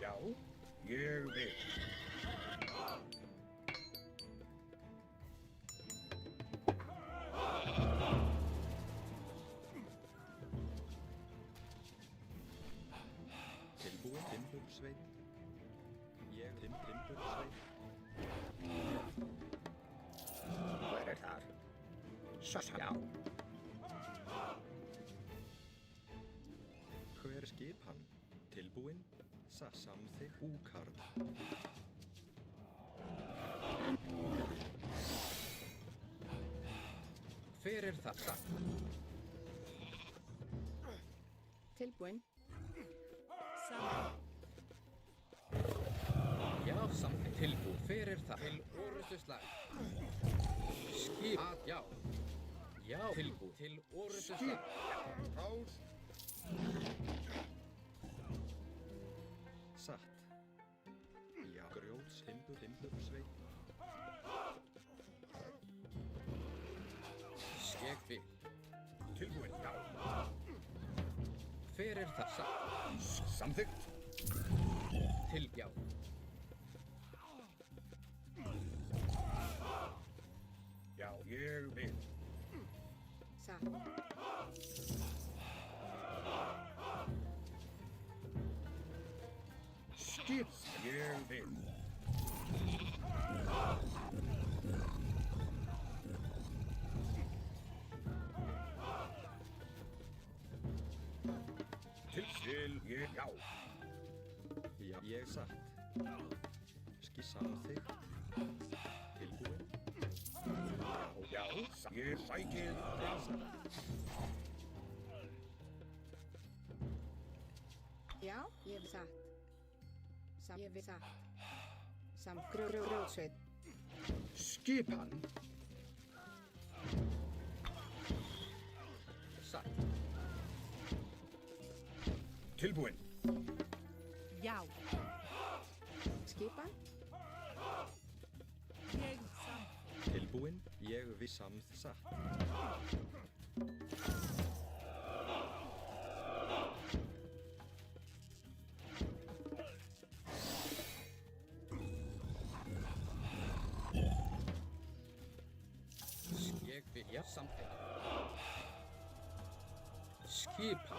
Já, ég vil. Tilbúin. Timbursveit. Ég timbursveit. Hver er þar? Já. Hver skipan? Tilbúin. Samþykkt. Búkarl. Fyrir það. Satt. Tilbúin. Já, samþykkt. Tilbúin. Fyrir það. Til orustu slag. Skip. Að, já. Já, tilbúin. Til orustu slag. Rás. Satt. Já. Grjóts. Timbursveit. Ég vil. Tilbúin. Já. Fyrir það. Satt. Samþykkt. Til, já. Já, ég vil. Satt. Skip. Ég vil. Til, ég, já. Já, ég satt. Samþykkt. Tilbúin. Já, ég sækið fram. Já, ég vil satt. Ég vil satt. Samt grjótsveit. Skipan. Satt. Tilbúin. Já. Skipan. Ég samt. Tilbúin. Ég við satt. Ég vil, já, samþykkt. Skipa.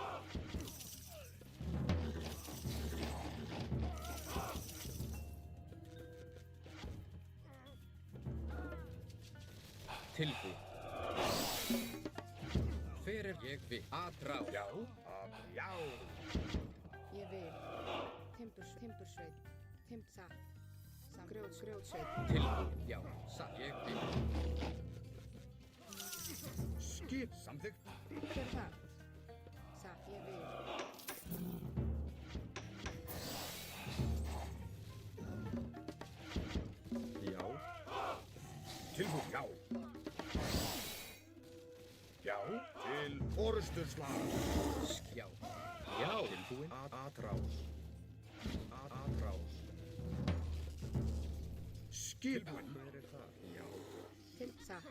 Tilbúin. Fyrir ég vil aðrá. Já, já. Ég vil. Timbursveit. Satt. Samt grjótsveit. Tilbúin, já, satt. Ég vil. Skip. Samþykkt. Hver er það? Satt. Ég vil. Tilbúin, já. Já, til orustuslag. Já. Já. Tilbúin. Atrás. Atrás. Skilbúin. Hver er það? Já. Til satt.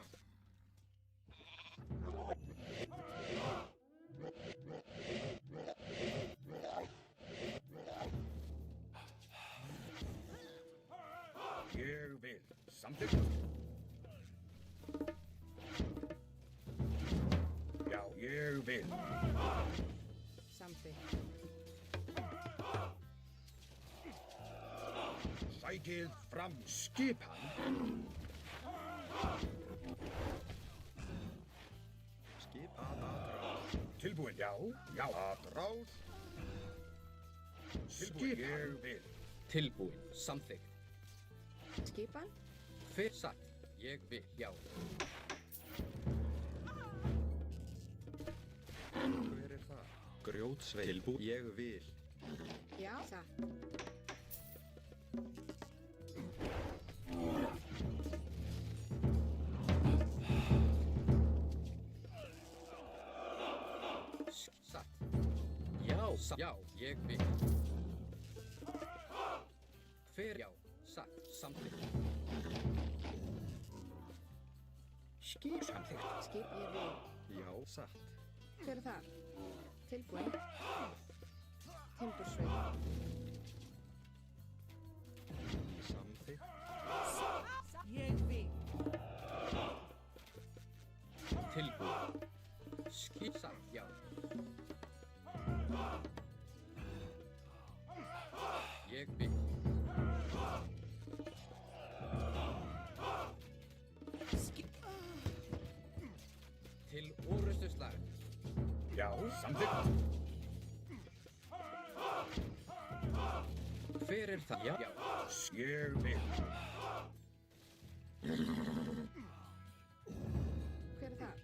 Ég vil. Samþykkt. Já, ég vil. Samþykkt. Sækið fram skipan. Skip atrás. Tilbúin, já. Já, atrás. Tilbúin, ég vil. Tilbúin. Samþykkt. Skipan. Hver satt? Ég vil. Já. Hver er það? Grjótsveit. Tilbúin. Ég vil. Já, satt. Satt. Já. Satt. Já. Ég vil. Hver? Já. Satt. Samþykkt. Skip samþykkt. Skip ég vil. Já. Satt. Hver er það? Tilbúin. Timbursveit. Samþykkt. Ég vil. Tilbúin. Skip. Satt. Já. Ég vil. Til orustuslag. Já, samþykkt. Hver er það? Já. Ég vil. Hver er það?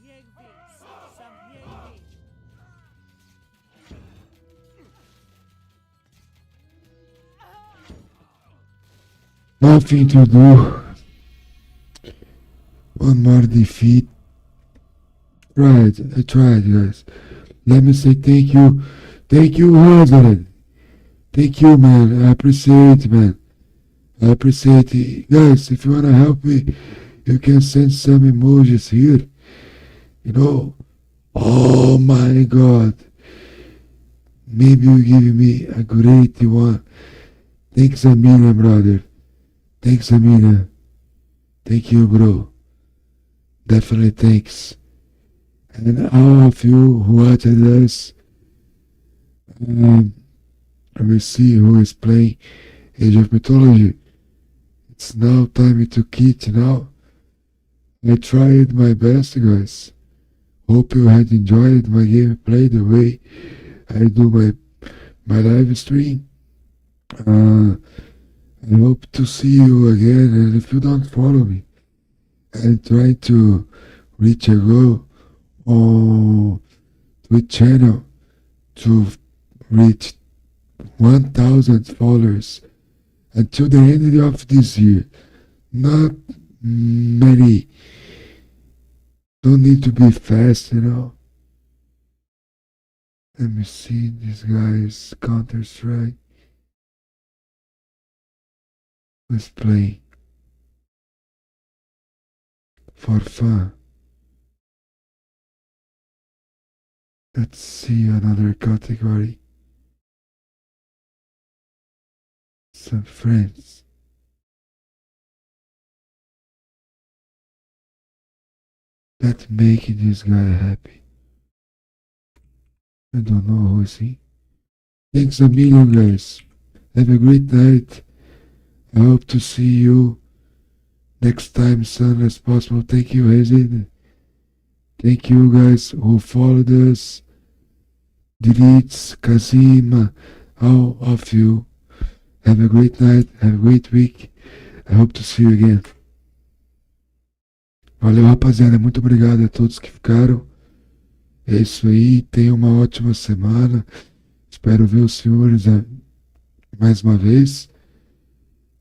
Ég vil. Ég vil. Nothing to do. One more defeat. I tried, guys. Let me say thank you. Thank you, Rosalyn. Thank you, man. I appreciate it, man. I appreciate it. Guys, if you wanna help me, you can send some emojis here. You know. Oh my God. Maybe you give me a great one. Thanks a million, brother. Thanks a million. Thank you, bro. Definitely thanks. And all of you who watched us, we see who is playing Age of Mythology. It's now time to quit now. I tried my best, guys. Hope you had enjoyed my gameplay the way I do my live stream. I hope to see you again, and if you don't follow me, I try to reach a goal on Twitch channel to reach 1,000 followers until the end of this year. Not many. Don't need to be fast, you know. Let me see this guy's Counter-Strike. Who's playing for fun. Let's see another category. Some friends. Let's make this guy happy. I don't know who is he. Thanks a million, guys. Have a great night. I hope to see you next time soon as possible. Thank you, Hazen. Thank you guys who followed us. Deletes, Kazima, all of you. Have a great night. Have a great week. I hope to see you again. Valeu, rapaziada. Muito obrigado a todos que ficaram. É isso aí. Tenham uma ótima semana. Espero ver os senhores mais uma vez.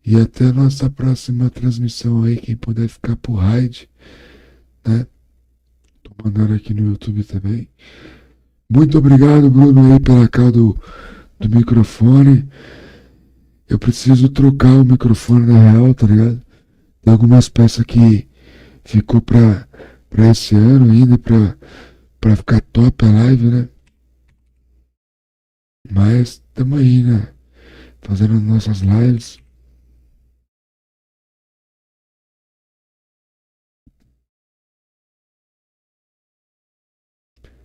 E até a nossa próxima transmissão aí, quem puder ficar por raid, né? Tô mandando aqui no YouTube também. Muito obrigado, Bruno, aí pela cal do microfone. Eu preciso trocar o microfone na real, tá ligado? Tem algumas peças que ficou pra esse ano ainda, pra ficar top a live, né? Mas tamo aí, né? Fazendo nossas lives.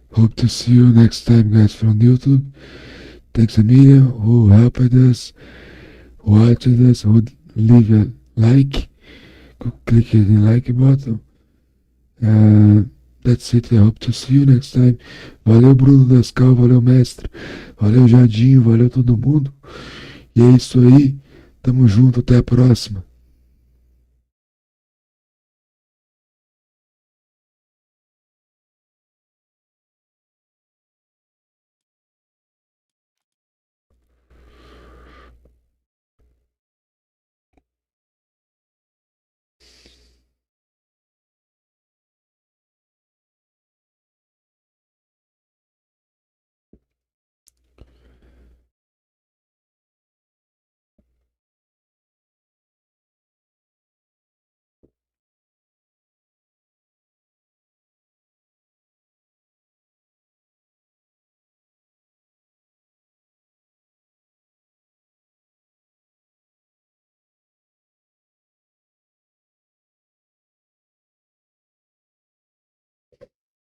Hope to see you next time, guys, from YouTube. Thanks a million who helped us, watched us, who leave a like. Click the like button. That's it. I hope to see you next time. Valeu, Bruno Dascal. Valeu, mestre. Valeu, Jadinho. Valeu, todo mundo. E é isso aí. Tamo junto. Até a próxima.